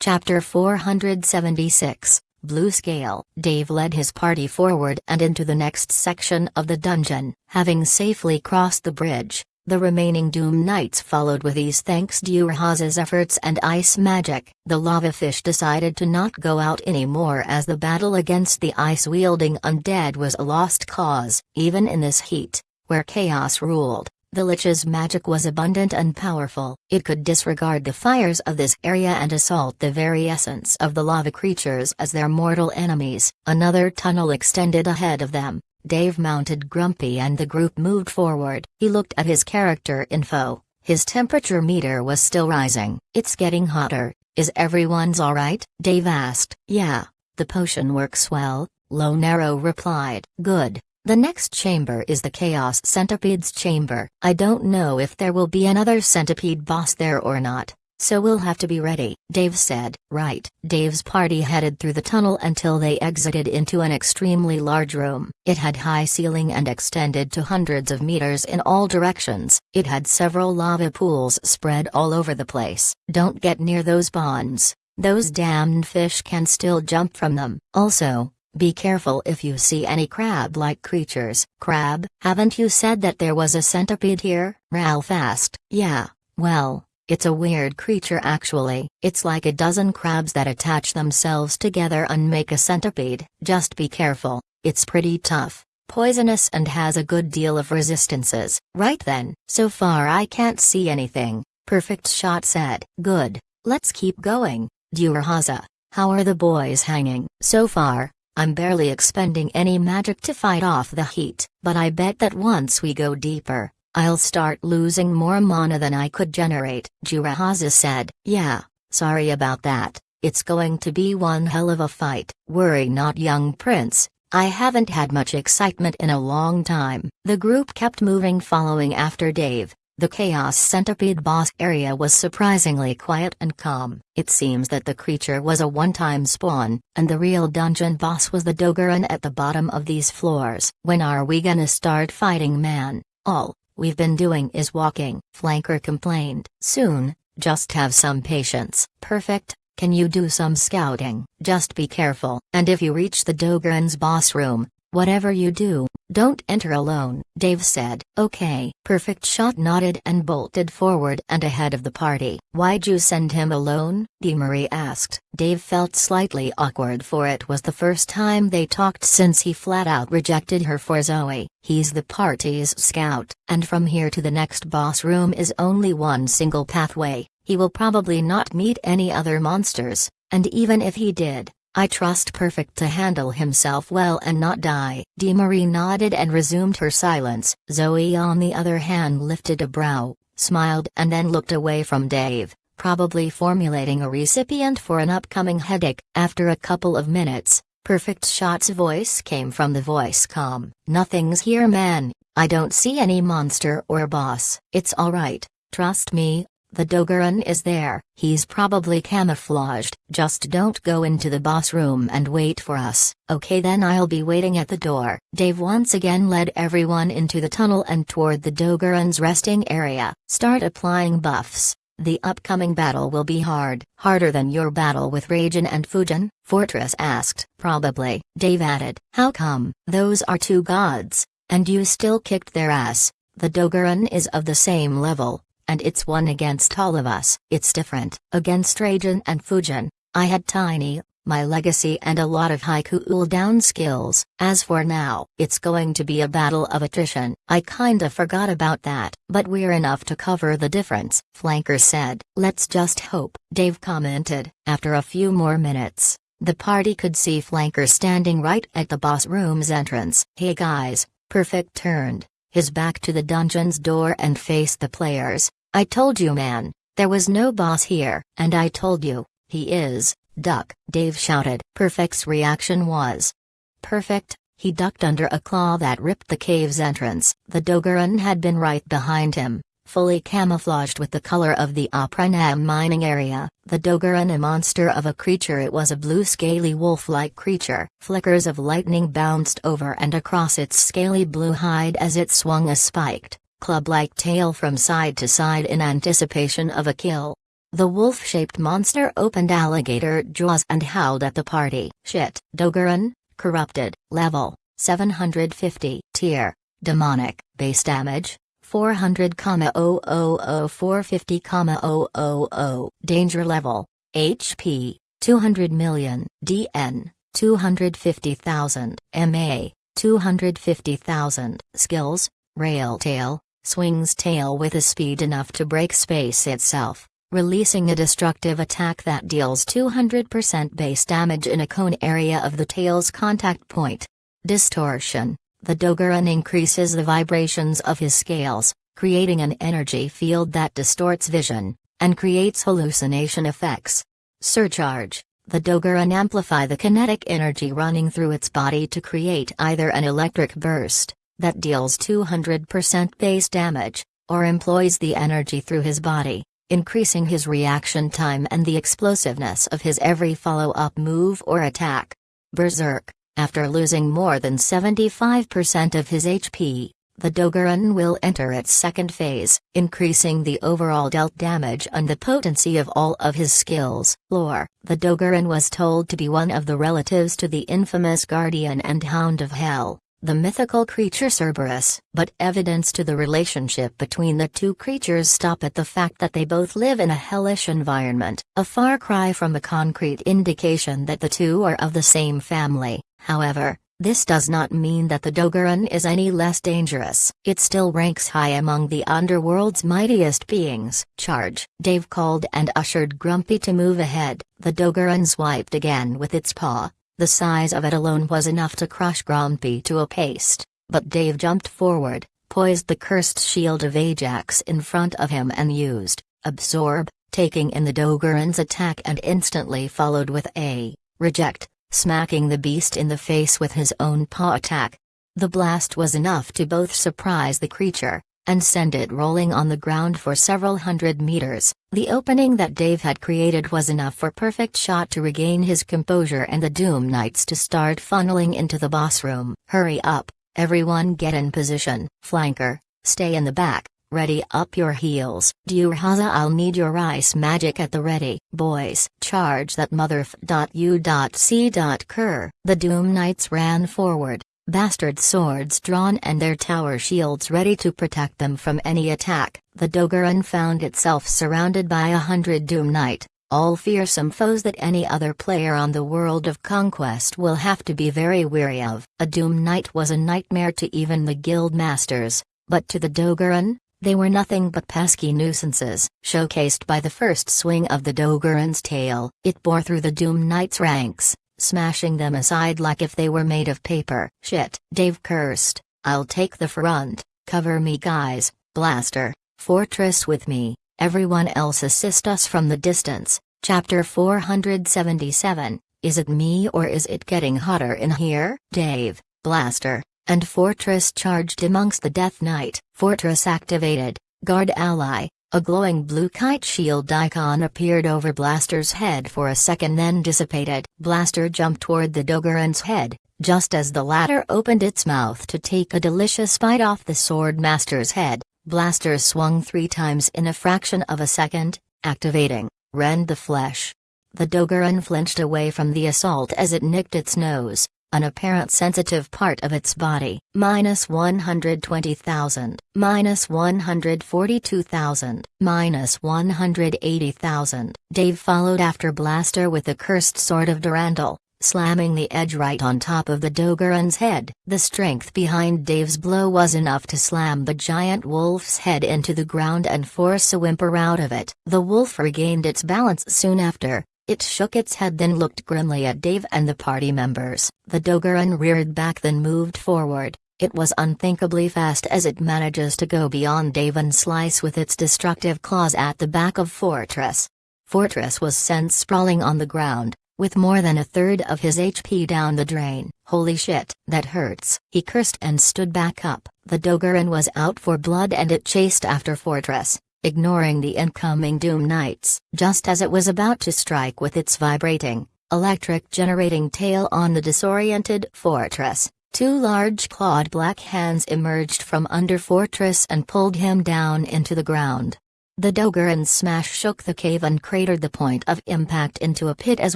Chapter 476, Blue Scale. Dave led his party forward and into the next section of the dungeon. Having safely crossed the bridge, the remaining Doom Knights followed with ease thanks to Urhaza's efforts and ice magic. The lava fish decided to not go out anymore as the battle against the ice-wielding undead was a lost cause. Even in this heat, where chaos ruled, the Lich's magic was abundant and powerful. It could disregard the fires of this area and assault the very essence of the lava creatures as their mortal enemies. Another tunnel extended ahead of them. Dave mounted Grumpy and the group moved forward. He looked at his character info. His temperature meter was still rising. "It's getting hotter. Is everyone's alright?" Dave asked. "Yeah, the potion works well," Lonero replied. "Good. The next chamber is the Chaos Centipedes chamber. I don't know if there will be another centipede boss there or not, so we'll have to be ready," Dave said. "Right." Dave's party headed through the tunnel until they exited into an extremely large room. It had high ceiling and extended to hundreds of meters in all directions. It had several lava pools spread all over the place. "Don't get near those ponds. Those damned fish can still jump from them. Also, be careful if you see any crab-like creatures." "Crab? Haven't you said that there was a centipede here?" Ralph asked. "Yeah, well, it's a weird creature actually. It's like a dozen crabs that attach themselves together and make a centipede. Just be careful, it's pretty tough, poisonous and has a good deal of resistances." "Right then. So far I can't see anything," Perfect Shot said. "Good. Let's keep going." "Urhaza, how are the boys hanging?" "So far, I'm barely expending any magic to fight off the heat, but I bet that once we go deeper, I'll start losing more mana than I could generate," Urhaza said. "Yeah, sorry about that. It's going to be one hell of a fight." "Worry not, young prince. I haven't had much excitement in a long time." The group kept moving following after Dave. The Chaos Centipede boss area was surprisingly quiet and calm. It seems that the creature was a one-time spawn, and the real dungeon boss was the Dogoran at the bottom of these floors. "When are we gonna start fighting, man? All we've been doing is walking," Flanker complained. "Soon, just have some patience." "Perfect. Can you do some scouting?" "Just be careful. And if you reach the Dogoran's boss room, whatever you do, don't enter alone," Dave said. "Okay." Perfect Shot nodded and bolted forward and ahead of the party. "Why'd you send him alone?" Marie asked. Dave felt slightly awkward for it was the first time they talked since he flat out rejected her for Zoe. "He's the party's scout, and from here to the next boss room is only one single pathway. He will probably not meet any other monsters, and even if he did, I trust Perfect to handle himself well and not die." Marie nodded and resumed her silence. Zoe on the other hand lifted a brow, smiled and then looked away from Dave, probably formulating a recipient for an upcoming headache. After a couple of minutes, Perfect Shot's voice came from the voice comm. "Nothing's here, man. I don't see any monster or boss." "It's alright, trust me. The Dogoran is there. He's probably camouflaged. Just don't go into the boss room and wait for us." "Okay then, I'll be waiting at the door." Dave once again led everyone into the tunnel and toward the Dogoran's resting area. "Start applying buffs. The upcoming battle will be hard." "Harder than your battle with Raijin and Fujin?" Fortress asked. "Probably," Dave added. "How come?" "Those are two gods, and you still kicked their ass. The Dogoran is of the same level, and it's one against all of us." "It's different. Against Raijin and Fujin, I had Tiny, my legacy and a lot of high cooldown skills. As for now, it's going to be a battle of attrition." "I kinda forgot about that. But we're enough to cover the difference," Flanker said. "Let's just hope," Dave commented. After a few more minutes, the party could see Flanker standing right at the boss room's entrance. "Hey guys," Perfect turned his back to the dungeon's door and faced the players. "I told you, man, there was no boss here." "And I told you, he is, duck," Dave shouted. Perfect's reaction was perfect. He ducked under a claw that ripped the cave's entrance. The Dogoran had been right behind him, fully camouflaged with the color of the Apranam mining area. The Dogoran, a monster of a creature, it was a blue scaly wolf-like creature. Flickers of lightning bounced over and across its scaly blue hide as it swung a spiked, club-like tail from side to side in anticipation of a kill. The wolf-shaped monster opened alligator jaws and howled at the party. Shit. Dogoran, corrupted, level 750. Tier, demonic, base damage 400,000 450,000. Danger level, HP 200 million, DN 250,000, MA 250,000. Skills, rail tail, swings tail with a speed enough to break space itself, releasing a destructive attack that deals 200% base damage in a cone area of the tail's contact point. Distortion, the Dogoran increases the vibrations of his scales, creating an energy field that distorts vision, and creates hallucination effects. Surcharge, the Dogoran amplify the kinetic energy running through its body to create either an electric burst, that deals 200% base damage, or employs the energy through his body, increasing his reaction time and the explosiveness of his every follow-up move or attack. Berserk, after losing more than 75% of his HP, the Dogoran will enter its second phase, increasing the overall dealt damage and the potency of all of his skills. Lore, the Dogoran was told to be one of the relatives to the infamous Guardian and Hound of Hell, the mythical creature Cerberus. But evidence to the relationship between the two creatures stop at the fact that they both live in a hellish environment, a far cry from the concrete indication that the two are of the same family. However, this does not mean that the Dogoran is any less dangerous. It still ranks high among the underworld's mightiest beings. Charge. Dave called and ushered Grumpy to move ahead. The Dogoran swiped again with its paw. The size of it alone was enough to crush Grumpy to a paste, but Dave jumped forward, poised the cursed shield of Ajax in front of him and used Absorb, taking in the Dogoran's attack and instantly followed with a Reject, smacking the beast in the face with his own paw attack. The blast was enough to both surprise the creature, and send it rolling on the ground for several hundred meters. The opening that Dave had created was enough for Perfect Shot to regain his composure and the Doom Knights to start funneling into the boss room. Hurry up, everyone get in position. Flanker, stay in the back, ready up your heels. Durhaza, I'll need your ice magic at the ready. Boys, charge that motherf.u.c.cur. The Doom Knights ran forward, bastard swords drawn and their tower shields ready to protect them from any attack. The Dogoran found itself surrounded by 100 Doom Knight, all fearsome foes that any other player on the World of Conquest will have to be very weary of. A Doom Knight was a nightmare to even the guild masters, but to the Dogoran, they were nothing but pesky nuisances. Showcased by the first swing of the Dogoran's tail, it bore through the Doom Knights' ranks, smashing them aside like if they were made of paper. Shit, Dave cursed. I'll take the front, cover me guys. Blaster, fortress with me, everyone else assist us from the distance. Chapter 477, is it me or is it getting hotter in here? Dave, Blaster, and Fortress charged amongst the Death Knight. Fortress activated, guard ally. A glowing blue kite shield icon appeared over Blaster's head for a second then dissipated. Blaster jumped toward the Dogoran's head, just as the latter opened its mouth to take a delicious bite off the Sword Master's head. Blaster swung 3 times in a fraction of a second, activating, rend the flesh. The Dogoran flinched away from the assault as it nicked its nose, an apparent sensitive part of its body. -120,000, -142,000, -180,000. Dave followed after Blaster with the cursed sword of Durandal, slamming the edge right on top of the Dogoran's head. The strength behind Dave's blow was enough to slam the giant wolf's head into the ground and force a whimper out of it. The wolf regained its balance soon after. It shook its head then looked grimly at Dave and the party members. The Dogoran reared back then moved forward. It was unthinkably fast as it manages to go beyond Dave and slice with its destructive claws at the back of Fortress. Fortress was sent sprawling on the ground, with more than a third of his HP down the drain. Holy shit, that hurts. He cursed and stood back up. The Dogoran was out for blood and it chased after Fortress, ignoring the incoming Doom Knights. Just as it was about to strike with its vibrating, electric generating tail on the disoriented Fortress, 2 large clawed black hands emerged from under Fortress and pulled him down into the ground. The Dogoran's smash shook the cave and cratered the point of impact into a pit as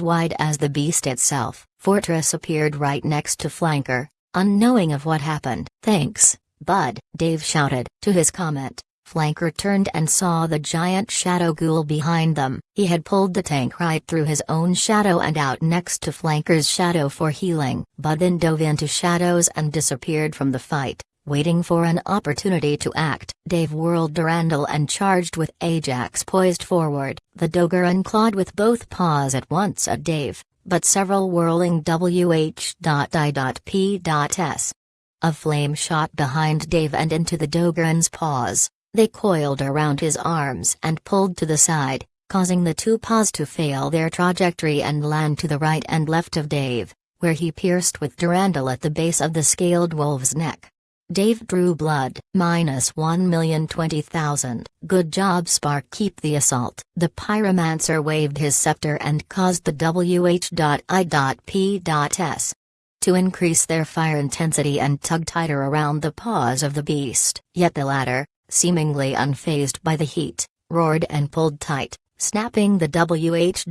wide as the beast itself. Fortress appeared right next to Flanker, unknowing of what happened. "Thanks, bud," Dave shouted. To his comment, Flanker turned and saw the giant shadow ghoul behind them. He had pulled the tank right through his own shadow and out next to Flanker's shadow for healing. Bud then dove into shadows and disappeared from the fight, waiting for an opportunity to act. Dave whirled Durandal and charged with Ajax poised forward. The Dogoran clawed with both paws at once at Dave, but several whirling WH.I.P.S. of flame shot behind Dave and into the Dogoran's paws. They coiled around his arms and pulled to the side, causing the two paws to fail their trajectory and land to the right and left of Dave, where he pierced with Durandal at the base of the scaled wolf's neck. Dave drew blood. -1,020,000. Good job, Spark. Keep the assault. The pyromancer waved his scepter and caused the WH.I.P.S. to increase their fire intensity and tug tighter around the paws of the beast. Yet the latter, seemingly unfazed by the heat, roared and pulled tight, snapping the WH.I.P.S.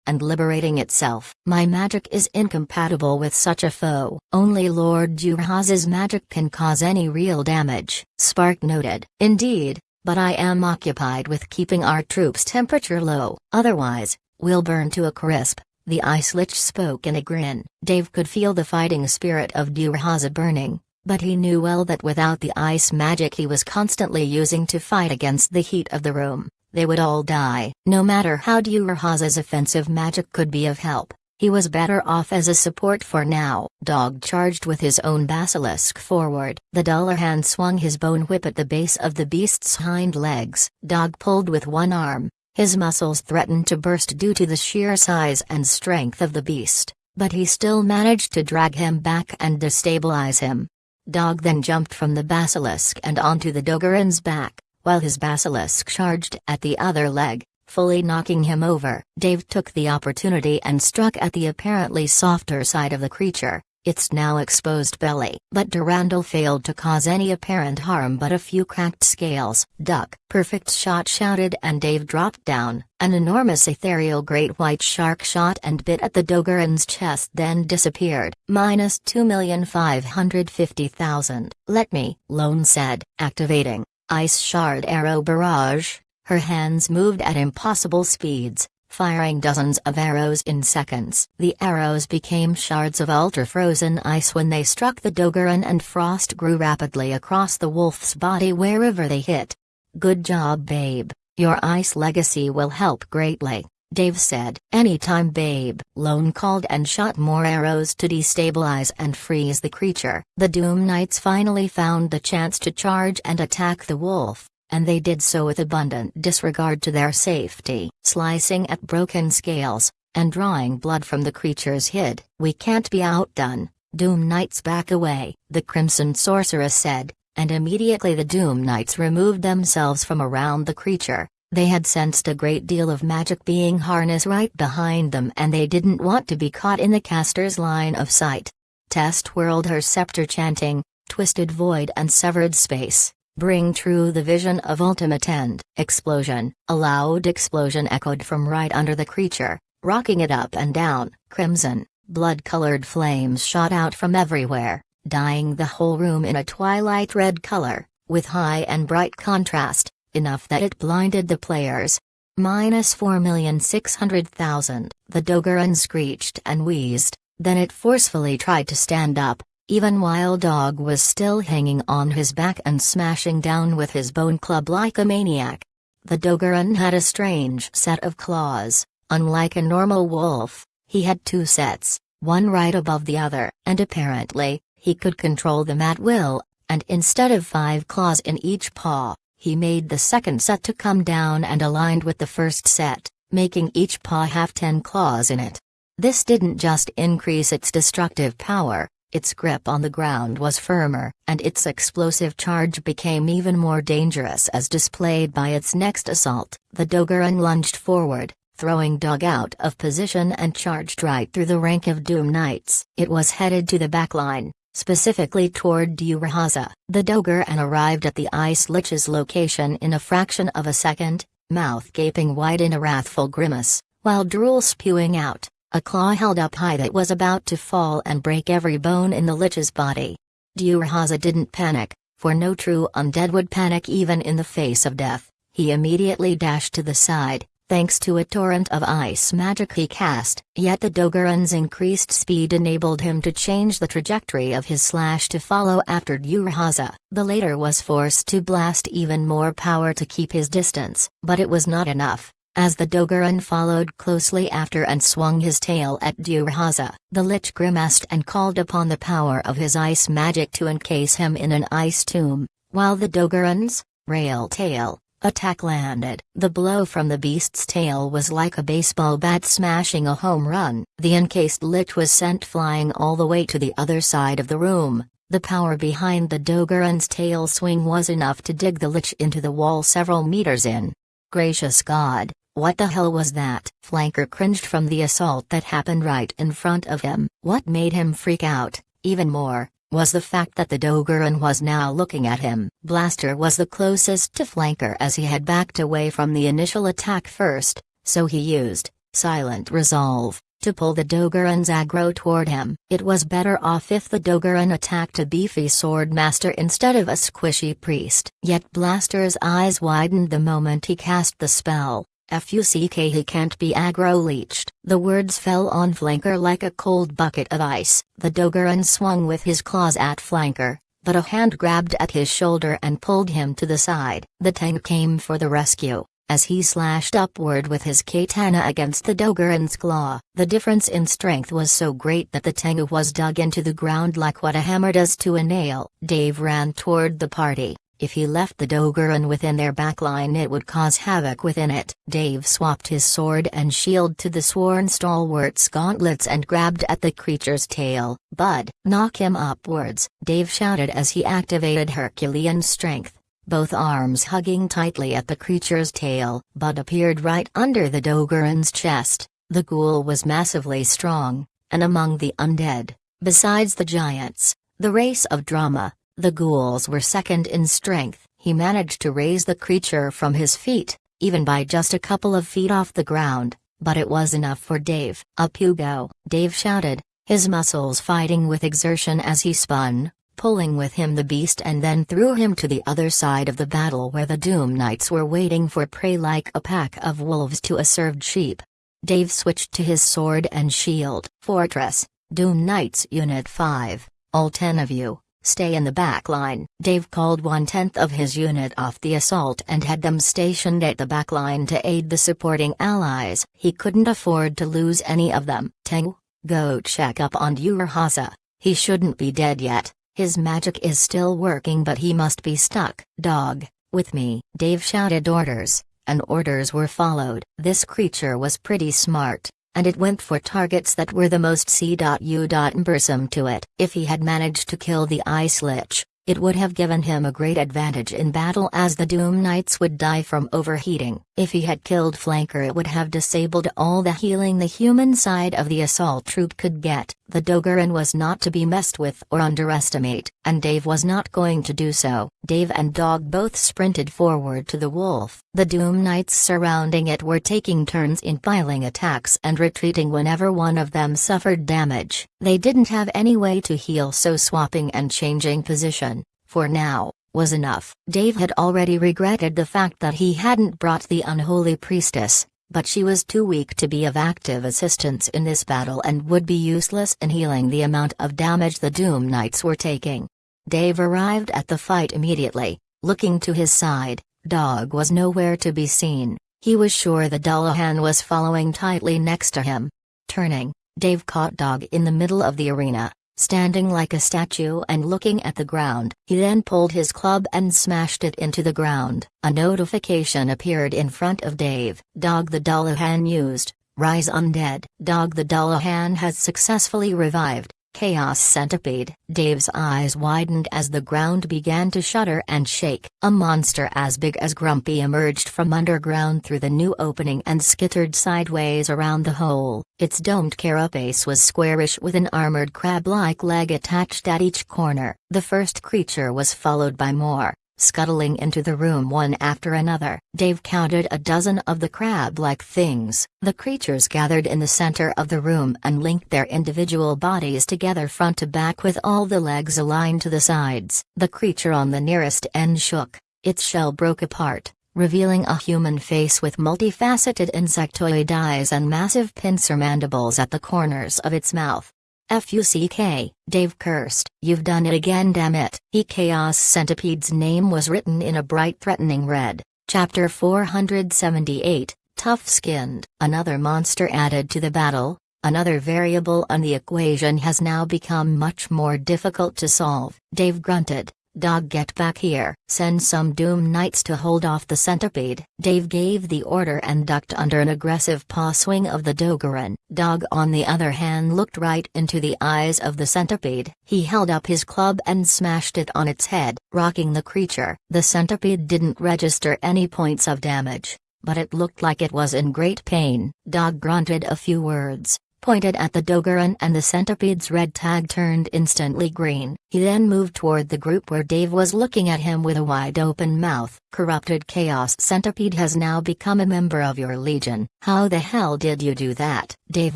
and liberating itself. "My magic is incompatible with such a foe. Only Lord Duraz's magic can cause any real damage," Spark noted. "Indeed, but I am occupied with keeping our troops' temperature low. Otherwise, we'll burn to a crisp." The Ice Lich spoke in a grin. Dave could feel the fighting spirit of Duraz burning, but he knew well that without the ice magic he was constantly using to fight against the heat of the room, they would all die. No matter how Duraz's offensive magic could be of help, he was better off as a support for now. Dog charged with his own basilisk forward. The Dullahan swung his bone whip at the base of the beast's hind legs. Dog pulled with one arm. His muscles threatened to burst due to the sheer size and strength of the beast, but he still managed to drag him back and destabilize him. Dog then jumped from the basilisk and onto the Dogoran's back, while his basilisk charged at the other leg, fully knocking him over. Dave took the opportunity and struck at the apparently softer side of the creature, its now exposed belly. But Durandal failed to cause any apparent harm but a few cracked scales. "Duck!" "Perfect shot," shouted, and Dave dropped down. An enormous ethereal great white shark shot and bit at the Dogoran's chest then disappeared. -2,550,000. "Let me," Lone said, activating Ice Shard Arrow Barrage. Her hands moved at impossible speeds, firing dozens of arrows in seconds. The arrows became shards of ultra-frozen ice when they struck the Dogoran, and frost grew rapidly across the wolf's body wherever they hit. "Good job, babe. Your ice legacy will help greatly," Dave said. "Anytime, babe," Lone called and shot more arrows to destabilize and freeze the creature. The Doom Knights finally found the chance to charge and attack the wolf, and they did so with abundant disregard to their safety, slicing at broken scales, and drawing blood from the creature's head. "We can't be outdone. Doom Knights, back away," the Crimson Sorceress said, and immediately the Doom Knights removed themselves from around the creature. They had sensed a great deal of magic being harnessed right behind them, and they didn't want to be caught in the caster's line of sight. Tess twirled her scepter, chanting, "Twisted void and severed space. Bring true the vision of ultimate end." Explosion. A loud explosion echoed from right under the creature, rocking it up and down. Crimson, blood-colored flames shot out from everywhere, dyeing the whole room in a twilight red color, with high and bright contrast, enough that it blinded the players. -4,600,000. The Dogoran screeched and wheezed, then it forcefully tried to stand up, even while Dog was still hanging on his back and smashing down with his bone club like a maniac. The Dogoran had a strange set of claws. Unlike a normal wolf, he had two sets, one right above the other, and apparently, he could control them at will, and instead of 5 claws in each paw, he made the second set to come down and aligned with the first set, making each paw have 10 claws in it. This didn't just increase its destructive power, its grip on the ground was firmer, and its explosive charge became even more dangerous as displayed by its next assault. The Dogoran lunged forward, throwing Dog out of position and charged right through the rank of Doom Knights. It was headed to the back line, specifically toward Duerhaza. The Dogoran arrived at the Ice Lich's location in a fraction of a second, mouth gaping wide in a wrathful grimace, while drool spewing out, a claw held up high that was about to fall and break every bone in the Lich's body. Duerhaza didn't panic, for no true undead would panic even in the face of death. He immediately dashed to the side, thanks to a torrent of ice magic he cast, yet the Dogoran's increased speed enabled him to change the trajectory of his slash to follow after Duerhaza. The latter was forced to blast even more power to keep his distance, but it was not enough. As the Dogoran followed closely after and swung his tail at Duerhaza, the Lich grimaced and called upon the power of his ice magic to encase him in an ice tomb, while the Dogoran's rail tail attack landed. The blow from the beast's tail was like a baseball bat smashing a home run. The encased Lich was sent flying all the way to the other side of the room. The power behind the Dogoran's tail swing was enough to dig the Lich into the wall several meters in. Gracious God, what the hell was that? Flanker cringed from the assault that happened right in front of him. What made him freak out, even more, was the fact that the Dogoran was now looking at him. Blaster was the closest to Flanker as he had backed away from the initial attack first, so he used Silent Resolve to pull the Dogoran's aggro toward him. It was better off if the Dogoran attacked a beefy swordmaster instead of a squishy priest. Yet Blaster's eyes widened the moment he cast the spell. "Fuck, he can't be aggro-leeched." The words fell on Flanker like a cold bucket of ice. The Dogoran swung with his claws at Flanker, but a hand grabbed at his shoulder and pulled him to the side. The Tengu came for the rescue, as he slashed upward with his katana against the Dogoran's claw. The difference in strength was so great that the Tengu was dug into the ground like what a hammer does to a nail. Dave ran toward the party. If he left the Dogoran within their backline, it would cause havoc within it. Dave swapped his sword and shield to the sworn stalwart's gauntlets and grabbed at the creature's tail. "Bud, knock him upwards," Dave shouted as he activated Herculean strength, both arms hugging tightly at the creature's tail. Bud appeared right under the Dogoran's chest. The ghoul was massively strong, and among the undead, besides the giants, the race of drama, the ghouls were second in strength. He managed to raise the creature from his feet, even by just a couple of feet off the ground, but it was enough for Dave. "Up you go," Dave shouted, his muscles fighting with exertion as he spun, pulling with him the beast and then threw him to the other side of the battle where the Doom Knights were waiting for prey like a pack of wolves to a served sheep. Dave switched to his sword and shield. "Fortress, Doom Knights Unit 5, all 10 of you. Stay in the back line." Dave called 1/10 of his unit off the assault and had them stationed at the back line to aid the supporting allies. He couldn't afford to lose any of them. "Tengu, go check up on Duerhaza. He shouldn't be dead yet. His magic is still working but he must be stuck." "Dog, with me." Dave shouted orders, and orders were followed. This creature was pretty smart, and it went for targets that were the most cumbersome to it. If he had managed to kill the Ice Lich, it would have given him a great advantage in battle as the Doom Knights would die from overheating. If he had killed Flanker, it would have disabled all the healing the human side of the assault troop could get. The Dogoran was not to be messed with or underestimate, and Dave was not going to do so. Dave and Dog both sprinted forward to the wolf. The Doom Knights surrounding it were taking turns in piling attacks and retreating whenever one of them suffered damage. They didn't have any way to heal, so swapping and changing position, for now, was enough. Dave had already regretted the fact that he hadn't brought the unholy priestess, but she was too weak to be of active assistance in this battle and would be useless in healing the amount of damage the Doom Knights were taking. Dave arrived at the fight immediately, looking to his side. Dog was nowhere to be seen. He was sure the Dullahan was following tightly next to him. Turning, Dave caught Dog in the middle of the arena, standing like a statue and looking at the ground. He then pulled his club and smashed it into the ground. A notification appeared in front of Dave. "Dog the Dullahan used, rise undead." "Dog the Dullahan has successfully revived. Chaos Centipede. Dave's eyes widened as the ground began to shudder and shake. A monster as big as Grumpy emerged from underground through the new opening and skittered sideways around the hole. Its domed carapace was squarish with an armored crab-like leg attached at each corner. The first creature was followed by more, scuttling into the room one after another. Dave counted a dozen of the crab-like things. The creatures gathered in the center of the room and linked their individual bodies together front to back with all the legs aligned to the sides. The creature on the nearest end shook. Its shell broke apart, revealing a human face with multifaceted insectoid eyes and massive pincer mandibles at the corners of its mouth. "Fuck," Dave cursed. "You've done it again, damn it." Chaos Centipede's name was written in a bright threatening red. Chapter 478, Tough-Skinned. Another monster added to the battle, another variable on the equation has now become much more difficult to solve. Dave grunted. "Dog, get back here. Send some Doom Knights to hold off the centipede." Dave gave the order and ducked under an aggressive paw swing of the Dogoran. Dog, on the other hand, looked right into the eyes of the centipede. He held up his club and smashed it on its head, rocking the creature. The centipede didn't register any points of damage, but it looked like it was in great pain. Dog grunted a few words, pointed at the Dogoran, and the centipede's red tag turned instantly green. He then moved toward the group where Dave was looking at him with a wide-open mouth. "Corrupted Chaos Centipede has now become a member of your legion. How the hell did you do that?" Dave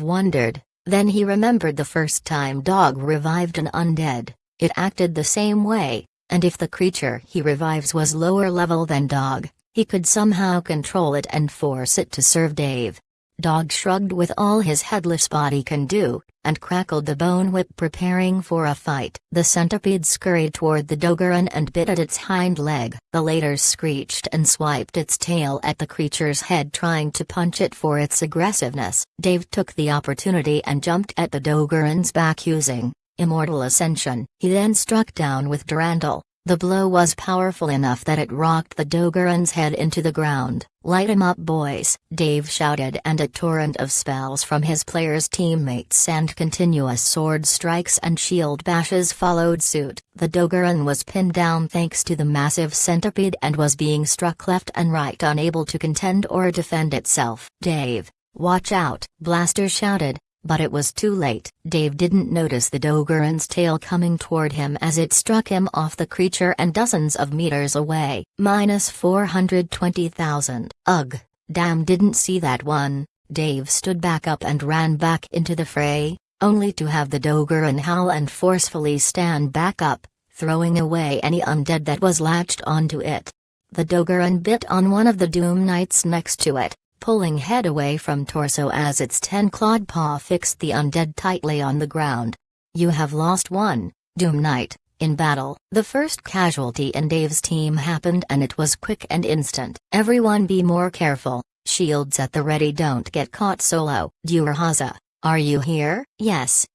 wondered. Then he remembered the first time Dog revived an undead. It acted the same way, and if the creature he revives was lower level than Dog, he could somehow control it and force it to serve Dave. Dog shrugged with all his headless body can do, and crackled the bone whip, preparing for a fight. The centipede scurried toward the Dogoran and bit at its hind leg. The latter screeched and swiped its tail at the creature's head, trying to punch it for its aggressiveness. Dave took the opportunity and jumped at the Dogoran's back using Immortal Ascension. He then struck down with Durandal. The blow was powerful enough that it rocked the Dogoran's head into the ground. "Light 'em up, boys," Dave shouted, and a torrent of spells from his players' teammates and continuous sword strikes and shield bashes followed suit. The Dogoran was pinned down thanks to the massive centipede and was being struck left and right, unable to contend or defend itself. "Dave, watch out," Blaster shouted. But it was too late. Dave didn't notice the Dogoran's tail coming toward him as it struck him off the creature and dozens of meters away. -420,000. Ugh, damn, didn't see that one. Dave stood back up and ran back into the fray, only to have the Dogoran howl and forcefully stand back up, throwing away any undead that was latched onto it. The Dogoran bit on one of the Doom Knights next to it, pulling head away from torso as its 10-clawed paw fixed the undead tightly on the ground. "You have lost one, Doom Knight, in battle." The first casualty in Dave's team happened, and it was quick and instant. "Everyone be more careful, shields at the ready, don't get caught solo." "Durhaza, are you here?" Yes,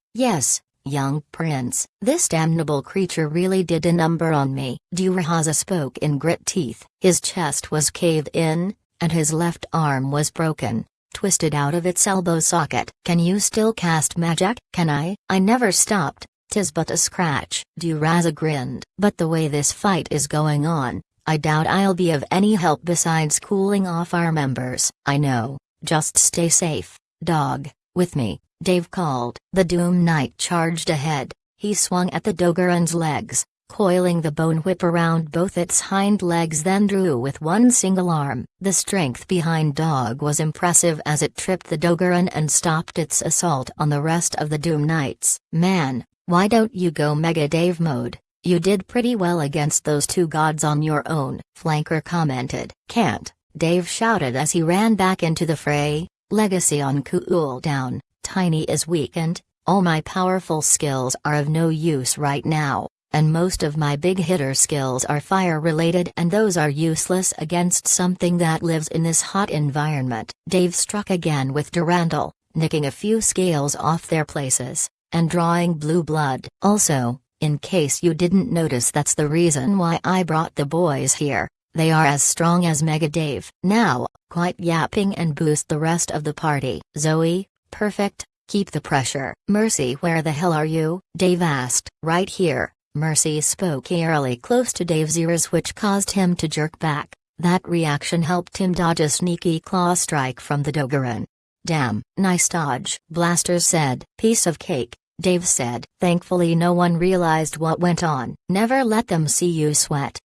young prince." "This damnable creature really did a number on me." Durhaza spoke in grit teeth. His chest was caved in, and his left arm was broken, twisted out of its elbow socket. "Can you still cast magic?" "Can I? I never stopped, 'tis but a scratch." Durhaza grinned. "But the way this fight is going on, I doubt I'll be of any help besides cooling off our members." "I know, just stay safe, dog, with me," Dave called. The Doom Knight charged ahead. He swung at the Dogoran's legs, coiling the bone whip around both its hind legs, then drew with one single arm. The strength behind Dog was impressive as it tripped the Dogoran and stopped its assault on the rest of the Doom Knights. "Man, why don't you go Mega Dave mode? You did pretty well against those two gods on your own," Flanker commented. "Can't," Dave shouted as he ran back into the fray. "Legacy on cooldown, Tiny is weakened, all my powerful skills are of no use right now, and most of my big hitter skills are fire-related, and those are useless against something that lives in this hot environment." Dave struck again with Durandal, nicking a few scales off their places, and drawing blue blood. "Also, in case you didn't notice, that's the reason why I brought the boys here. They are as strong as Mega Dave." "Now, quit yapping and boost the rest of the party." "Zoe, perfect, Keep the pressure. Mercy, where the hell are you? Dave asked. Right here. Mercy spoke eerily close to Dave's ears, which caused him to jerk back. That reaction helped him dodge a sneaky claw strike from the Dogoran. Damn, nice dodge, Blaster said. Piece of cake, Dave said. Thankfully no one realized what went on. Never let them see you sweat.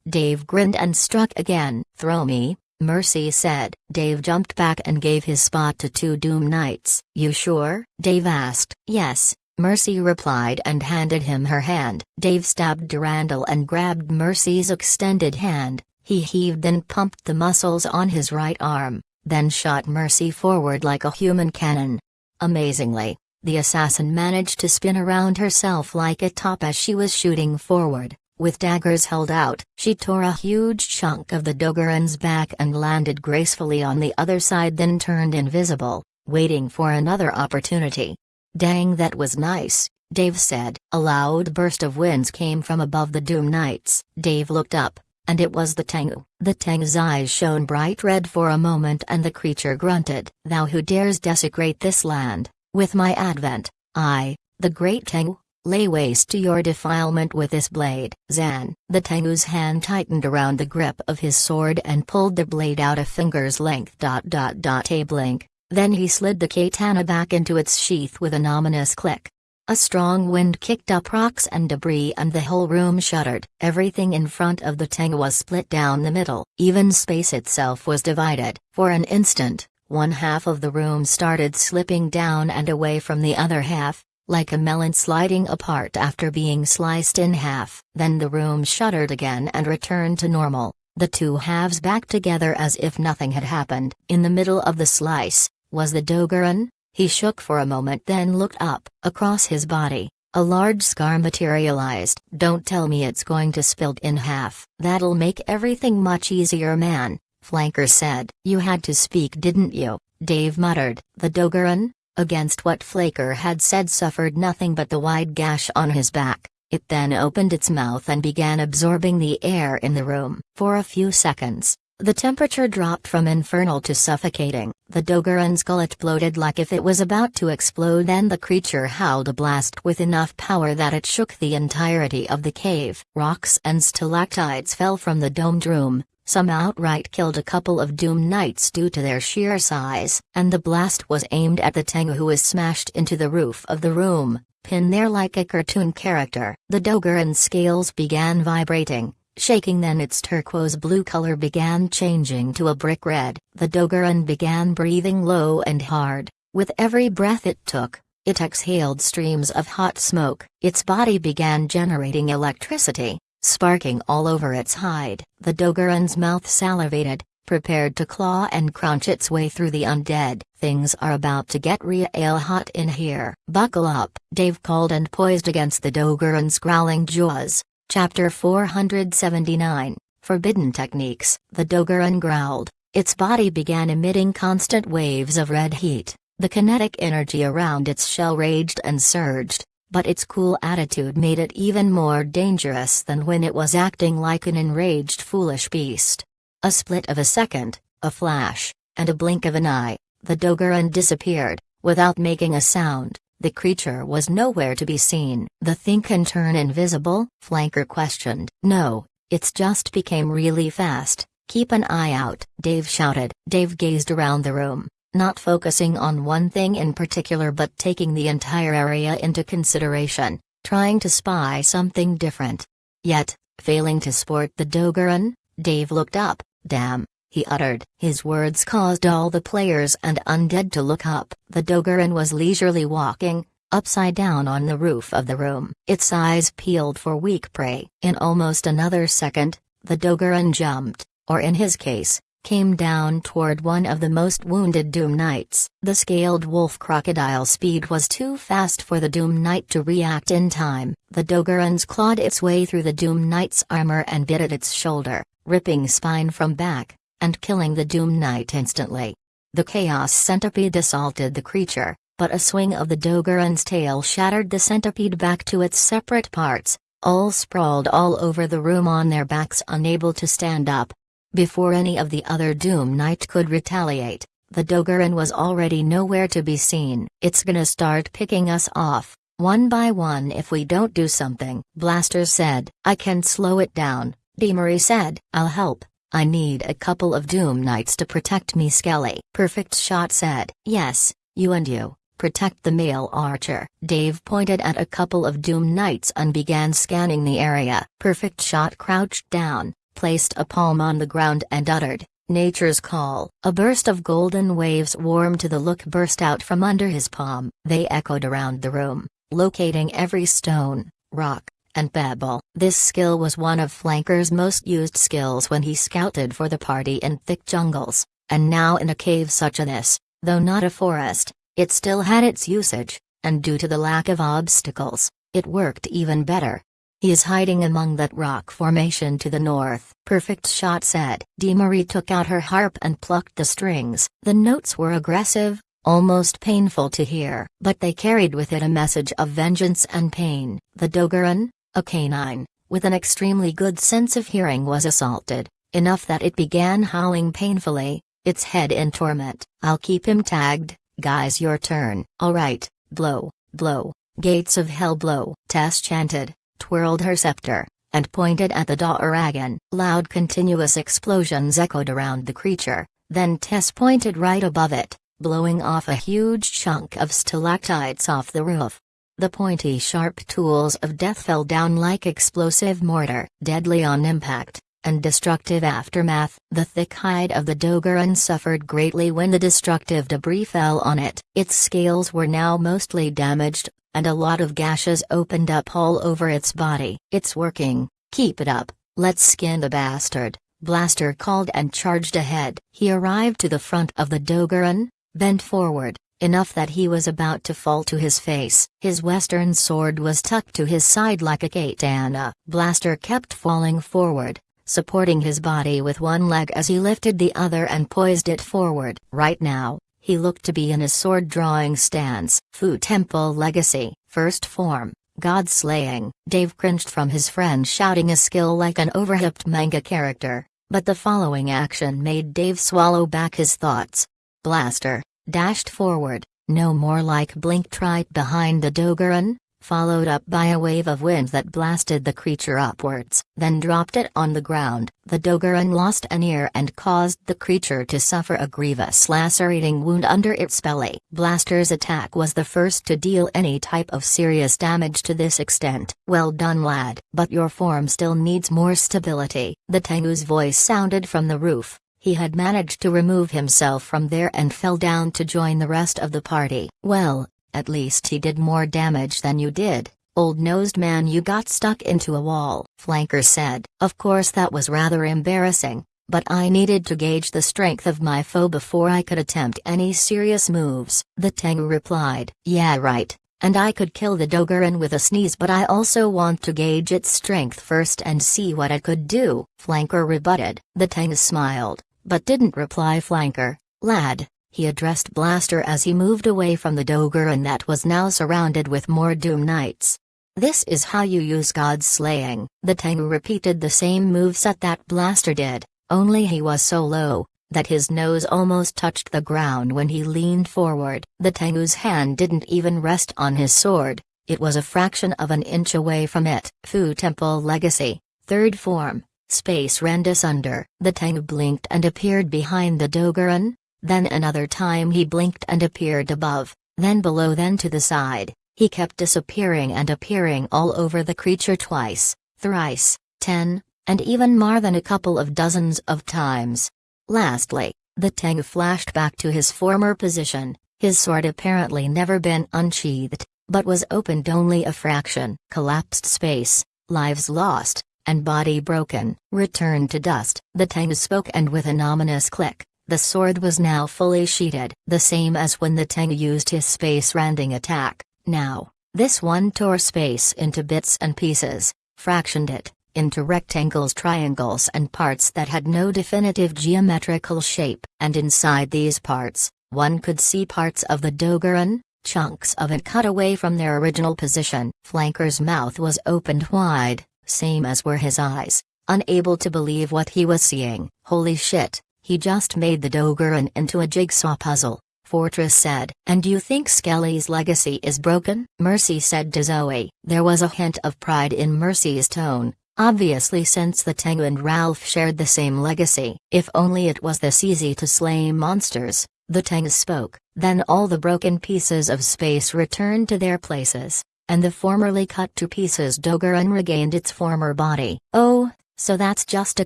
Dave grinned and struck again. Throw me, Mercy said. Dave jumped back and gave his spot to 2 Doom Knights. You sure? Dave asked. Yes, Mercy replied and handed him her hand. Dave stabbed Durandal and grabbed Mercy's extended hand. He heaved and pumped the muscles on his right arm, then shot Mercy forward like a human cannon. Amazingly, the assassin managed to spin around herself like a top as she was shooting forward. With daggers held out, she tore a huge chunk of the Dogoran's back and landed gracefully on the other side, then turned invisible, waiting for another opportunity. Dang, that was nice, Dave said. A loud burst of winds came from above the Doom Knights. Dave looked up, and it was the Tengu. The Tengu's eyes shone bright red for a moment and the creature grunted. Thou who dares desecrate this land, with my advent, I, the great Tengu, lay waste to your defilement with this blade. Zan. The Tengu's hand tightened around the grip of his sword and pulled the blade out a finger's length. A blink, then he slid the katana back into its sheath with an ominous click. A strong wind kicked up rocks and debris and the whole room shuddered. Everything in front of the Tengu was split down the middle. Even space itself was divided. For an instant, one half of the room started slipping down and away from the other half, like a melon sliding apart after being sliced in half. Then the room shuddered again and returned to normal, the two halves back together as if nothing had happened. In the middle of the slice was the Dogoran. He shook for a moment, then looked up. Across his body, a large scar materialized. Don't tell me it's going to split in half. That'll make everything much easier, man, Flanker said. You had to speak, didn't you? Dave muttered. The Dogoran, against what Flaker had said, suffered nothing but the wide gash on his back. It then opened its mouth and began absorbing the air in the room. For a few seconds, the temperature dropped from infernal to suffocating. The Dogoran's gullet bloated like if it was about to explode. Then the creature howled a blast with enough power that it shook the entirety of the cave. Rocks and stalactites fell from the domed room. Some outright killed a couple of Doom Knights due to their sheer size, and the blast was aimed at the Tengu, who was smashed into the roof of the room, pinned there like a cartoon character. The Dogoran's scales began vibrating, shaking, then its turquoise blue color began changing to a brick red. The Dogoran began breathing low and hard. With every breath it took, it exhaled streams of hot smoke. Its body began generating electricity, sparking all over its hide. The Dogoran's mouth salivated, prepared to claw and crunch its way through the undead. Things are about to get real hot in here. Buckle up, Dave called and poised against the Dogoran's growling jaws. Chapter 479, Forbidden Techniques. The Dogoran growled. Its body began emitting constant waves of red heat. The kinetic energy around its shell raged and surged, but its cool attitude made it even more dangerous than when it was acting like an enraged foolish beast. A split of a second, a flash, and a blink of an eye, the Dogoran disappeared, without making a sound. The creature was nowhere to be seen. The thing can turn invisible? Flanker questioned. No, it's just became really fast. Keep an eye out, Dave shouted. Dave gazed around the room, not focusing on one thing in particular but taking the entire area into consideration, trying to spy something different. Yet, failing to spot the Dogoran, Dave looked up. Damn, he uttered. His words caused all the players and undead to look up. The Dogoran was leisurely walking, upside down on the roof of the room. Its eyes peeled for weak prey. In almost another second, the Dogoran jumped, or in his case, came down toward one of the most wounded Doom Knights. The scaled wolf crocodile speed was too fast for the Doom Knight to react in time. The Dogoran's clawed its way through the Doom Knight's armor and bit at its shoulder, ripping spine from back, and killing the Doom Knight instantly. The Chaos Centipede assaulted the creature, but a swing of the Dogoran's tail shattered the centipede back to its separate parts, all sprawled all over the room on their backs, unable to stand up. Before any of the other Doom Knight could retaliate, The Dogoran was already nowhere to be seen. "It's gonna start picking us off, one by one if we don't do something," Blaster said. "I can slow it down," Demery said. "I'll help. I need a couple of Doom Knights to protect me," Skelly. Perfect Shot said. "Yes, you and you. Protect the male archer." Dave pointed at a couple of Doom Knights and began scanning the area. Perfect Shot crouched down, placed a palm on the ground and uttered, "Nature's call." A burst of golden waves warm to the look burst out from under his palm. They echoed around the room, locating every stone, rock, and pebble. This skill was one of Flanker's most used skills when he scouted for the party in thick jungles, and now in a cave such as this, though not a forest, it still had its usage, and due to the lack of obstacles, it worked even better. "He is hiding among that rock formation to the north," Perfect Shot said. Demery took out her harp and plucked the strings. The notes were aggressive, almost painful to hear, but they carried with it a message of vengeance and pain. The Dogoran, a canine, with an extremely good sense of hearing, was assaulted, enough that it began howling painfully, its head in torment. "I'll keep him tagged. Guys, your turn." "All right, blow, blow, gates of hell blow," Tess chanted, twirled her scepter, and pointed at the Dogoran. Loud continuous explosions echoed around the creature, then Tess pointed right above it, blowing off a huge chunk of stalactites off the roof. The pointy sharp tools of death fell down like explosive mortar, deadly on impact, and destructive aftermath. The thick hide of the Dogoran suffered greatly when the destructive debris fell on it. Its scales were now mostly damaged, and a lot of gashes opened up all over its body. "It's working, keep it up, let's skin the bastard," Blaster called and charged ahead. He arrived to the front of the Dogoran, bent forward, enough that he was about to fall to his face. His western sword was tucked to his side like a katana. Blaster kept falling forward, supporting his body with one leg as he lifted the other and poised it forward. Right now, he looked to be in a sword-drawing stance. Fu Temple Legacy, First Form, God Slaying. Dave cringed from his friend shouting a skill like an overhyped manga character, but the following action made Dave swallow back his thoughts. Blaster dashed forward, no more like blinked right behind the Dogoran, followed up by a wave of wind that blasted the creature upwards, then dropped it on the ground. The Dogoran lost an ear and caused the creature to suffer a grievous lacerating wound under its belly. Blaster's attack was the first to deal any type of serious damage to this extent. "Well done, lad, but your form still needs more stability." The Tengu's voice sounded from the roof. He had managed to remove himself from there and fell down to join the rest of the party. "Well, at least he did more damage than you did, old-nosed man. You got stuck into a wall," Flanker said. "Of course that was rather embarrassing, but I needed to gauge the strength of my foe before I could attempt any serious moves." The Tengu replied. "Yeah, right, and I could kill the Dogoran with a sneeze, but I also want to gauge its strength first and see what it could do," Flanker rebutted. The Tengu smiled, but didn't reply. "Flanker, lad," he addressed Blaster as he moved away from the Dogoran that was now surrounded with more Doom Knights. "This is how you use God's Slaying." The Tengu repeated the same moveset that Blaster did, only he was so low that his nose almost touched the ground when he leaned forward. The Tengu's hand didn't even rest on his sword, it was a fraction of an inch away from it. Fu Temple Legacy, Third Form, Space Rend Asunder. The Tengu blinked and appeared behind the Dogoran. Then another time he blinked and appeared above, then below, then to the side. He kept disappearing and appearing all over the creature twice, thrice, 10, and even more than a couple of dozens of times. Lastly, the Tengu flashed back to his former position, his sword apparently never been unsheathed, but was opened only a fraction. Collapsed space, lives lost, and body broken. Returned to dust. The Tengu spoke, and with an ominous click, the sword was now fully sheatheded, the same as when the Tengu used his space-rending attack. Now, this one tore space into bits and pieces, fractioned it into rectangles, triangles, and parts that had no definitive geometrical shape. And inside these parts, one could see parts of the Dogoran, chunks of it cut away from their original position. Flanker's mouth was opened wide, same as were his eyes, unable to believe what he was seeing. "Holy shit," He just made the Dogoran into a jigsaw puzzle, Fortress said. And you think Skelly's legacy is broken? Mercy said to Zoe. There was a hint of pride in Mercy's tone, obviously since the Tengu and Ralph shared the same legacy. If only it was this easy to slay monsters, the Tengu spoke. Then all the broken pieces of space returned to their places, and the formerly cut to pieces Dogoran regained its former body. Oh, so that's just a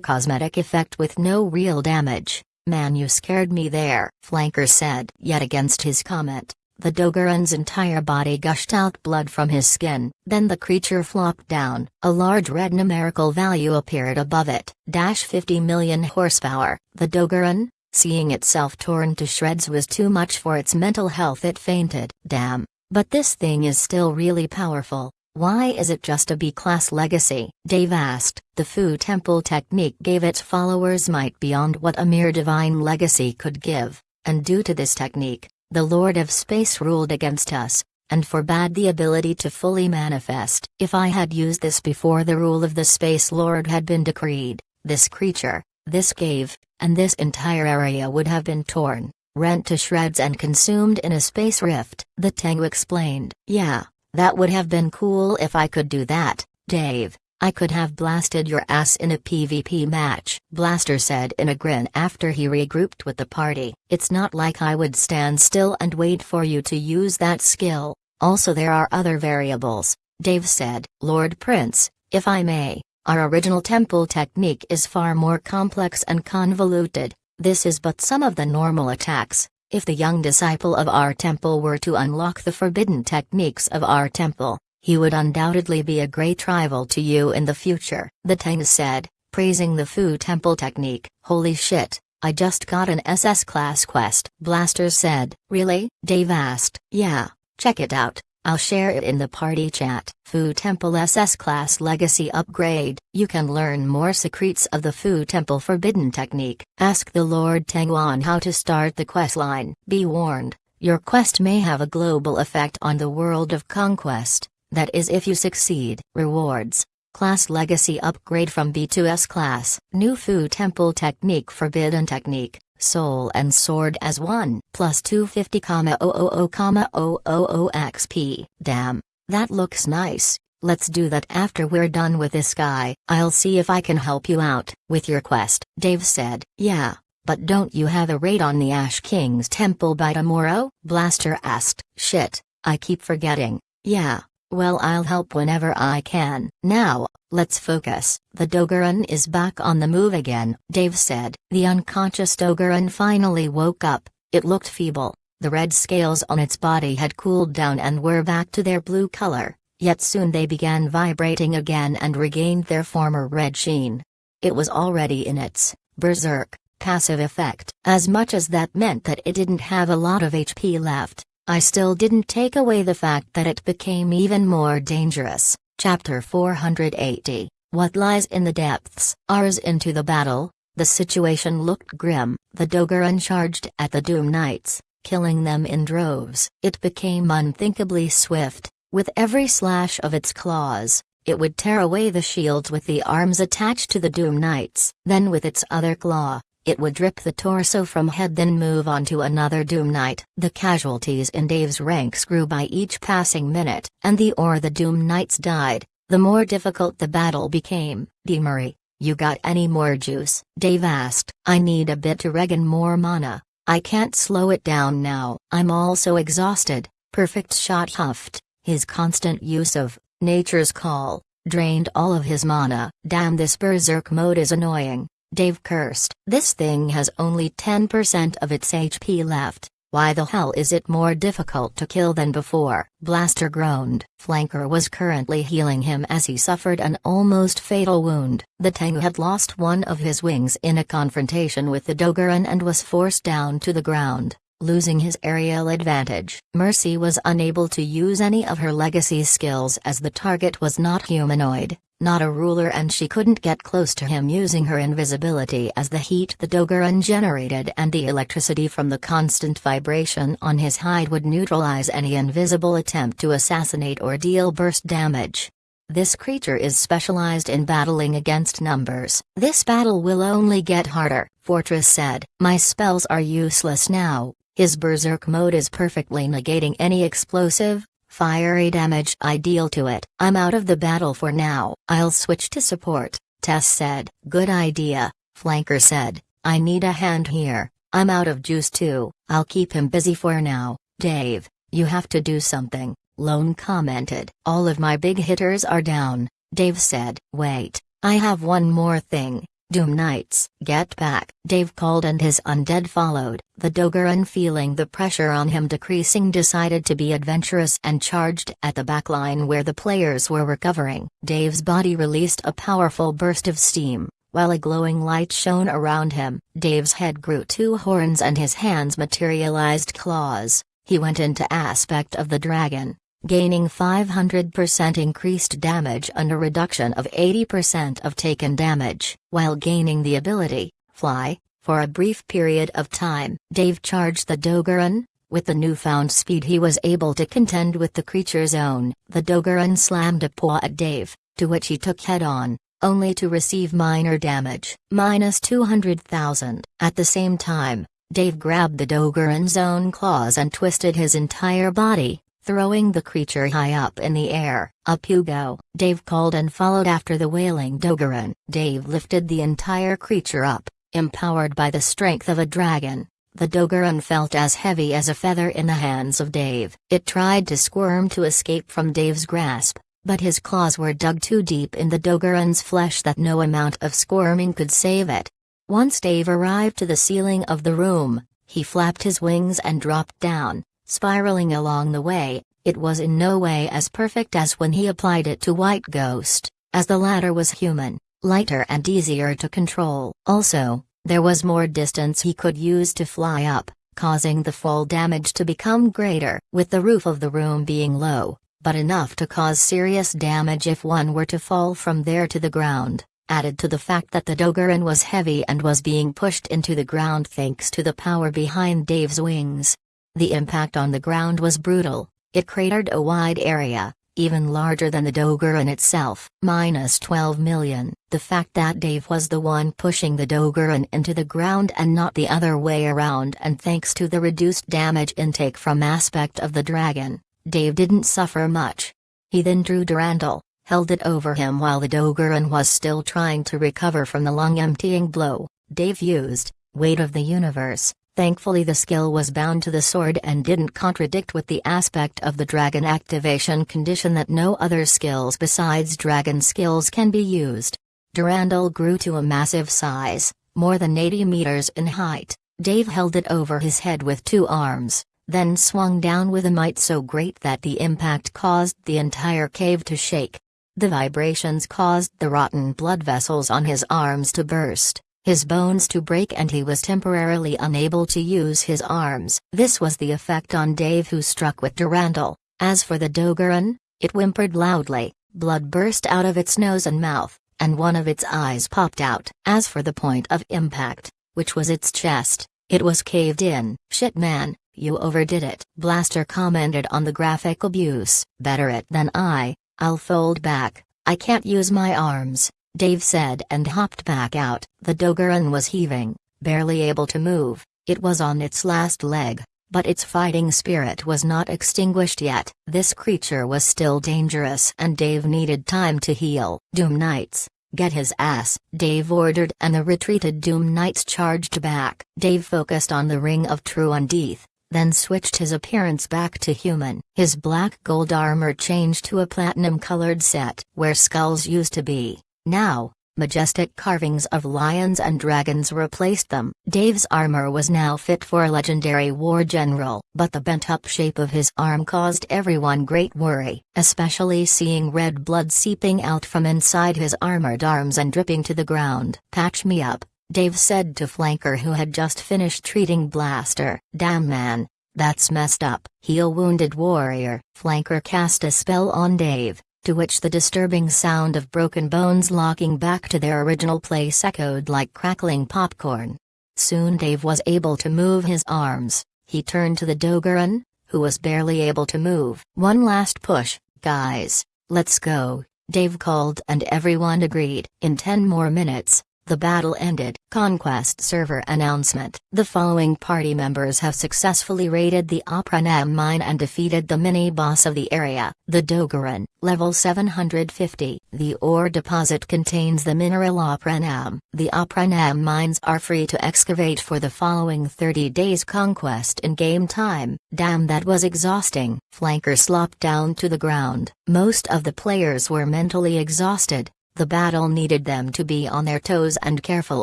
cosmetic effect with no real damage. Man, you scared me there, Flanker said. Yet against his comment, the Dogoran's entire body gushed out blood from his skin. Then the creature flopped down. A large red numerical value appeared above it. 50 million horsepower. The Dogoran, seeing itself torn to shreds was too much for its mental health. It fainted. Damn, but this thing is still really powerful. Why is it just a B-class legacy? Dave asked. The Fu Temple technique gave its followers might beyond what a mere divine legacy could give, and due to this technique, the Lord of Space ruled against us, and forbade the ability to fully manifest. If I had used this before the rule of the Space Lord had been decreed, this creature, this cave, and this entire area would have been torn, rent to shreds and consumed in a space rift. The Tengu explained. Yeah, that would have been cool if I could do that, Dave. I could have blasted your ass in a PvP match, Blaster said in a grin after he regrouped with the party. It's not like I would stand still and wait for you to use that skill. Also there are other variables, Dave said. Lord Prince, if I may, our original temple technique is far more complex and convoluted. This is but some of the normal attacks. If the young disciple of our temple were to unlock the forbidden techniques of our temple, he would undoubtedly be a great rival to you in the future, the Tengu said, praising the Fu Temple technique. Holy shit, I just got an SS class quest, Blaster said. Really? Dave asked. Yeah, check it out. I'll share it in the party chat. Fu Temple SS Class Legacy Upgrade. You can learn more secrets of the Fu Temple Forbidden Technique. Ask the Lord Tengu on how to start the questline. Be warned, your quest may have a global effect on the world of conquest, that is if you succeed. Rewards. Class Legacy Upgrade from B to S Class. New Fu Temple Technique Forbidden Technique. Soul and Sword as 1 plus 250,000,000 XP. Damn, that looks nice. Let's do that after we're done with this guy. I'll see if I can help you out with your quest, Dave said. Yeah, but don't you have a raid on the Ash King's temple by tomorrow? Blaster asked. Shit, I keep forgetting. Yeah, well I'll help whenever I can. Now, let's focus. The Dogoran is back on the move again, Dave said. The unconscious Dogoran finally woke up. It looked feeble. The red scales on its body had cooled down and were back to their blue color, yet soon they began vibrating again and regained their former red sheen. It was already in its berserk passive effect. As much as that meant that it didn't have a lot of HP left, I still didn't take away the fact that it became even more dangerous. Chapter 480. What lies in the depths? Ours into the battle. The situation looked grim. The Dogoran charged at the Doom Knights, killing them in droves. It became unthinkably swift. With every slash of its claws, it would tear away the shields with the arms attached to the Doom Knights. Then with its other claw, it would rip the torso from head, then move on to another Doom Knight. The casualties in Dave's ranks grew by each passing minute, and the more the Doom Knights died, the more difficult the battle became. Murray, you got any more juice? Dave asked. I need a bit to regen more mana. I can't slow it down now. I'm also exhausted. Perfect Shot huffed. His constant use of Nature's Call drained all of his mana. Damn, this berserk mode is annoying, Dave cursed. This thing has only 10% of its HP left. Why the hell is it more difficult to kill than before? Blaster groaned. Flanker was currently healing him as he suffered an almost fatal wound. The Tengu had lost one of his wings in a confrontation with the Dogoran and was forced down to the ground, losing his aerial advantage. Mercy was unable to use any of her legacy skills as the target was not humanoid, not a ruler, and she couldn't get close to him using her invisibility, as the heat the Dogoran generated and the electricity from the constant vibration on his hide would neutralize any invisible attempt to assassinate or deal burst damage. This creature is specialized in battling against numbers. This battle will only get harder, Fortress said. My spells are useless now. His berserk mode is perfectly negating any explosive, fiery damage I deal to it. I'm out of the battle for now. I'll switch to support, Tess said. Good idea, Flanker said. I need a hand here. I'm out of juice too. I'll keep him busy for now. Dave, you have to do something, Lone commented. All of my big hitters are down, Dave said. Wait, I have one more thing. Doom Knights, get back, Dave called, and his undead followed. The Dogoran, feeling the pressure on him decreasing, decided to be adventurous and charged at the back line where the players were recovering. Dave's body released a powerful burst of steam, while a glowing light shone around him. Dave's head grew 2 horns and his hands materialized claws. He went into aspect of the dragon, gaining 500% increased damage and a reduction of 80% of taken damage, while gaining the ability, Fly, for a brief period of time. Dave charged the Dogoran. With the newfound speed, he was able to contend with the creature's own. The Dogoran slammed a paw at Dave, to which he took head-on, only to receive minor damage, minus 200,000. At the same time, Dave grabbed the Dogoran's own claws and twisted his entire body, throwing the creature high up in the air. Up you go, Dave called, and followed after the wailing Dogoran. Dave lifted the entire creature up, empowered by the strength of a dragon. The Dogoran felt as heavy as a feather in the hands of Dave. It tried to squirm to escape from Dave's grasp, but his claws were dug too deep in the Dogoran's flesh that no amount of squirming could save it. Once Dave arrived to the ceiling of the room, he flapped his wings and dropped down, spiraling along the way. It was in no way as perfect as when he applied it to White Ghost, as the latter was human, lighter and easier to control. Also, there was more distance he could use to fly up, causing the fall damage to become greater. With the roof of the room being low, but enough to cause serious damage if one were to fall from there to the ground, added to the fact that the Dogoran was heavy and was being pushed into the ground thanks to the power behind Dave's wings. The impact on the ground was brutal. It cratered a wide area, even larger than the Dogoran itself. Minus 12 million. The fact that Dave was the one pushing the Dogoran into the ground and not the other way around, and thanks to the reduced damage intake from aspect of the dragon, Dave didn't suffer much. He then drew Durandal, held it over him while the Dogoran was still trying to recover from the lung-emptying blow. Dave used Weight of the Universe. Thankfully the skill was bound to the sword and didn't contradict with the aspect of the dragon activation condition that no other skills besides dragon skills can be used. Durandal grew to a massive size, more than 80 meters in height. Dave held it over his head with 2 arms, then swung down with a might so great that the impact caused the entire cave to shake. The vibrations caused the rotten blood vessels on his arms to burst, his bones to break, and he was temporarily unable to use his arms. This was the effect on Dave, who struck with Durandal. As for the Dogoran, it whimpered loudly, blood burst out of its nose and mouth, and one of its eyes popped out. As for the point of impact, which was its chest, it was caved in. Shit man, you overdid it. Blaster commented on the graphic abuse. Better it than I'll fold back. I can't use my arms, Dave said, and hopped back out. The Dogoran was heaving, barely able to move. It was on its last leg, but its fighting spirit was not extinguished yet. This creature was still dangerous, and Dave needed time to heal. Doom Knights, get his ass, Dave ordered, and the retreated Doom Knights charged back. Dave focused on the Ring of True Undeath, then switched his appearance back to human. His black gold armor changed to a platinum-colored set. Where skulls used to be, now, majestic carvings of lions and dragons replaced them. Dave's armor was now fit for a legendary war general, but the bent-up shape of his arm caused everyone great worry, especially seeing red blood seeping out from inside his armored arms and dripping to the ground. Patch me up, Dave said to Flanker, who had just finished treating Blaster. Damn man, that's messed up. Heal wounded warrior. Flanker cast a spell on Dave, to which the disturbing sound of broken bones locking back to their original place echoed like crackling popcorn. Soon Dave was able to move his arms. He turned to the Dogoran, who was barely able to move. One last push, guys, let's go. Dave called and everyone agreed. In 10 more minutes, the battle ended. Conquest server announcement. The following party members have successfully raided the Opranam mine and defeated the mini-boss of the area, the Dogaran, level 750. The ore deposit contains the mineral Opranam. The Opranam mines are free to excavate for the following 30 days. Conquest in game time. Damn, that was exhausting. Flanker slopped down to the ground. Most of the players were mentally exhausted. The battle needed them to be on their toes and careful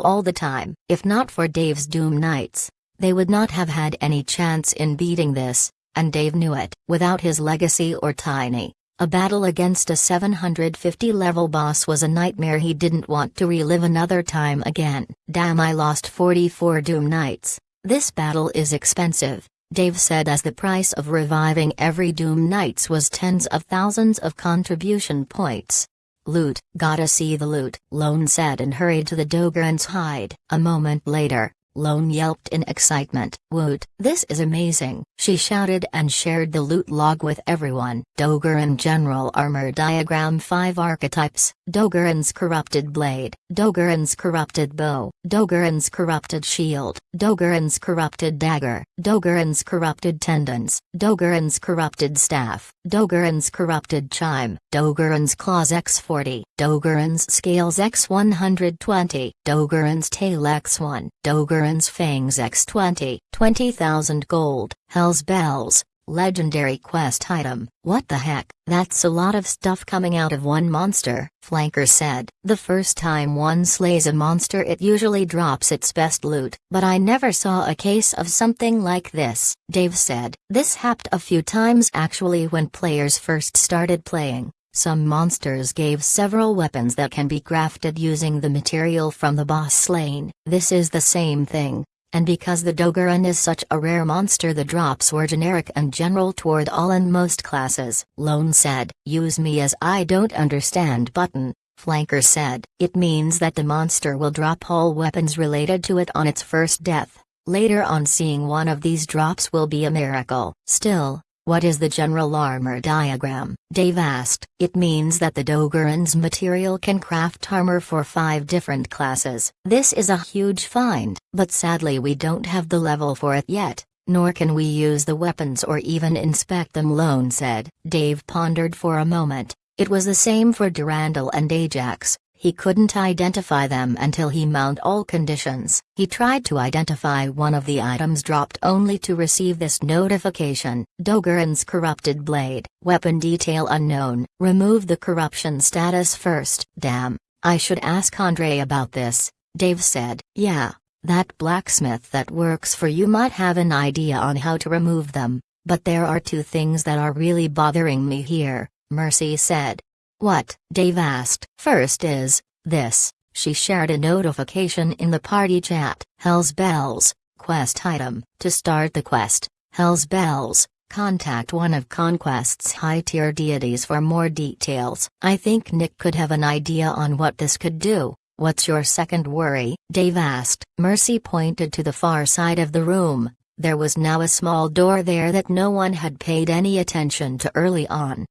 all the time. If not for Dave's Doom Knights, they would not have had any chance in beating this, and Dave knew it. Without his legacy or Tiny, a battle against a 750 level boss was a nightmare he didn't want to relive another time again. Damn, I lost 44 Doom Knights. This battle is expensive, Dave said, as the price of reviving every Doom Knights was tens of thousands of contribution points. Loot, gotta see the loot, Lone said and hurried to the Dogaran's hide. A moment later, Lone yelped in excitement. Woot, this is amazing, she shouted and shared the loot log with everyone. Dogaran General Armor Diagram. 5 archetypes: Dogaran's Corrupted Blade, Dogaran's Corrupted Bow, Dogaran's Corrupted Shield, Dogaran's Corrupted Dagger, Dogaran's Corrupted Tendons, Dogaran's Corrupted Staff, Dogaran's Corrupted Chime, Dogaran's Claws X40, Dogaran's Scales X120, Dogaran's Tail X1, Dogaran's Fangs X20. 20,000 gold. Hell's Bells, legendary quest item. What the heck? That's a lot of stuff coming out of one monster, Flanker said. The first time one slays a monster it usually drops its best loot. But I never saw a case of something like this, Dave said. This happened a few times actually when players first started playing. Some monsters gave several weapons that can be crafted using the material from the boss slain. This is the same thing. And because the Dogaran is such a rare monster, the drops were generic and general toward all and most classes. Lone said. Use me as I don't understand button, Flanker said. It means that the monster will drop all weapons related to it on its first death. Later on, seeing one of these drops will be a miracle. Still, what is the general armor diagram? Dave asked. It means that the Dogaran's material can craft armor for 5 different classes. This is a huge find, but sadly we don't have the level for it yet, nor can we use the weapons or even inspect them, Lone said. Dave pondered for a moment. It was the same for Durandal and Ajax. He couldn't identify them until he mount all conditions. He tried to identify one of the items dropped only to receive this notification. Dogaran's Corrupted Blade, weapon detail unknown. Remove the corruption status first. Damn, I should ask Andre about this, Dave said. Yeah, that blacksmith that works for you might have an idea on how to remove them, but there are 2 things that are really bothering me here, Mercy said. What? Dave asked. First is this. She shared a notification in the party chat. Hell's Bells, quest item. To start the quest, Hell's Bells, contact one of Conquest's high-tier deities for more details. I think Nick could have an idea on what this could do. What's your second worry? Dave asked. Mercy pointed to the far side of the room. There was now a small door there that no one had paid any attention to early on,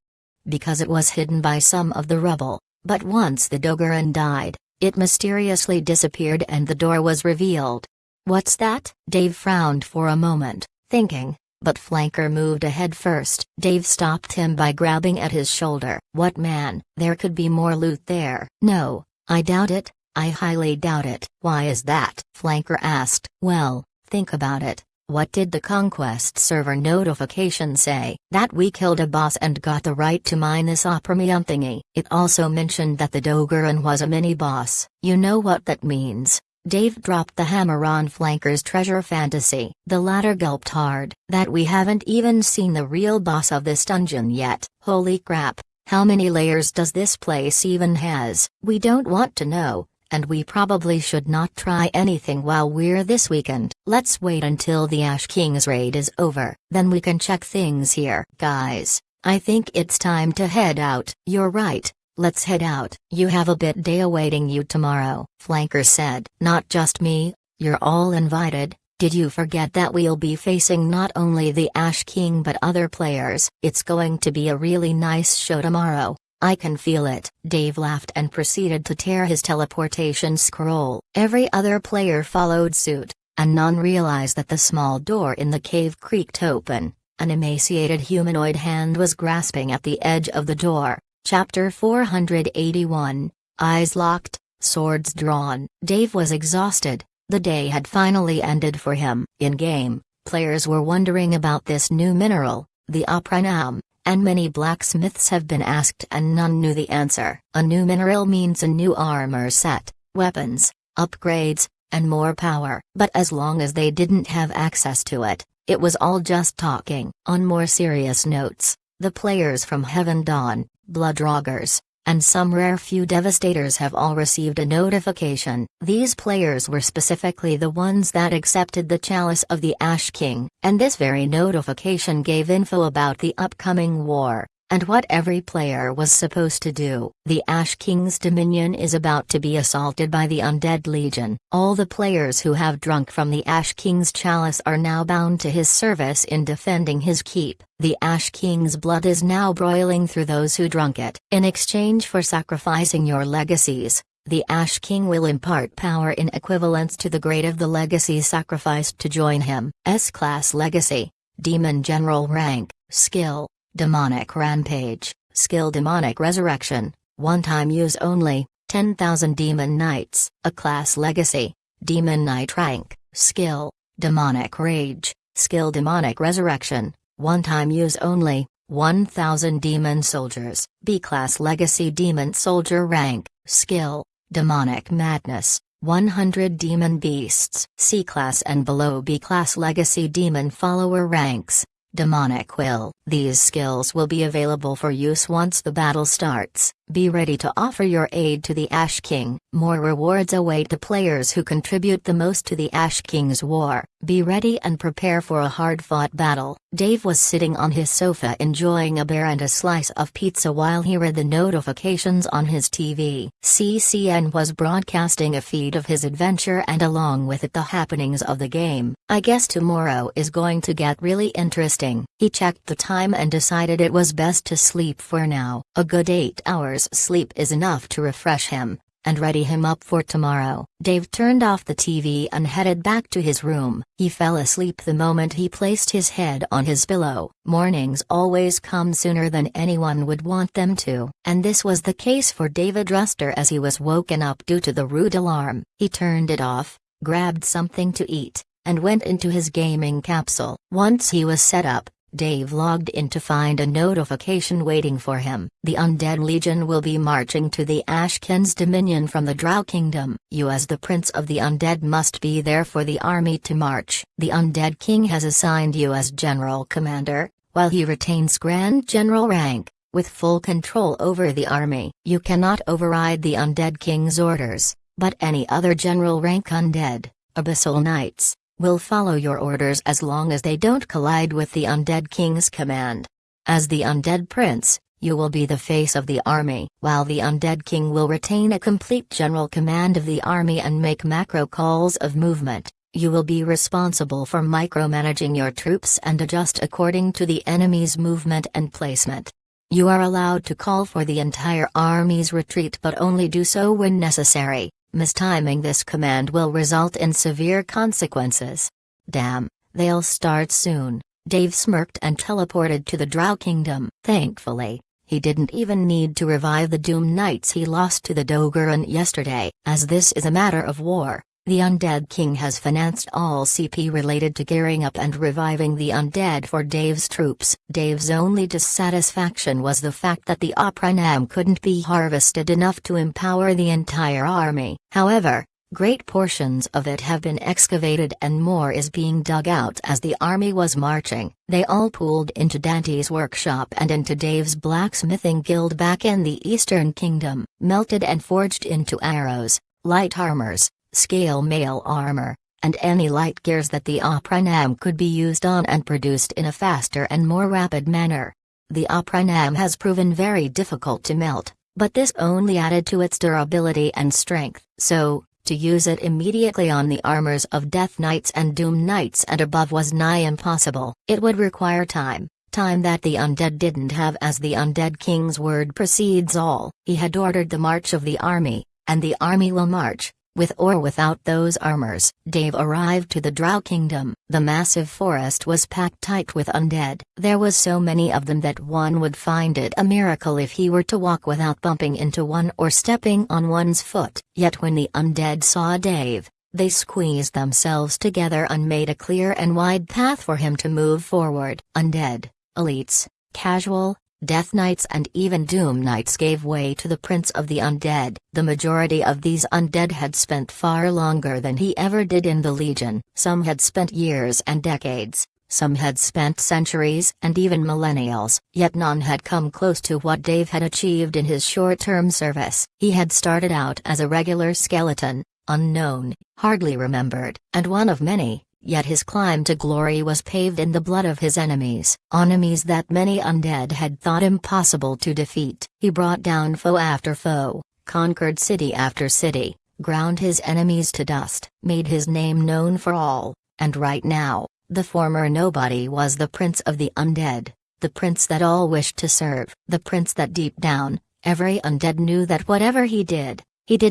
because it was hidden by some of the rubble, but once the Dogaran died, it mysteriously disappeared and the door was revealed. What's that? Dave frowned for a moment, thinking, but Flanker moved ahead first. Dave stopped him by grabbing at his shoulder. What man? There could be more loot there. No, I doubt it, I highly doubt it. Why is that? Flanker asked. Well, think about it. What did the Conquest server notification say? That we killed a boss and got the right to mine this Opramium thingy. It also mentioned that the Dogaran was a mini-boss. You know what that means. Dave dropped the hammer on Flanker's treasure fantasy. The latter gulped hard. That we haven't even seen the real boss of this dungeon yet. Holy crap, how many layers does this place even has? We don't want to know. And we probably should not try anything while we're this weekend. Let's wait until the Ash King's raid is over, then we can check things here. Guys, I think it's time to head out. You're right, let's head out. You have a bit day awaiting you tomorrow, Flanker said. Not just me, you're all invited. Did you forget that we'll be facing not only the Ash King but other players? It's going to be a really nice show tomorrow. I can feel it. Dave laughed and proceeded to tear his teleportation scroll. Every other player followed suit, and none realized that the small door in the cave creaked open. An emaciated humanoid hand was grasping at the edge of the door. Chapter 481. Eyes locked, swords drawn. Dave was exhausted. The day had finally ended for him. In-game, players were wondering about this new mineral, the oprinam, and many blacksmiths have been asked and none knew the answer. A new mineral means a new armor set, weapons, upgrades, and more power. But as long as they didn't have access to it, it was all just talking. On more serious notes, the players from Heaven Dawn, Bloodroggers, and some rare few Devastators have all received a notification. These players were specifically the ones that accepted the Chalice of the Ash King, and this very notification gave info about the upcoming war, and what every player was supposed to do. The Ash King's dominion is about to be assaulted by the Undead Legion. All the players who have drunk from the Ash King's chalice are now bound to his service in defending his keep. The Ash King's blood is now boiling through those who drunk it. In exchange for sacrificing your legacies, the Ash King will impart power in equivalence to the grade of the legacy sacrificed to join him. S-Class Legacy, Demon General Rank, Skill, Demonic Rampage, Skill Demonic Resurrection, one-time use only, 10,000 Demon Knights. A Class Legacy, Demon Knight Rank, Skill, Demonic Rage, Skill Demonic Resurrection, one-time use only, 1,000 Demon Soldiers. B-Class Legacy Demon Soldier Rank, Skill, Demonic Madness, 100 Demon Beasts. C-Class and below B-Class Legacy Demon Follower Ranks, Demonic Will. These skills will be available for use once the battle starts. Be ready to offer your aid to the Ash King. More rewards await the players who contribute the most to the Ash King's war. Be ready and prepare for a hard-fought battle. Dave was sitting on his sofa enjoying a beer and a slice of pizza while he read the notifications on his TV. CCN was broadcasting a feed of his adventure and along with it the happenings of the game. I guess tomorrow is going to get really interesting. He checked the time and decided it was best to sleep for now. A good 8 hours sleep is enough to refresh him and ready him up for tomorrow. Dave turned off the TV and headed back to his room. He fell asleep the moment he placed his head on his pillow. Mornings always come sooner than anyone would want them to, and this was the case for David Ruster as he was woken up due to the rude alarm. He turned it off, grabbed something to eat, and went into his gaming capsule. Once he was set up, Dave logged in to find a notification waiting for him. The Undead Legion will be marching to the Ash King's dominion from the Drow Kingdom. You as the Prince of the Undead must be there for the army to march. The Undead King has assigned you as General Commander, while he retains Grand General rank, with full control over the army. You cannot override the Undead King's orders, but any other general rank Undead, Abyssal Knights, will follow your orders as long as they don't collide with the Undead King's command. As the Undead Prince, you will be the face of the army, while the Undead King will retain a complete general command of the army and make macro calls of movement. You will be responsible for micromanaging your troops and adjust according to the enemy's movement and placement. You are allowed to call for the entire army's retreat but only do so when necessary. Mistiming this command will result in severe consequences. Damn, they'll start soon. Dave smirked and teleported to the Drow Kingdom. Thankfully, he didn't even need to revive the Doom Knights he lost to the Dogoran yesterday. As this is a matter of war, the Undead King has financed all CP related to gearing up and reviving the undead for Dave's troops. Dave's only dissatisfaction was the fact that the Oprinam couldn't be harvested enough to empower the entire army. However, great portions of it have been excavated and more is being dug out as the army was marching. They all pooled into Dante's workshop and into Dave's blacksmithing guild back in the Eastern Kingdom, melted and forged into arrows, light armors, scale mail armor, and any light gears that the Oprinam could be used on and produced in a faster and more rapid manner. The Oprinam has proven very difficult to melt, but this only added to its durability and strength. So, to use it immediately on the armors of Death Knights and Doom Knights and above was nigh impossible. It would require time, time that the undead didn't have, as the undead king's word precedes all. He had ordered the march of the army, and the army will march, with or without those armors. Dave arrived to the Drow Kingdom. The massive forest was packed tight with undead. There was so many of them that one would find it a miracle if he were to walk without bumping into one or stepping on one's foot. Yet when the undead saw Dave, they squeezed themselves together and made a clear and wide path for him to move forward. Undead, elites, casual, Death Knights and even Doom Knights gave way to the Prince of the Undead. The majority of these undead had spent far longer than he ever did in the Legion. Some had spent years and decades, some had spent centuries and even millennials, yet none had come close to what Dave had achieved in his short-term service. He had started out as a regular skeleton, unknown, hardly remembered, and one of many, yet his climb to glory was paved in the blood of his enemies. Enemies that many undead had thought impossible to defeat. He brought down foe after foe, conquered city after city, ground his enemies to dust, made his name known for all, and right now, the former nobody was the Prince of the Undead, the prince that all wished to serve, the prince that deep down, every undead knew that whatever he did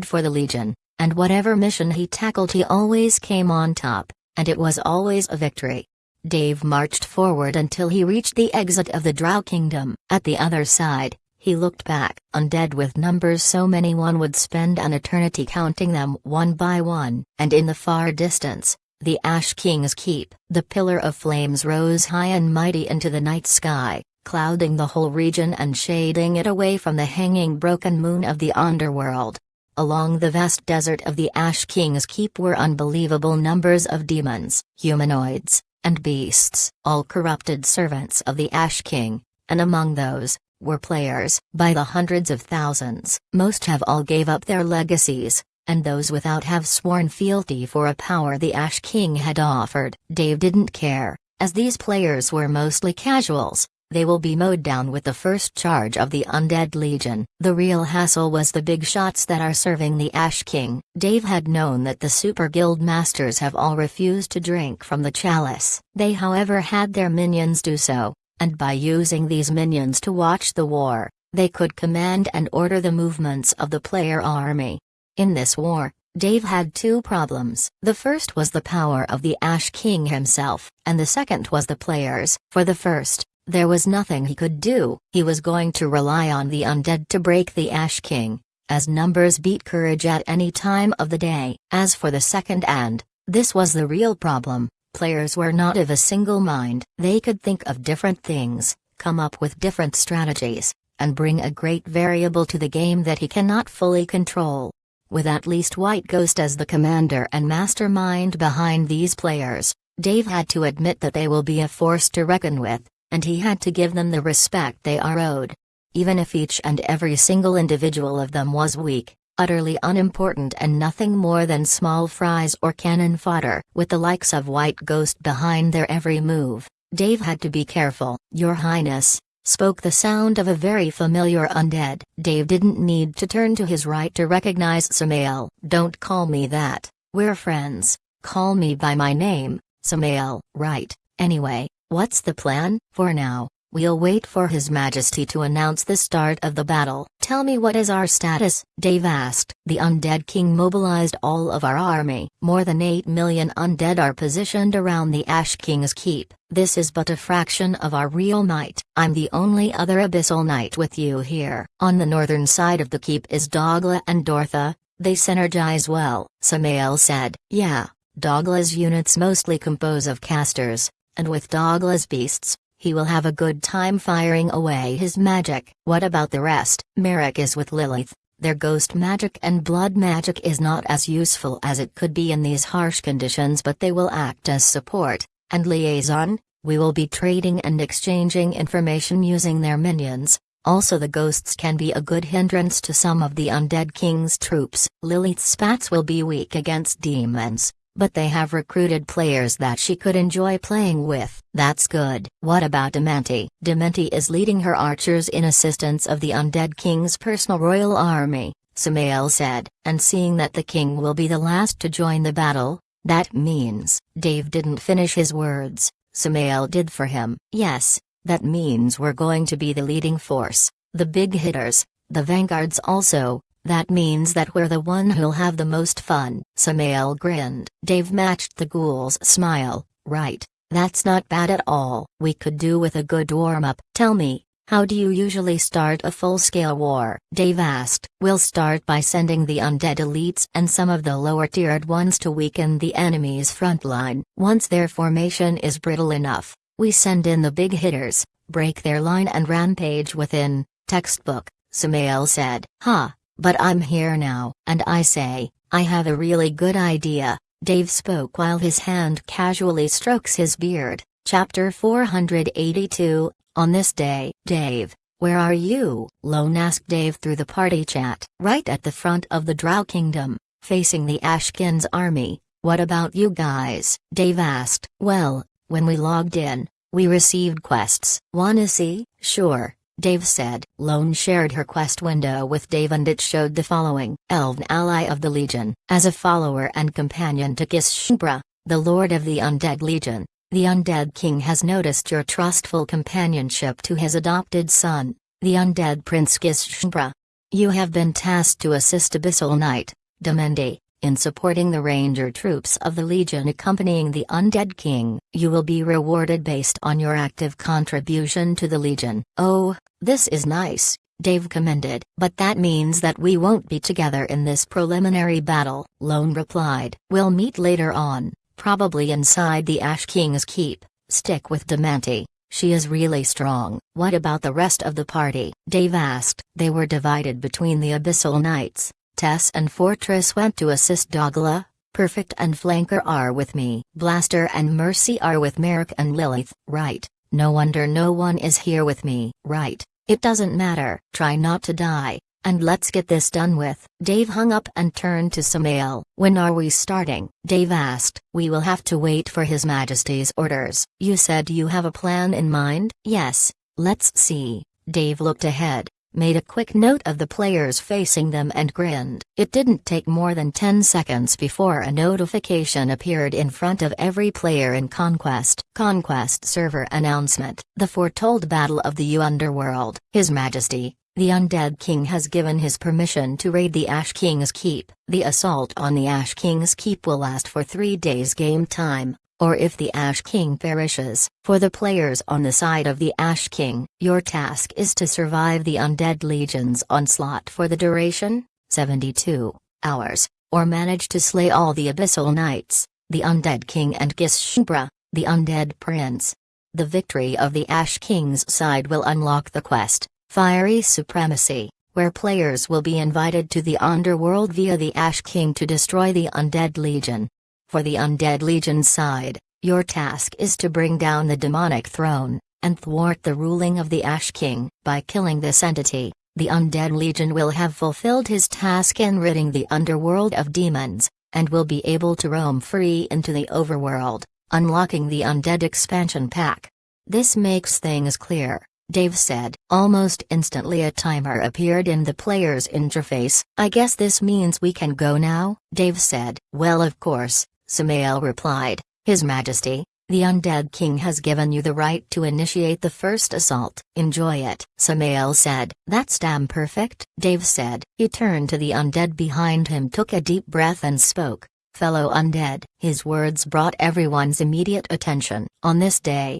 for the Legion. And whatever mission he tackled, he always came on top, and it was always a victory. Dave marched forward until he reached the exit of the Drow Kingdom. At the other side, he looked back. Undead with numbers so many one would spend an eternity counting them one by one. And in the far distance, the Ash King's keep. The pillar of flames rose high and mighty into the night sky, clouding the whole region and shading it away from the hanging broken moon of the underworld. Along the vast desert of the Ash King's keep were unbelievable numbers of demons, humanoids, and beasts, all corrupted servants of the Ash King, and among those, were players, by the hundreds of thousands. Most have all gave up their legacies, and those without have sworn fealty for a power the Ash King had offered. Dave didn't care, as these players were mostly casuals. They will be mowed down with the first charge of the Undead Legion. The real hassle was the big shots that are serving the Ash King. Dave had known that the Super Guild Masters have all refused to drink from the chalice. They however had their minions do so, and by using these minions to watch the war, they could command and order the movements of the player army. In this war, Dave had two problems. The first was the power of the Ash King himself, and the second was the players. For the first, there was nothing he could do. He was going to rely on the undead to break the Ash King, as numbers beat courage at any time of the day. As for the second, and this was the real problem, players were not of a single mind. They could think of different things, come up with different strategies, and bring a great variable to the game that he cannot fully control. With at least White Ghost as the commander and mastermind behind these players, Dave had to admit that they will be a force to reckon with, and he had to give them the respect they are owed. Even if each and every single individual of them was weak, utterly unimportant and nothing more than small fries or cannon fodder. With the likes of White Ghost behind their every move, Dave had to be careful. "Your Highness," spoke the sound of a very familiar undead. Dave didn't need to turn to his right to recognize Samael. "Don't call me that, we're friends, call me by my name, Samael." "Right, anyway. What's the plan?" "For now, we'll wait for His Majesty to announce the start of the battle." "Tell me, what is our status?" Dave asked. "The Undead King mobilized all of our army. More than 8 million undead are positioned around the Ash King's keep. This is but a fraction of our real might. I'm the only other Abyssal Knight with you here. On the northern side of the keep is Dogla and Dortha. They synergize well," Samael said. "Yeah, Dogla's units mostly compose of casters, and with Dogla's beasts, he will have a good time firing away his magic." "What about the rest?" "Merrick is with Lilith. Their ghost magic and blood magic is not as useful as it could be in these harsh conditions, but they will act as support and liaison. We will be trading and exchanging information using their minions. Also, the ghosts can be a good hindrance to some of the Undead King's troops. Lilith's spats will be weak against demons, but they have recruited players that she could enjoy playing with." "That's good. What about Dementi?" "Dementi is leading her archers in assistance of the Undead King's personal royal army," Samael said. "And seeing that the king will be the last to join the battle, that means..." Dave didn't finish his words, Samael did for him. "Yes, That means we're going to be the leading force, the big hitters, the vanguards also. That means that we're the one who'll have the most fun." Samael grinned. Dave matched the ghoul's smile. "Right. That's not bad at all. We could do with a good warm-up." "Tell me, how do you usually start a full-scale war?" Dave asked. "We'll start by sending the undead elites and some of the lower-tiered ones to weaken the enemy's front line. Once their formation is brittle enough, we send in the big hitters, break their line and rampage within." "Textbook," Samael said. "Huh, but I'm here now, and I say, I have a really good idea." Dave spoke while his hand casually strokes his beard. Chapter 482, On this day. "Dave, where are you?" Lone asked Dave through the party chat. "Right at the front of the Drow Kingdom, facing the Ashkin's army." "What about you guys?" Dave asked. "Well, when we logged in, we received quests." "Wanna see?" "Sure," Dave said. Lone shared her quest window with Dave and it showed the following. Elven ally of the Legion. As a follower and companion to Gishbra, the Lord of the Undead Legion, the Undead King has noticed your trustful companionship to his adopted son, the Undead Prince Gishbra. You have been tasked to assist Abyssal Knight, Demendi, in supporting the ranger troops of the Legion accompanying the Undead King. You will be rewarded based on your active contribution to the Legion. "Oh, this is nice," Dave commended. "But that means that we won't be together in this preliminary battle," Lone replied. "We'll meet later on, probably inside the Ash King's keep. Stick with Demendi. She is really strong." "What about the rest of the party?" Dave asked. They were divided between the Abyssal Knights. Tess and Fortress went to assist Dogla. Perfect and Flanker are with me. Blaster and Mercy are with Merrick and Lilith. "Right. No wonder no one is here with me." "Right. It doesn't matter. Try not to die, and let's get this done with." Dave hung up and turned to Samael. "When are we starting?" Dave asked. "We will have to wait for His Majesty's orders." "You said you have a plan in mind?" "Yes. Let's see." Dave looked ahead, made a quick note of the players facing them and grinned. It didn't take more than 10 seconds before a notification appeared in front of every player in Conquest. Conquest server announcement. The foretold battle of the Underworld. His Majesty, the Undead King has given his permission to raid the Ash King's Keep. The assault on the Ash King's Keep will last for 3 days game time, or if the Ash King perishes. For the players on the side of the Ash King, your task is to survive the Undead Legion's onslaught for the duration, 72 hours, or manage to slay all the Abyssal Knights, the Undead King and Gishbra, the Undead Prince. The victory of the Ash King's side will unlock the quest, Fiery Supremacy, where players will be invited to the Underworld via the Ash King to destroy the Undead Legion. For the Undead Legion side, your task is to bring down the demonic throne, and thwart the ruling of the Ash King. By killing this entity, the Undead Legion will have fulfilled his task in ridding the underworld of demons, and will be able to roam free into the overworld, unlocking the Undead expansion pack. "This makes things clear," Dave said. Almost instantly a timer appeared in the player's interface. "I guess this means we can go now?" Dave said. "Well, of course," Samael replied. "His Majesty, the Undead King has given you the right to initiate the first assault. Enjoy it." Samael said. "That's damn perfect," Dave said. He turned to the undead behind him, took a deep breath and spoke. "Fellow undead." His words brought everyone's immediate attention. "On this day,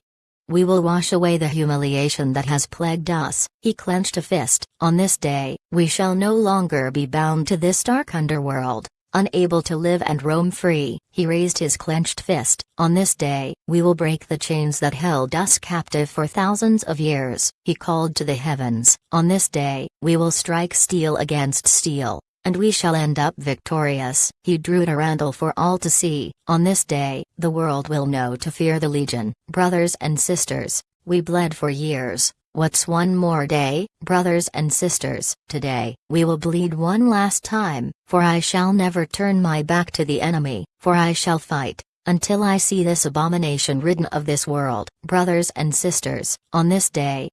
we will wash away the humiliation that has plagued us." He clenched a fist. "On this day, we shall no longer be bound to this dark underworld, unable to live and roam free." He raised his clenched fist. "On this day, we will break the chains that held us captive for thousands of years." He called to the heavens. "On this day, we will strike steel against steel, and we shall end up victorious." He drew Durandal for all to see. "On this day, the world will know to fear the Legion." Brothers and sisters, we bled for years. What's one more day? Brothers and sisters, today, we will bleed one last time, for I shall never turn my back to the enemy, for I shall fight, until I see this abomination ridden of this world. Brothers and sisters, on this day,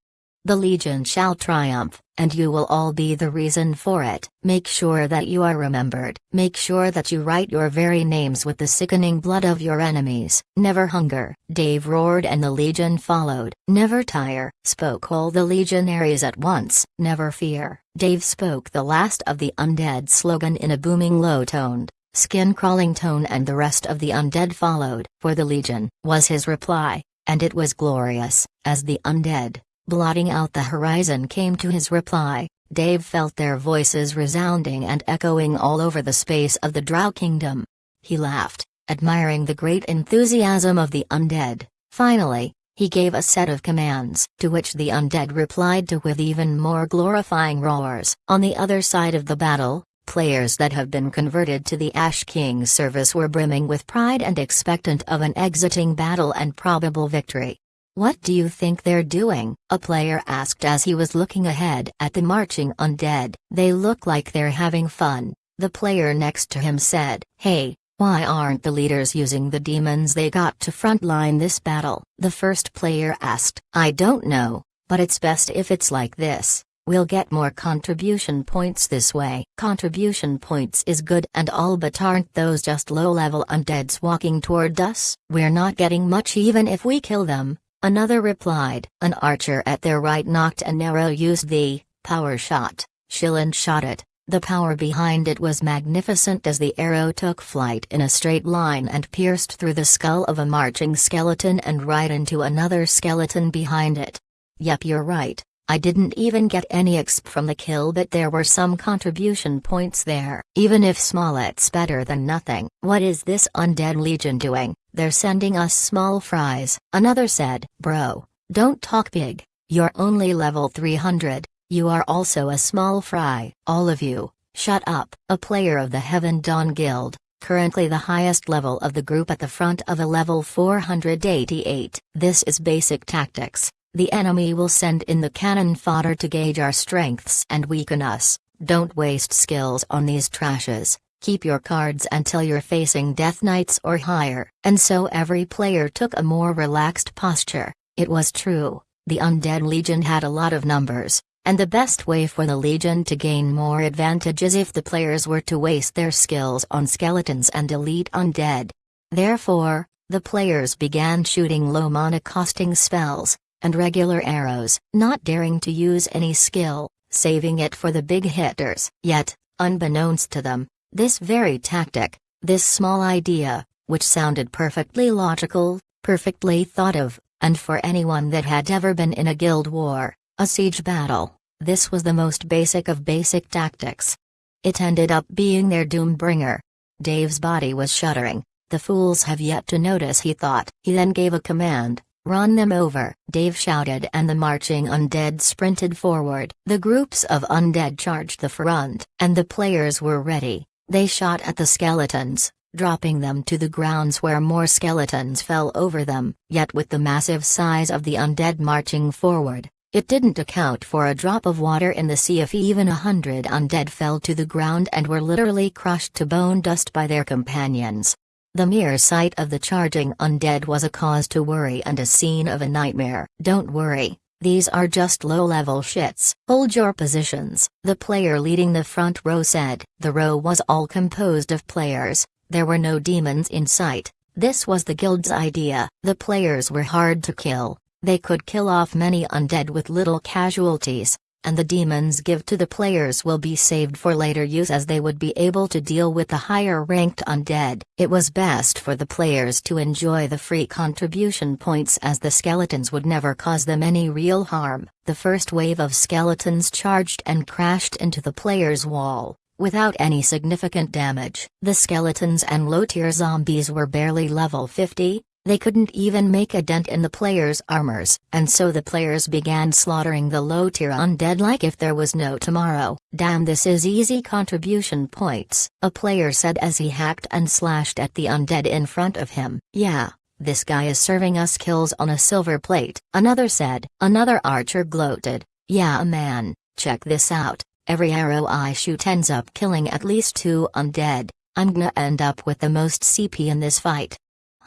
The Legion shall triumph, and you will all be the reason for it. Make sure that you are remembered. Make sure that you write your very names with the sickening blood of your enemies. Never hunger, Dave roared, and the Legion followed. Never tire, spoke all the legionaries at once. Never fear. Dave spoke the last of the undead slogan in a booming low-toned, skin-crawling tone, and the rest of the undead followed. For the Legion, was his reply, and it was glorious. As the undead, blotting out the horizon, came to his reply, Dave felt their voices resounding and echoing all over the space of the Drow Kingdom. He laughed, admiring the great enthusiasm of the undead. Finally, he gave a set of commands, to which the undead replied to with even more glorifying roars. On the other side of the battle, players that have been converted to the Ash King's service were brimming with pride and expectant of an exciting battle and probable victory. "What do you think they're doing?" a player asked as he was looking ahead at the marching undead. "They look like they're having fun," the player next to him said. "Hey, why aren't the leaders using the demons they got to frontline this battle?" the first player asked. "I don't know, but it's best if it's like this. We'll get more contribution points this way." "Contribution points is good and all, but aren't those just low-level undeads walking toward us?" "We're not getting much even if we kill them," another replied. An archer at their right knocked an arrow, used the power shot, and shot it. The power behind it was magnificent as the arrow took flight in a straight line and pierced through the skull of a marching skeleton and right into another skeleton behind it. "Yep, you're right. I didn't even get any XP from the kill, but there were some contribution points there. Even if small, it's better than nothing." "What is this undead legion doing? They're sending us small fries," another said. "Bro, don't talk big. You're only level 300, you are also a small fry." "All of you, shut up." A player of the Heaven Dawn Guild, currently the highest level of the group at the front of a level 488. "This is basic tactics. The enemy will send in the cannon fodder to gauge our strengths and weaken us. Don't waste skills on these trashes. Keep your cards until you're facing Death Knights or higher." And so every player took a more relaxed posture. It was true, the Undead Legion had a lot of numbers, and the best way for the Legion to gain more advantage is if the players were to waste their skills on skeletons and elite undead. Therefore, the players began shooting low mana costing spells and regular arrows, not daring to use any skill, saving it for the big hitters. Yet, unbeknownst to them, this very tactic, this small idea, which sounded perfectly logical, perfectly thought of, and for anyone that had ever been in a guild war, a siege battle, this was the most basic of basic tactics. It ended up being their doom bringer. Dave's body was shuddering. The fools have yet to notice, he thought. He then gave a command. "Run them over," Dave shouted, and the marching undead sprinted forward. The groups of undead charged the front, and the players were ready. They shot at the skeletons, dropping them to the grounds where more skeletons fell over them. Yet with the massive size of the undead marching forward, it didn't account for a drop of water in the sea if even 100 undead fell to the ground and were literally crushed to bone dust by their companions. The mere sight of the charging undead was a cause to worry and a scene of a nightmare. "Don't worry, these are just low-level shits. Hold your positions," the player leading the front row said. The row was all composed of players, there were no demons in sight. This was the guild's idea. The players were hard to kill, they could kill off many undead with little casualties, and the demons give to the players will be saved for later use, as they would be able to deal with the higher-ranked undead. It was best for the players to enjoy the free contribution points, as the skeletons would never cause them any real harm. The first wave of skeletons charged and crashed into the players' wall, without any significant damage. The skeletons and low-tier zombies were barely level 50. They couldn't even make a dent in the players' armors, and so the players began slaughtering the low-tier undead like if there was no tomorrow. "Damn, this is easy contribution points," a player said as he hacked and slashed at the undead in front of him. "Yeah, this guy is serving us kills on a silver plate," another said. Another archer gloated. "Yeah man, check this out, every arrow I shoot ends up killing at least 2 undead. I'm gonna end up with the most CP in this fight."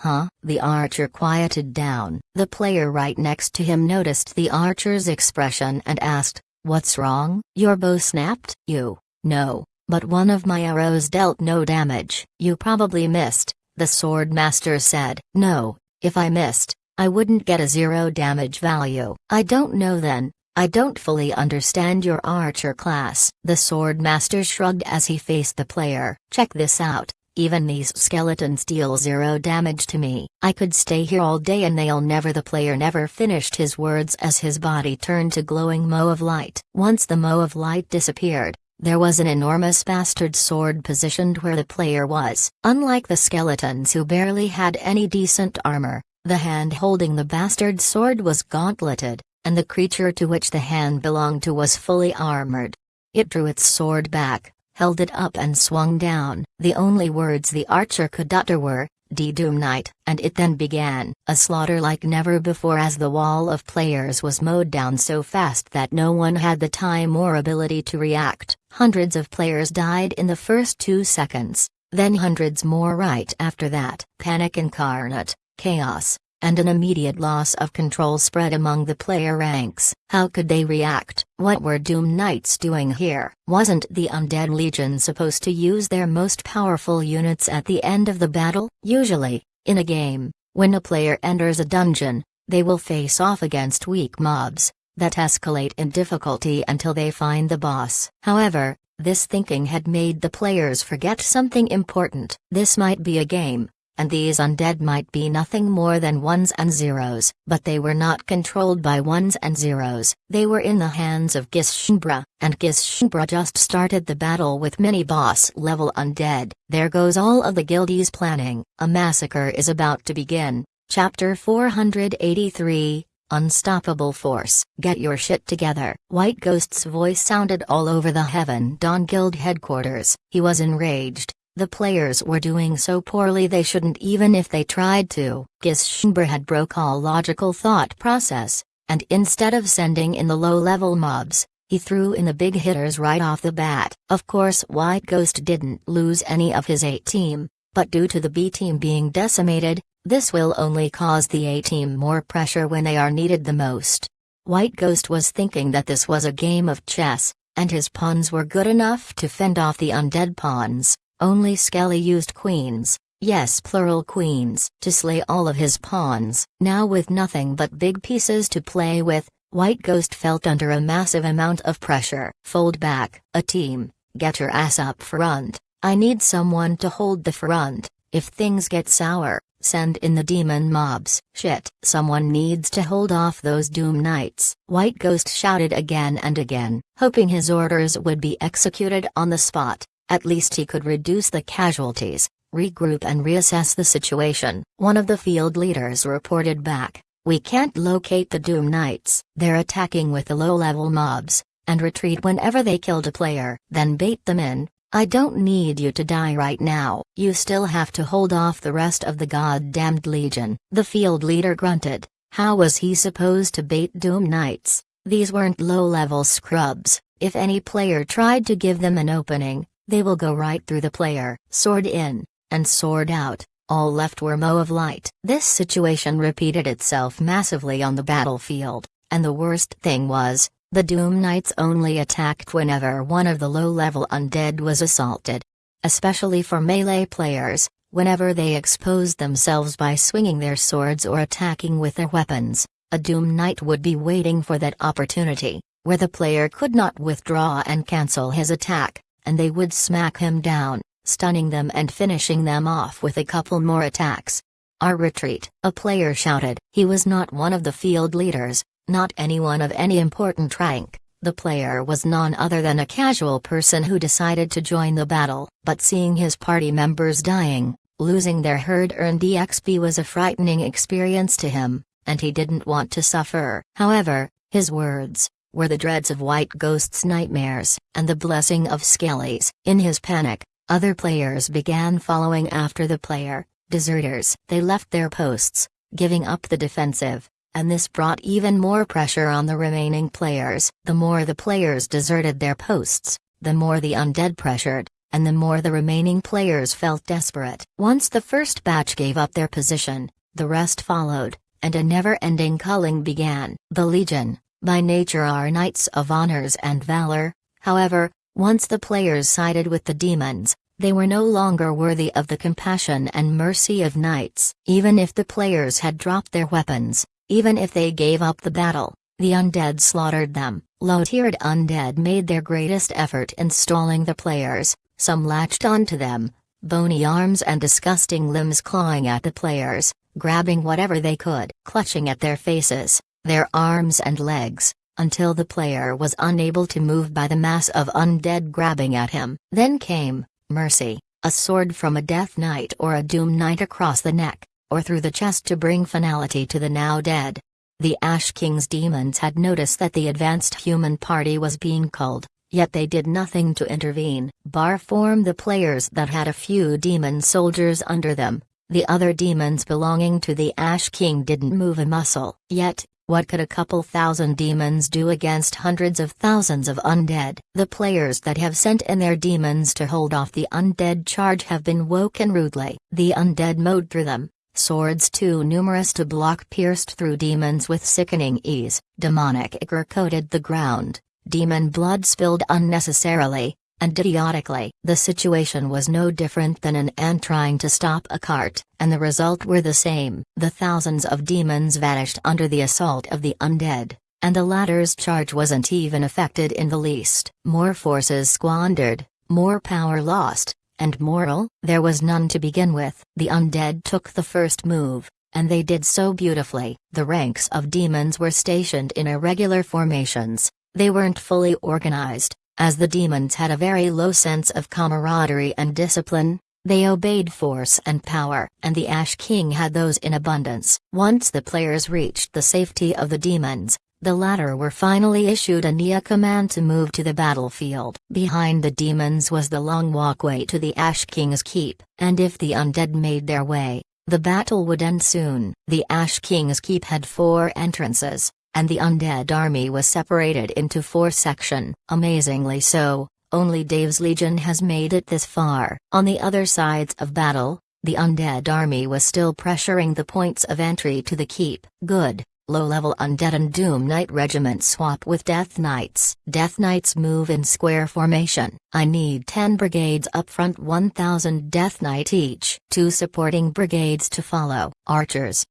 Huh? The archer quieted down. The player right next to him noticed the archer's expression and asked, "What's wrong? Your bow snapped?" "You." "No, but one of my arrows dealt no damage." "You probably missed," the sword master said. "No, if I missed, I wouldn't get a 0 damage value." "I don't know then. I don't fully understand your archer class." The sword master shrugged as he faced the player. "Check this out. Even these skeletons deal 0 damage to me. I could stay here all day and they'll never." The player never finished his words as his body turned to glowing maw of light. Once the maw of light disappeared, there was an enormous bastard sword positioned where the player was. Unlike the skeletons who barely had any decent armor, the hand holding the bastard sword was gauntleted, and the creature to which the hand belonged to was fully armored. It drew its sword back, held it up and swung down. The only words the archer could utter were, "D Doom Knight," and it then began a slaughter like never before as the wall of players was mowed down so fast that no one had the time or ability to react. Hundreds of players died in the first 2 seconds, then hundreds more right after that. Panic incarnate, chaos, and an immediate loss of control spread among the player ranks. How could they react? What were Doom Knights doing here? Wasn't the Undead Legion supposed to use their most powerful units at the end of the battle? Usually, in a game, when a player enters a dungeon, they will face off against weak mobs that escalate in difficulty until they find the boss. However, this thinking had made the players forget something important. This might be a game, and these undead might be nothing more than ones and zeros, but they were not controlled by ones and zeros. They were in the hands of Gishmbra, and Gishmbra just started the battle with mini-boss level undead. There goes all of the guildies planning. A massacre is about to begin. Chapter 483, Unstoppable Force. Get your shit together. White Ghost's voice sounded all over the Heaven Dawn Guild headquarters. He was enraged. The players were doing so poorly they shouldn't even if they tried to. Gishmbra had broke all logical thought process, and instead of sending in the low-level mobs, he threw in the big hitters right off the bat. Of course White Ghost didn't lose any of his A team, but due to the B team being decimated, this will only cause the A team more pressure when they are needed the most. White Ghost was thinking that this was a game of chess, and his pawns were good enough to fend off the undead pawns. Only Skelly used queens, yes plural queens, to slay all of his pawns. Now with nothing but big pieces to play with, White Ghost felt under a massive amount of pressure. Fold back, a team, get your ass up front. I need someone to hold the front. If things get sour, send in the demon mobs. Shit, someone needs to hold off those Doom Knights. White Ghost shouted again and again, hoping his orders would be executed on the spot. At least he could reduce the casualties, regroup and reassess the situation. One of the field leaders reported back, "We can't locate the Doom Knights. They're attacking with the low-level mobs, and retreat whenever they killed a player. Then bait them in. I don't need you to die right now. You still have to hold off the rest of the goddamned Legion." The field leader grunted. How was he supposed to bait Doom Knights? These weren't low-level scrubs. If any player tried to give them an opening, they will go right through the player. Sword in, and sword out, all left were maw of light. This situation repeated itself massively on the battlefield, and the worst thing was, the Doom Knights only attacked whenever one of the low-level undead was assaulted. Especially for melee players, whenever they exposed themselves by swinging their swords or attacking with their weapons, a Doom Knight would be waiting for that opportunity, where the player could not withdraw and cancel his attack, and they would smack him down, stunning them and finishing them off with a couple more attacks. "Our retreat," a player shouted. He was not one of the field leaders, not anyone of any important rank. The player was none other than a casual person who decided to join the battle. But seeing his party members dying, losing their hard-earned EXP was a frightening experience to him, and he didn't want to suffer. However, his words were the dreads of White Ghost's nightmares, and the blessing of Skelly's. In his panic, other players began following after the player. Deserters. They left their posts, giving up the defensive, and this brought even more pressure on the remaining players. The more the players deserted their posts, the more the undead pressured, and the more the remaining players felt desperate. Once the first batch gave up their position, the rest followed, and a never-ending culling began. The Legion, by nature, are knights of honors and valor. However, once the players sided with the demons, they were no longer worthy of the compassion and mercy of knights. Even if the players had dropped their weapons, even if they gave up the battle, the undead slaughtered them. Low-tiered undead made their greatest effort in stalling the players. Some latched onto them, bony arms and disgusting limbs clawing at the players, grabbing whatever they could, clutching at their faces, their arms and legs, until the player was unable to move by the mass of undead grabbing at him. Then came mercy, a sword from a Death Knight or a Doom Knight across the neck, or through the chest to bring finality to the now dead. The Ash King's demons had noticed that the advanced human party was being culled, yet they did nothing to intervene. Bar form the players that had a few demon soldiers under them, the other demons belonging to the Ash King didn't move a muscle. Yet, what could a couple thousand demons do against hundreds of thousands of undead? The players that have sent in their demons to hold off the undead charge have been woken rudely. The undead mowed through them, swords too numerous to block pierced through demons with sickening ease. Demonic ichor coated the ground, demon blood spilled unnecessarily and idiotically. The situation was no different than an ant trying to stop a cart, and the result were the same. The thousands of demons vanished under the assault of the undead, and the latter's charge wasn't even affected in the least. More forces squandered, more power lost, and moral? There was none to begin with. The undead took the first move, and they did so beautifully. The ranks of demons were stationed in irregular formations. They weren't fully organized, as the demons had a very low sense of camaraderie and discipline. They obeyed force and power, and the Ash King had those in abundance. Once the players reached the safety of the demons, the latter were finally issued a Nia command to move to the battlefield. Behind the demons was the long walkway to the Ash King's keep, and if the undead made their way, the battle would end soon. The Ash King's keep had 4 entrances, and the undead army was separated into 4 sections. Amazingly so, only Dave's Legion has made it this far. On the other sides of battle, the undead army was still pressuring the points of entry to the keep. Good. Low-level undead and Doom Knight regiments swap with Death Knights. Death Knights move in square formation. I need 10 brigades up front, 1,000 Death Knight each. 2 supporting brigades to follow. Archers.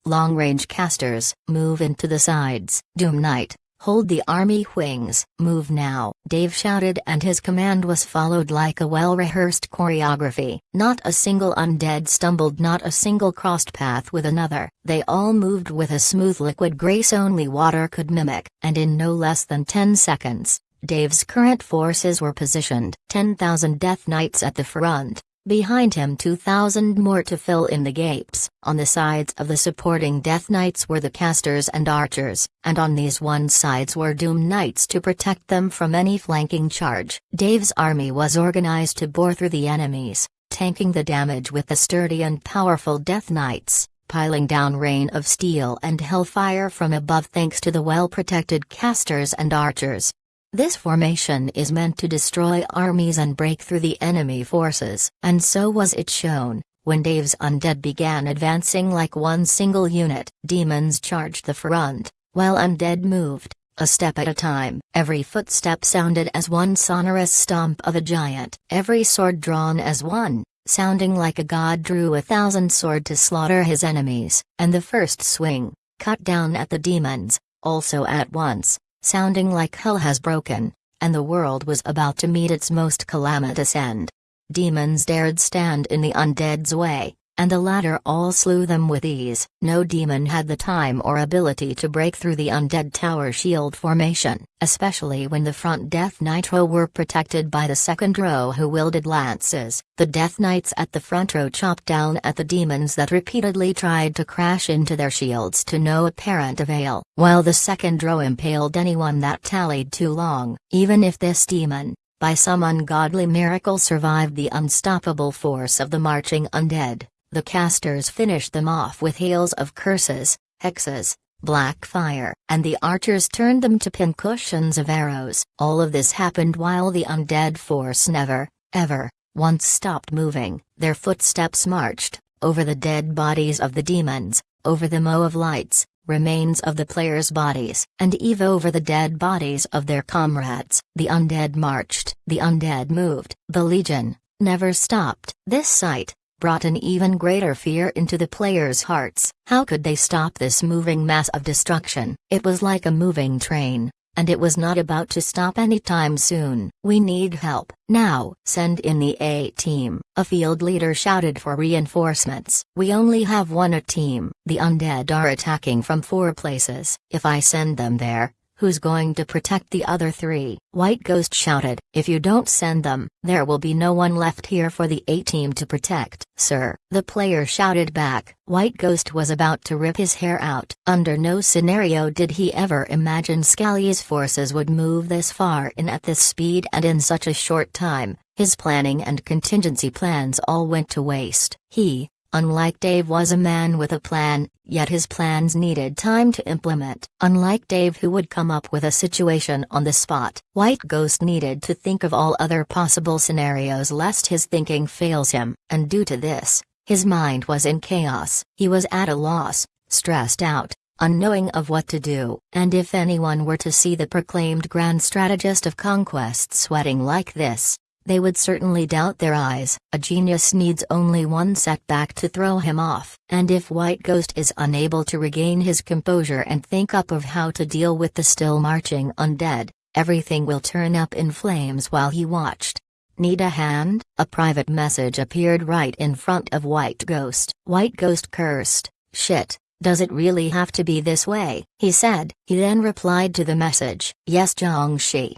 Long-range casters, move into the sides. Doom Knight, hold the army wings. Move now, Dave shouted, and his command was followed like a well-rehearsed choreography. Not a single undead stumbled, not a single crossed path with another. They all moved with a smooth liquid grace only water could mimic, and in no less than 10 seconds, Dave's current forces were positioned. 10,000 Death Knights at the front. Behind him 2,000 more to fill in the gapes. On the sides of the supporting Death Knights were the casters and archers, and on these one sides were Doom Knights to protect them from any flanking charge. Dave's army was organized to bore through the enemies, tanking the damage with the sturdy and powerful Death Knights, piling down rain of steel and hellfire from above thanks to the well-protected casters and archers. This formation is meant to destroy armies and break through the enemy forces. And so was it shown, when Dave's undead began advancing like one single unit. Demons charged the front, while undead moved, a step at a time. Every footstep sounded as one sonorous stomp of a giant. Every sword drawn as one, sounding like a god drew 1,000 sword to slaughter his enemies. And the first swing, cut down at the demons, also at once, sounding like hell has broken, and the world was about to meet its most calamitous end. Demons dared stand in the undead's way, and the latter all slew them with ease. No demon had the time or ability to break through the undead tower shield formation, especially when the front Death Knight row were protected by the second row who wielded lances. The Death Knights at the front row chopped down at the demons that repeatedly tried to crash into their shields to no apparent avail, while the second row impaled anyone that tallied too long. Even if this demon, by some ungodly miracle, survived the unstoppable force of the marching undead, the casters finished them off with hails of curses, hexes, black fire, and the archers turned them to pincushions of arrows. All of this happened while the undead force never, ever, once stopped moving. Their footsteps marched over the dead bodies of the demons, over the mow of lights, remains of the players' bodies, and even over the dead bodies of their comrades. The undead marched, the undead moved, the legion never stopped. This sight brought an even greater fear into the players' hearts. How could they stop this moving mass of destruction? It was like a moving train, and it was not about to stop anytime soon. "We need help, now. Send in the A team," a field leader shouted for reinforcements. "We only have one A team. The undead are attacking from 4 places. If I send them there, who's going to protect the other 3? White Ghost shouted. "If you don't send them, there will be no one left here for the A-team to protect." "Sir," the player shouted back. White Ghost was about to rip his hair out. Under no scenario did he ever imagine Skelly's forces would move this far in at this speed and in such a short time. His planning and contingency plans all went to waste. He, unlike Dave, was a man with a plan, yet his plans needed time to implement. Unlike Dave, who would come up with a situation on the spot, White Ghost needed to think of all other possible scenarios lest his thinking fails him, and due to this, his mind was in chaos. He was at a loss, stressed out, unknowing of what to do. And if anyone were to see the proclaimed grand strategist of conquest sweating like this, they would certainly doubt their eyes. A genius needs only one setback to throw him off. And if White Ghost is unable to regain his composure and think up of how to deal with the still marching undead, everything will turn up in flames while he watched. "Need a hand?" A private message appeared right in front of White Ghost. White Ghost cursed. "Shit, does it really have to be this way?" he said. He then replied to the message. "Yes, Jiangshi.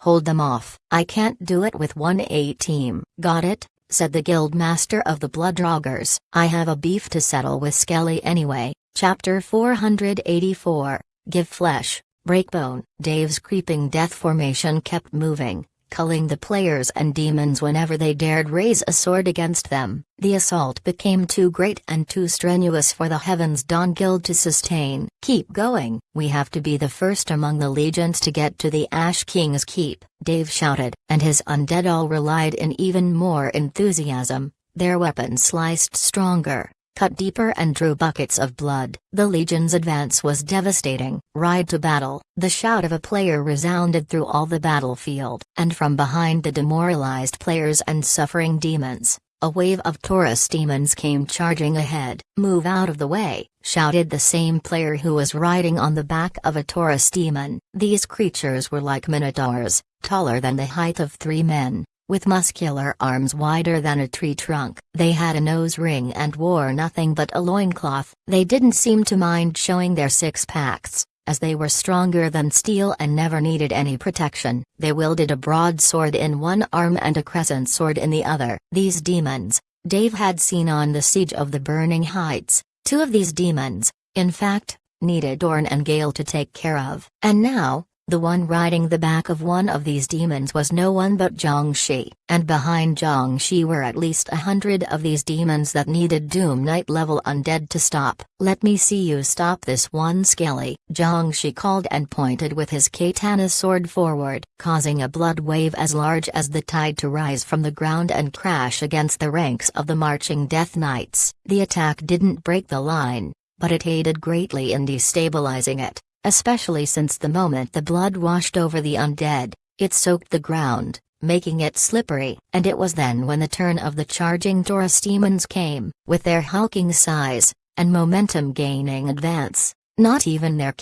Hold them off. I can't do it with one A-team." "Got it," said the guild master of the Bloodroggers. "I have a beef to settle with Skelly anyway." Chapter 484, Give Flesh, Break Bone. Dave's creeping death formation kept moving, culling the players and demons whenever they dared raise a sword against them. The assault became too great and too strenuous for the Heaven's Dawn Guild to sustain. "Keep going. We have to be the first among the legions to get to the Ash King's keep," Dave shouted, and his undead all relied in even more enthusiasm. Their weapons sliced stronger, cut deeper and drew buckets of blood. The Legion's advance was devastating. "Ride to battle!" The shout of a player resounded through all the battlefield. And from behind the demoralized players and suffering demons, a wave of Taurus demons came charging ahead. "Move out of the way," shouted the same player who was riding on the back of a Taurus demon. These creatures were like minotaurs, taller than the height of 3 men, with muscular arms wider than a tree trunk. They had a nose ring and wore nothing but a loincloth. They didn't seem to mind showing their 6-packs, as they were stronger than steel and never needed any protection. They wielded a broadsword in one arm and a crescent sword in the other. These demons, Dave had seen on the Siege of the Burning Heights. 2 of these demons, in fact, needed Dorn and Gale to take care of. And now, the one riding the back of one of these demons was no one but Jiangshi. And behind Jiangshi were at least 100 of these demons that needed Doom Knight level undead to stop. "Let me see you stop this one, Skelly," Jiangshi called and pointed with his katana sword forward, causing a blood wave as large as the tide to rise from the ground and crash against the ranks of the marching Death Knights. The attack didn't break the line, but it aided greatly in destabilizing it. Especially since the moment the blood washed over the undead, it soaked the ground, making it slippery. And it was then when the turn of the charging Taurus demons came, with their hulking size and momentum gaining advance. Not even their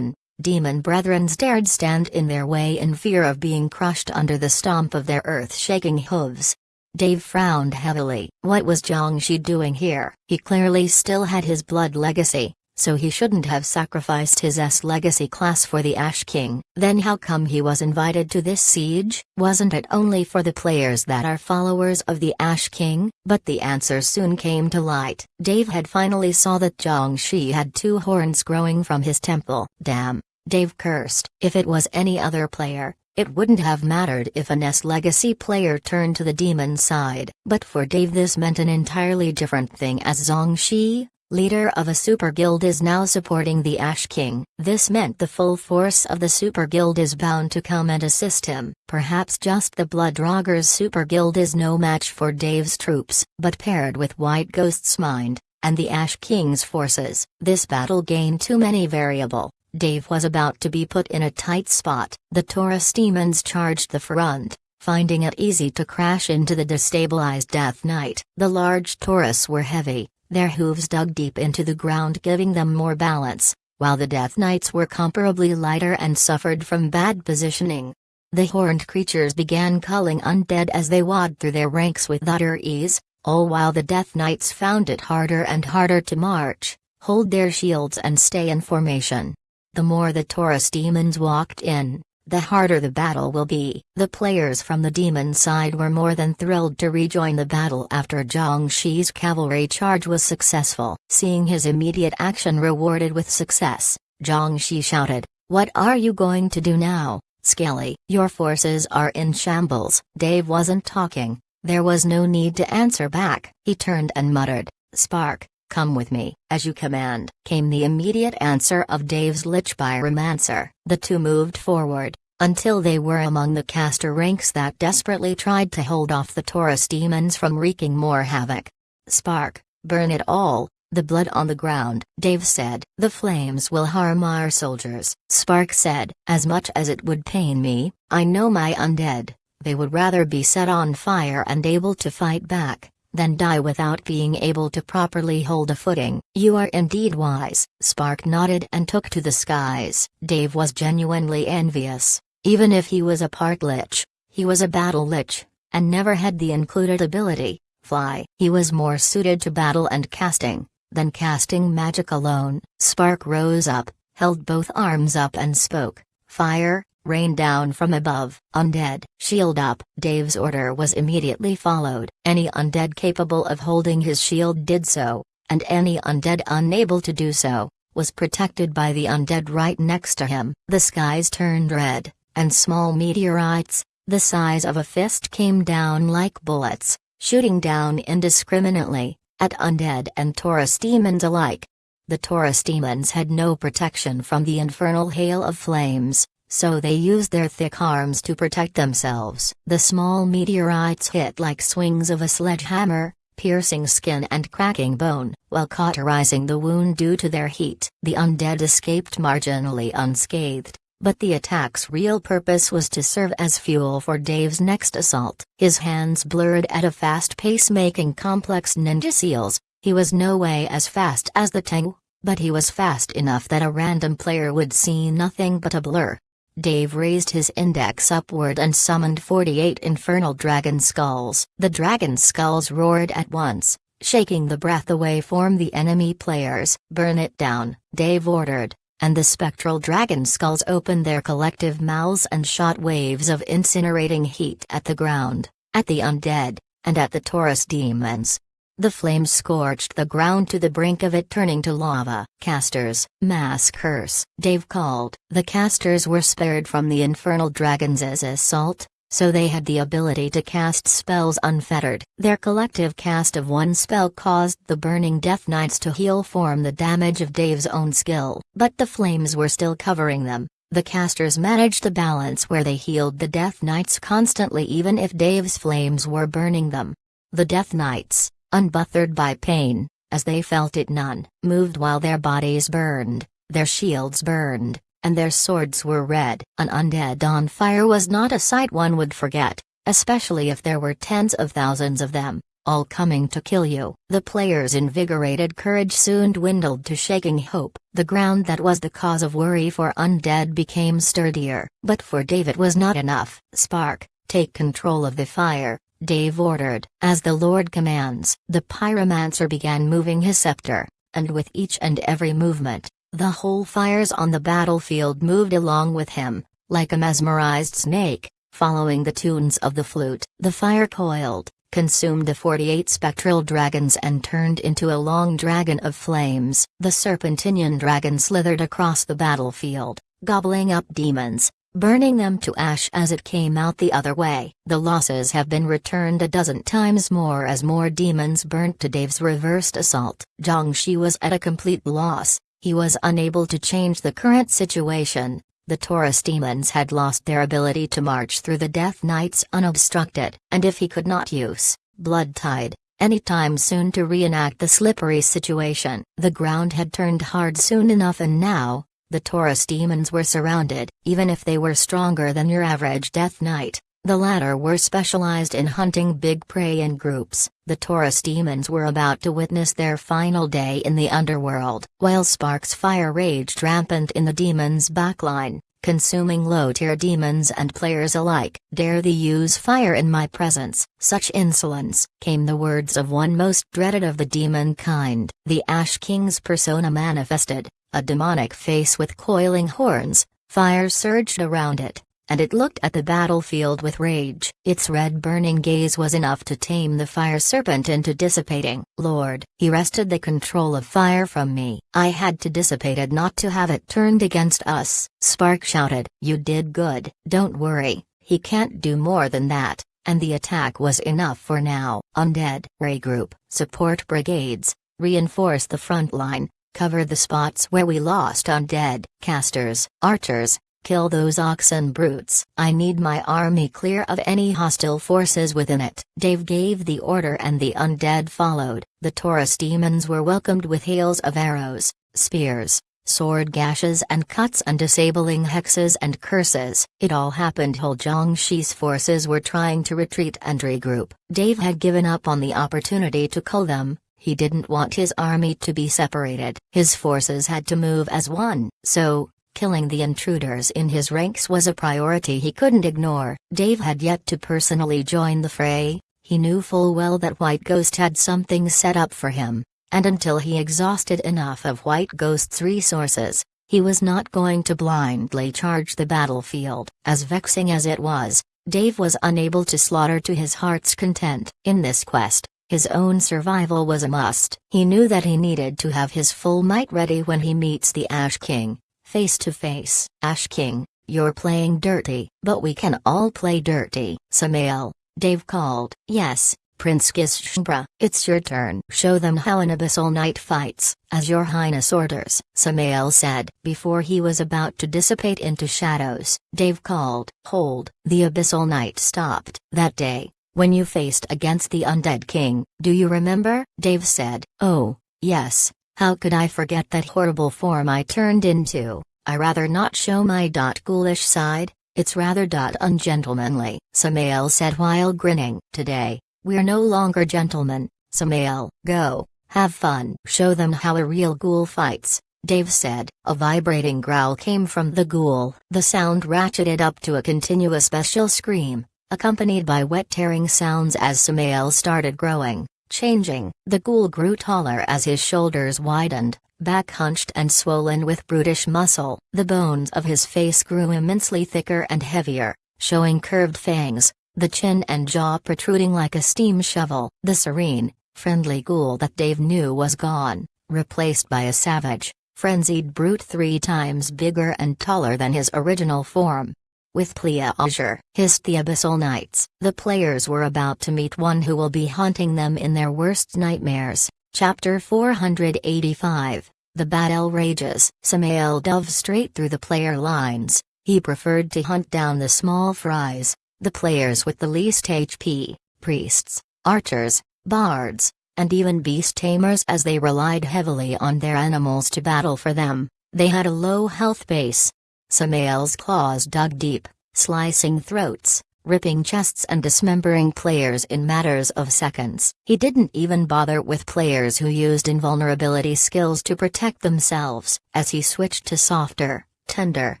demon brethren dared stand in their way in fear of being crushed under the stomp of their earth-shaking hooves. Dave frowned heavily. What was Jiangshi doing here? He clearly still had his blood legacy, so he shouldn't have sacrificed his legacy class for the Ash King. Then how come he was invited to this siege? Wasn't it only for the players that are followers of the Ash King? But the answer soon came to light. Dave had finally saw that Jiangshi had 2 horns growing from his temple. Damn, Dave cursed. If it was any other player, it wouldn't have mattered if an legacy player turned to the demon side. But for Dave this meant an entirely different thing, as Jiangshi, leader of a super guild, is now supporting the Ash King. This meant the full force of the super guild is bound to come and assist him. Perhaps just the Bloodroggers super guild is no match for Dave's troops, but paired with White Ghost's mind, and the Ash King's forces, this battle gained too many variable. Dave was about to be put in a tight spot. The Taurus demons charged the front, finding it easy to crash into the destabilized Death Knight. The large Taurus were heavy, their hooves dug deep into the ground, giving them more balance, while the Death Knights were comparably lighter and suffered from bad positioning. The horned creatures began culling undead as they wad through their ranks with utter ease, all while the Death Knights found it harder and harder to march, hold their shields and stay in formation. The more the Taurus demons walked in, the harder the battle will be. The players from the demon side were more than thrilled to rejoin the battle after Zhang Shi's cavalry charge was successful. Seeing his immediate action rewarded with success, Zhang Shi shouted, "What are you going to do now, Scaly? Your forces are in shambles." Dave wasn't talking. There was no need to answer back. He turned and muttered, "Spark, come with me." "As you command," came the immediate answer of Dave's Lich Pyromancer. The two moved forward, until they were among the caster ranks that desperately tried to hold off the Taurus demons from wreaking more havoc. "Spark, burn it all." "The blood on the ground," Dave said. "The flames will harm our soldiers." Spark said, "As much as it would pain me, I know my undead. They would rather be set on fire and able to fight back, than die without being able to properly hold a footing." "You are indeed wise." Spark nodded and took to the skies. Dave was genuinely envious. Even if he was a part Lich, he was a battle Lich, and never had the included ability, Fly. He was more suited to battle and casting, than casting magic alone. Spark rose up, held both arms up and spoke, "Fire, rain down from above." "Undead, shield up." Dave's order was immediately followed. Any undead capable of holding his shield did so, and any undead unable to do so, was protected by the undead right next to him. The skies turned red, and small meteorites, the size of a fist, came down like bullets, shooting down indiscriminately, at undead and Taurus demons alike. The Taurus demons had no protection from the infernal hail of flames, so they used their thick arms to protect themselves. The small meteorites hit like swings of a sledgehammer, piercing skin and cracking bone, while cauterizing the wound due to their heat. The undead escaped marginally unscathed, but the attack's real purpose was to serve as fuel for Dave's next assault. His hands blurred at a fast pace, making complex ninja seals. He was no way as fast as the Tengu, but he was fast enough that a random player would see nothing but a blur. Dave raised his index upward and summoned 48 infernal dragon skulls. The dragon skulls roared at once, shaking the breath away from the enemy players. "Burn it down," Dave ordered, and the spectral dragon skulls opened their collective mouths and shot waves of incinerating heat at the ground, at the undead, and at the Taurus demons. The flames scorched the ground to the brink of it, turning to lava. "Casters, mass curse," Dave called. The casters were spared from the infernal dragon's assault, so they had the ability to cast spells unfettered. Their collective cast of one spell caused the burning Death Knights to heal from the damage of Dave's own skill. But the flames were still covering them. The casters managed to balance where they healed the Death Knights constantly, even if Dave's flames were burning them. The Death Knights, unbothered by pain, as they felt it, none moved while their bodies burned, their shields burned, and their swords were red. An undead on fire was not a sight one would forget, especially if there were tens of thousands of them, all coming to kill you. The players' invigorated courage soon dwindled to shaking hope. The ground that was the cause of worry for undead became sturdier. But for Dave it was not enough. "Spark, take control of the fire," Dave ordered. "As the Lord commands." The pyromancer began moving his scepter, and with each and every movement, the whole fires on the battlefield moved along with him, like a mesmerized snake, following the tunes of the flute. The fire coiled, consumed the 48 spectral dragons and turned into a long dragon of flames. The serpentinian dragon slithered across the battlefield, gobbling up demons, burning them to ash as it came out the other way. The losses have been returned a dozen times more as more demons burnt to Dave's reversed assault. Jiangshi was at a complete loss. He was unable to change the current situation. The Taurus demons had lost their ability to march through the Death Nights unobstructed, and if he could not use Blood Tide anytime soon to reenact the slippery situation, the ground had turned hard soon enough, and now the Taurus demons were surrounded. Even if they were stronger than your average Death Knight, the latter were specialized in hunting big prey in groups. The Taurus demons were about to witness their final day in the underworld. While sparks fire raged rampant in the demons' backline, consuming low-tier demons and players alike. "Dare thee use fire in my presence, such insolence," came the words of one most dreaded of the demon kind. The Ash King's persona manifested, a demonic face with coiling horns. Fire surged around it, and it looked at the battlefield with rage. Its red burning gaze was enough to tame the fire serpent into dissipating. "Lord, he wrested the control of fire from me. I had to dissipate it not to have it turned against us." Spark shouted. "You did good. Don't worry, he can't do more than that, and the attack was enough for now." Undead regroup. Support brigades, reinforce the front line, cover the spots where we lost undead. Casters, archers, kill those oxen brutes. I need my army clear of any hostile forces within it. Dave gave the order and the undead followed. The Taurus demons were welcomed with hails of arrows, spears, sword gashes and cuts and disabling hexes and curses. It all happened while Jiangshi's forces were trying to retreat and regroup. Dave had given up on the opportunity to kill them. He didn't want his army to be separated. His forces had to move as one. So, killing the intruders in his ranks was a priority he couldn't ignore. Dave had yet to personally join the fray. He knew full well that White Ghost had something set up for him, and until he exhausted enough of White Ghost's resources, he was not going to blindly charge the battlefield. As vexing as it was, Dave was unable to slaughter to his heart's content. In this quest, his own survival was a must. He knew that he needed to have his full might ready when he meets the Ash King, face to face. "Ash King, you're playing dirty." "But we can all play dirty." "Samael," Dave called. "Yes, Prince Gishmbra, it's your turn. Show them how an Abyssal Knight fights." "As your highness orders," Samael said. Before he was about to dissipate into shadows, Dave called. "Hold." The Abyssal Knight stopped. "That day, when you faced against the Undead King, do you remember?" Dave said. "Oh, yes. How could I forget that horrible form I turned into? I rather not show my ghoulish side, it's rather ungentlemanly," Samael said while grinning. "Today, we're no longer gentlemen, Samael. Go, have fun." "Show them how a real ghoul fights," Dave said. A vibrating growl came from the ghoul. The sound ratcheted up to a continuous bestial scream, accompanied by wet tearing sounds as Samael started growing, changing. The ghoul grew taller as his shoulders widened, back hunched and swollen with brutish muscle. The bones of his face grew immensely thicker and heavier, showing curved fangs, the chin and jaw protruding like a steam shovel. The serene, friendly ghoul that Dave knew was gone, replaced by a savage, frenzied brute 3 times bigger and taller than his original form. "With pleasure," hissed the Abyssal Knights. The players were about to meet one who will be haunting them in their worst nightmares. Chapter 485, The Battle Rages. Samael dove straight through the player lines. He preferred to hunt down the small fries, the players with the least HP, priests, archers, bards, and even beast tamers, as they relied heavily on their animals to battle for them. They had a low health base. Samael's claws dug deep, slicing throats, ripping chests and dismembering players in matters of seconds. He didn't even bother with players who used invulnerability skills to protect themselves. As he switched to softer, tender,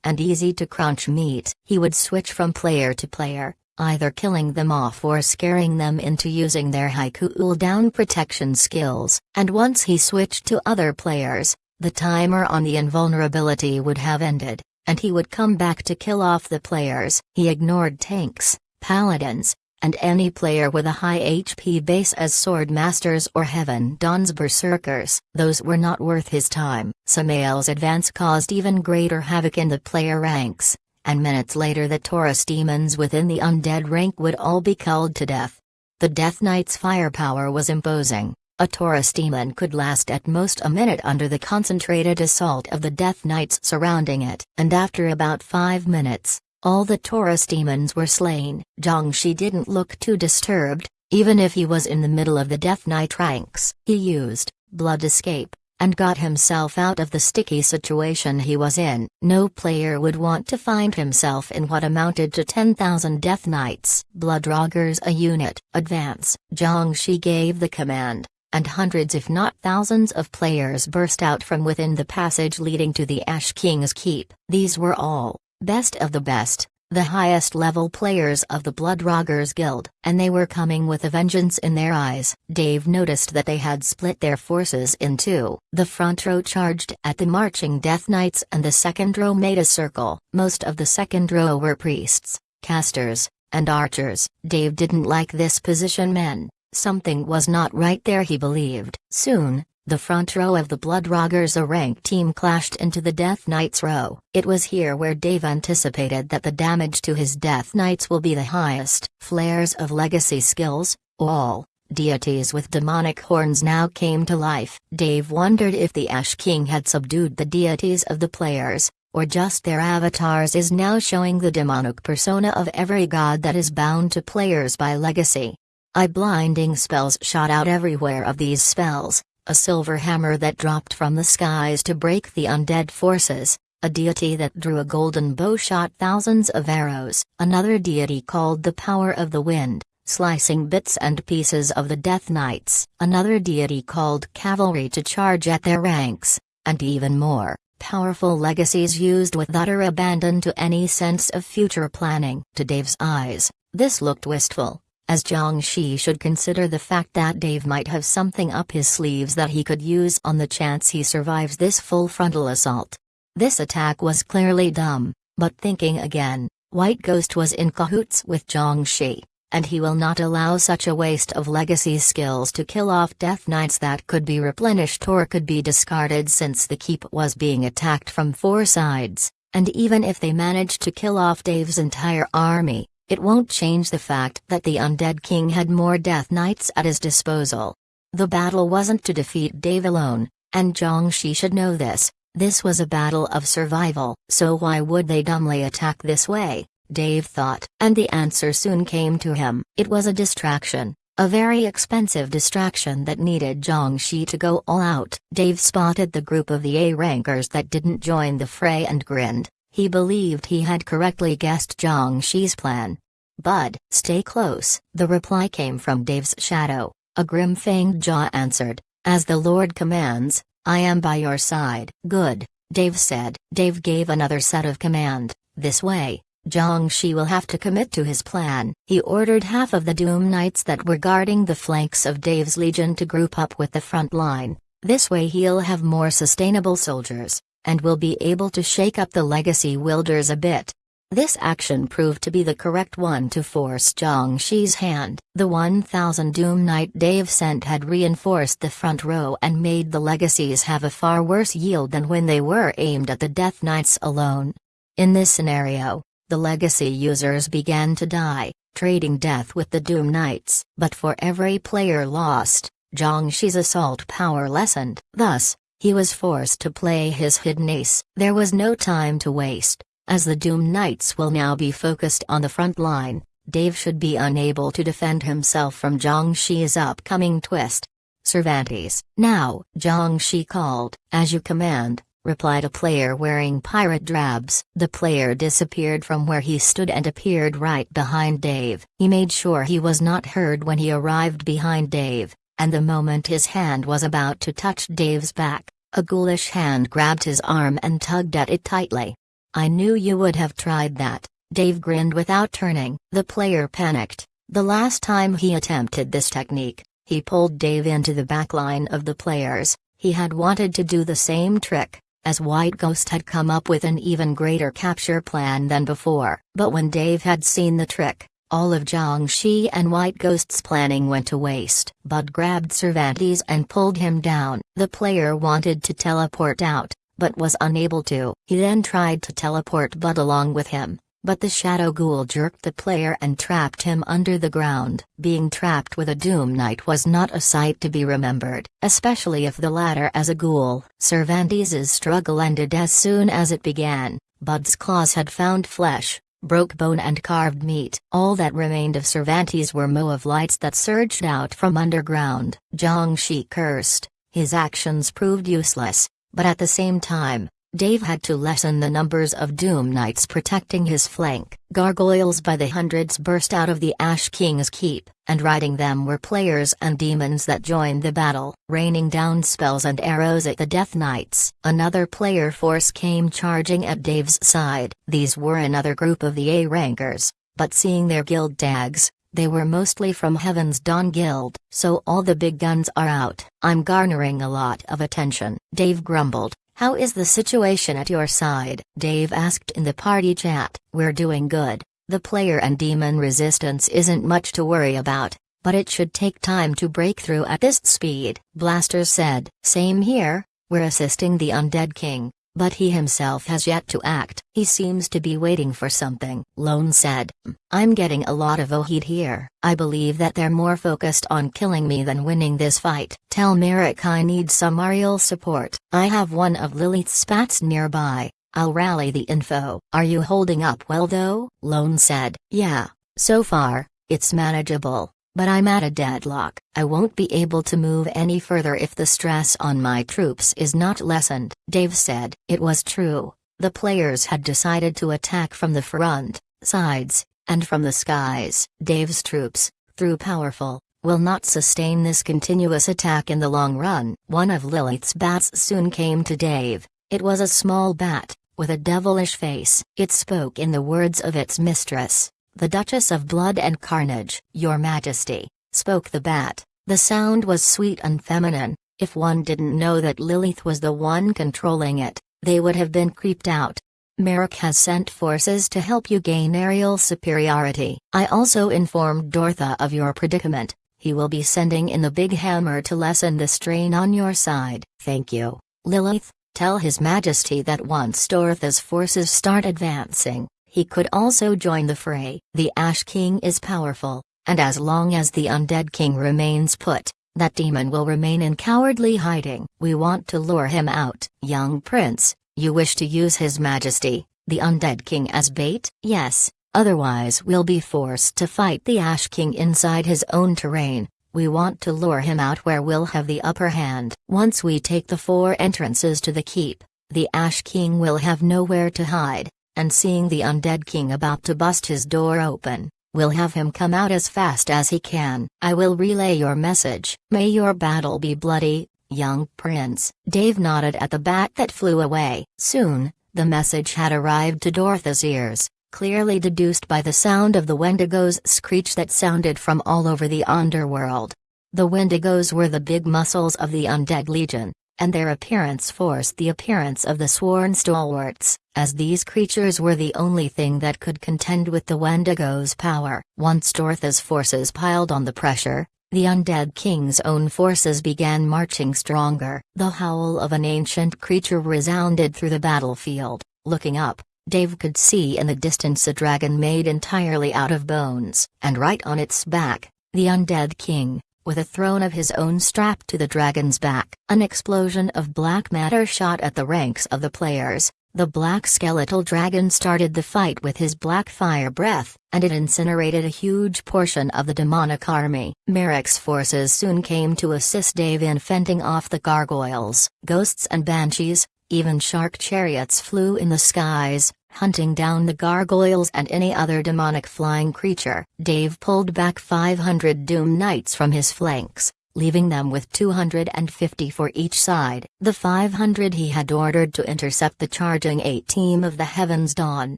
and easy-to-crunch meat, he would switch from player to player, either killing them off or scaring them into using their high cooldown protection skills. And once he switched to other players, the timer on the invulnerability would have ended, and he would come back to kill off the players. He ignored tanks, paladins, and any player with a high HP base as sword masters or Heaven Dawn's berserkers. Those were not worth his time. Samael's advance caused even greater havoc in the player ranks. and minutes later the Taurus demons within the undead rank would all be culled to death. The Death Knight's firepower was imposing. A Taurus demon could last at most a minute under the concentrated assault of the Death Knights surrounding it, and after about 5 minutes, all the Taurus demons were slain. Jiangshi didn't look too disturbed, even if he was in the middle of the Death Knight ranks. He used blood escape and got himself out of the sticky situation he was in. No player would want to find himself in what amounted to 10,000 Death Knights. Bloodroggers a unit, advance. Jiangshi gave the command, and hundreds if not thousands of players burst out from within the passage leading to the Ash King's keep. These were all best of the best, the highest level players of the Bloodroggers Guild, and they were coming with a vengeance in their eyes. Dave noticed that they had split their forces in two. The front row charged at the marching Death Knights and the second row made a circle. Most of the second row were priests, casters, and archers. Dave didn't like this position. Something was not right there, he believed. Soon, the front row of the Bloodroggers a rank team clashed into the Death Knights row. It was here where Dave anticipated that the damage to his Death Knights will be the highest. Flares of legacy skills, all deities with demonic horns now came to life. Dave wondered if the Ash King had subdued the deities of the players, or just their avatars is now showing the demonic persona of every god that is bound to players by legacy. Eye-blinding spells shot out everywhere. Of these spells, a silver hammer that dropped from the skies to break the undead forces, a deity that drew a golden bow shot thousands of arrows, another deity called the Power of the Wind, slicing bits and pieces of the Death Knights, another deity called Cavalry to charge at their ranks, and even more powerful legacies used with utter abandon to any sense of future planning. To Dave's eyes, this looked wistful, as Jiangshi should consider the fact that Dave might have something up his sleeves that he could use on the chance he survives this full frontal assault. This attack was clearly dumb, but thinking again, White Ghost was in cahoots with Jiangshi, and he will not allow such a waste of legacy skills to kill off Death Knights that could be replenished or could be discarded, since the keep was being attacked from 4 sides, and even if they managed to kill off Dave's entire army, it won't change the fact that the Undead King had more Death Knights at his disposal. The battle wasn't to defeat Dave alone, and Jiangshi should know this. This was a battle of survival. So why would they dumbly attack this way? Dave thought, and the answer soon came to him. It was a distraction, a very expensive distraction that needed Jiangshi to go all out. Dave spotted the group of the A-rankers that didn't join the fray and grinned. He believed he had correctly guessed Jiangshi's plan. "Bud, stay close." The reply came from Dave's shadow. A grim-fanged jaw answered, "As the Lord commands, I am by your side." "Good," Dave said. Dave gave another set of command. "This way, Jiangshi will have to commit to his plan." He ordered half of the Doom Knights that were guarding the flanks of Dave's legion to group up with the front line. This way he'll have more sustainable soldiers, and will be able to shake up the legacy wielders a bit. This action proved to be the correct one to force Jiangshi's hand. The 1,000 Doom Knight Dave sent had reinforced the front row and made the legacies have a far worse yield than when they were aimed at the Death Knights alone. In this scenario, the legacy users began to die, trading death with the Doom Knights. But for every player lost, Jiangshi's assault power lessened. Thus, he was forced to play his hidden ace. There was no time to waste, as the Doom Knights will now be focused on the front line. Dave should be unable to defend himself from Jiangshi's upcoming twist. "Cervantes." "Now," Jiangshi called. "As you command," replied a player wearing pirate drabs. The player disappeared from where he stood and appeared right behind Dave. He made sure he was not heard when he arrived behind Dave, and the moment his hand was about to touch Dave's back, a ghoulish hand grabbed his arm and tugged at it tightly. "I knew you would have tried that." Dave grinned without turning. The player panicked. The last time he attempted this technique, he pulled Dave into the backline of the players. He had wanted to do the same trick, as White Ghost had come up with an even greater capture plan than before. But when Dave had seen the trick, all of Jiangshi and White Ghost's planning went to waste. Bud grabbed Cervantes and pulled him down. The player wanted to teleport out, but was unable to. He then tried to teleport Bud along with him, but the shadow ghoul jerked the player and trapped him under the ground. Being trapped with a Doom Knight was not a sight to be remembered, especially if the latter as a ghoul. Cervantes's struggle ended as soon as it began. Bud's claws had found flesh, broke bone and carved meat. All that remained of Cervantes were moe of lights that surged out from underground. Jiangshi cursed. His actions proved useless, but at the same time, Dave had to lessen the numbers of Doom Knights protecting his flank. Gargoyles by the hundreds burst out of the Ash King's keep, and riding them were players and demons that joined the battle, raining down spells and arrows at the Death Knights. Another player force came charging at Dave's side. These were another group of the A-rankers, but seeing their guild tags, they were mostly from Heaven's Dawn Guild. So all the big guns are out. I'm garnering a lot of attention. Dave grumbled. How is the situation at your side? Dave asked in the party chat. We're doing good. The player and demon resistance isn't much to worry about, but it should take time to break through at this speed. Blaster said. Same here, we're assisting the Undead King, but he himself has yet to act. He seems to be waiting for something. Lone said. I'm getting a lot of heat here. I believe that they're more focused on killing me than winning this fight. Tell Merrick I need some aerial support. I have one of Lilith's spats nearby. I'll rally the info. Are you holding up well though? Lone said. Yeah, so far, it's manageable. But I'm at a deadlock. I won't be able to move any further if the stress on my troops is not lessened. Dave said. It was true. The players had decided to attack from the front, sides, and from the skies. Dave's troops, though powerful, will not sustain this continuous attack in the long run. One of Lilith's bats soon came to Dave. It was a small bat, with a devilish face. It spoke in the words of its mistress, the Duchess of Blood and Carnage. Your Majesty, spoke the bat. The sound was sweet and feminine. If one didn't know that Lilith was the one controlling it, they would have been creeped out. Merrick has sent forces to help you gain aerial superiority. I also informed Dortha of your predicament. He will be sending in the big hammer to lessen the strain on your side. Thank you, Lilith. Tell His Majesty that once Dortha's forces start advancing, he could also join the fray. The Ash King is powerful, and as long as the Undead King remains put, that demon will remain in cowardly hiding. We want to lure him out. Young Prince, you wish to use His Majesty, the Undead King as bait? Yes, otherwise we'll be forced to fight the Ash King inside his own terrain. We want to lure him out where we'll have the upper hand. Once we take the 4 entrances to the keep, the Ash King will have nowhere to hide, and seeing the Undead King about to bust his door open, we'll have him come out as fast as he can. I will relay your message. May your battle be bloody, young prince. Dave nodded at the bat that flew away. Soon, the message had arrived to Dortha's ears, clearly deduced by the sound of the Wendigos' screech that sounded from all over the underworld. The Wendigos were the big muscles of the Undead Legion, and their appearance forced the appearance of the sworn stalwarts, as these creatures were the only thing that could contend with the Wendigos' power. Once Dortha's forces piled on the pressure, the Undead King's own forces began marching stronger. The howl of an ancient creature resounded through the battlefield. Looking up, Dave could see in the distance a dragon made entirely out of bones, and right on its back, the Undead King, with a throne of his own strapped to the dragon's back. An explosion of black matter shot at the ranks of the players. The black skeletal dragon started the fight with his black fire breath, and it incinerated a huge portion of the demonic army. Merrick's forces soon came to assist Dave in fending off the gargoyles, ghosts and banshees. Even shark chariots flew in the skies, hunting down the gargoyles and any other demonic flying creature. Dave pulled back 500 Doom Knights from his flanks, leaving them with 250 for each side. The 500 he had ordered to intercept the charging A-team of the Heaven's Dawn.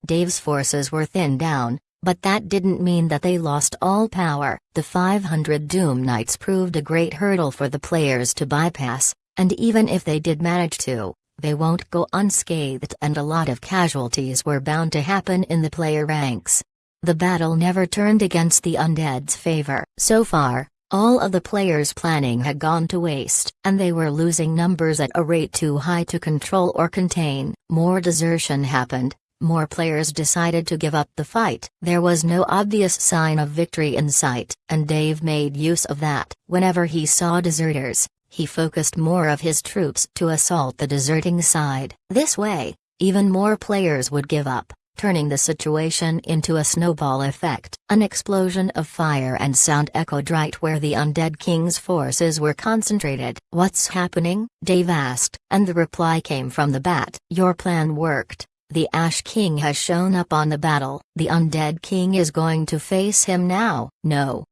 Dave's forces were thinned down, but that didn't mean that they lost all power. The 500 Doom Knights proved a great hurdle for the players to bypass, and even if they did manage to, they won't go unscathed, and a lot of casualties were bound to happen in the player ranks. The battle never turned against the undead's favor. So far, All of the players' planning had gone to waste, and they were losing numbers at a rate too high to control or contain. More desertion happened. More players decided to give up the fight. There was no obvious sign of victory in sight, and Dave made use of that. Whenever he saw deserters, he focused more of his troops to assault the deserting side. This way, even more players would give up, turning the situation into a snowball effect. An explosion of fire and sound echoed right where the Undead King's forces were concentrated. "What's happening?" Dave asked, and the reply came from the bat. "Your plan worked. The Ash King has shown up on the battle. The Undead King is going to face him now." "No.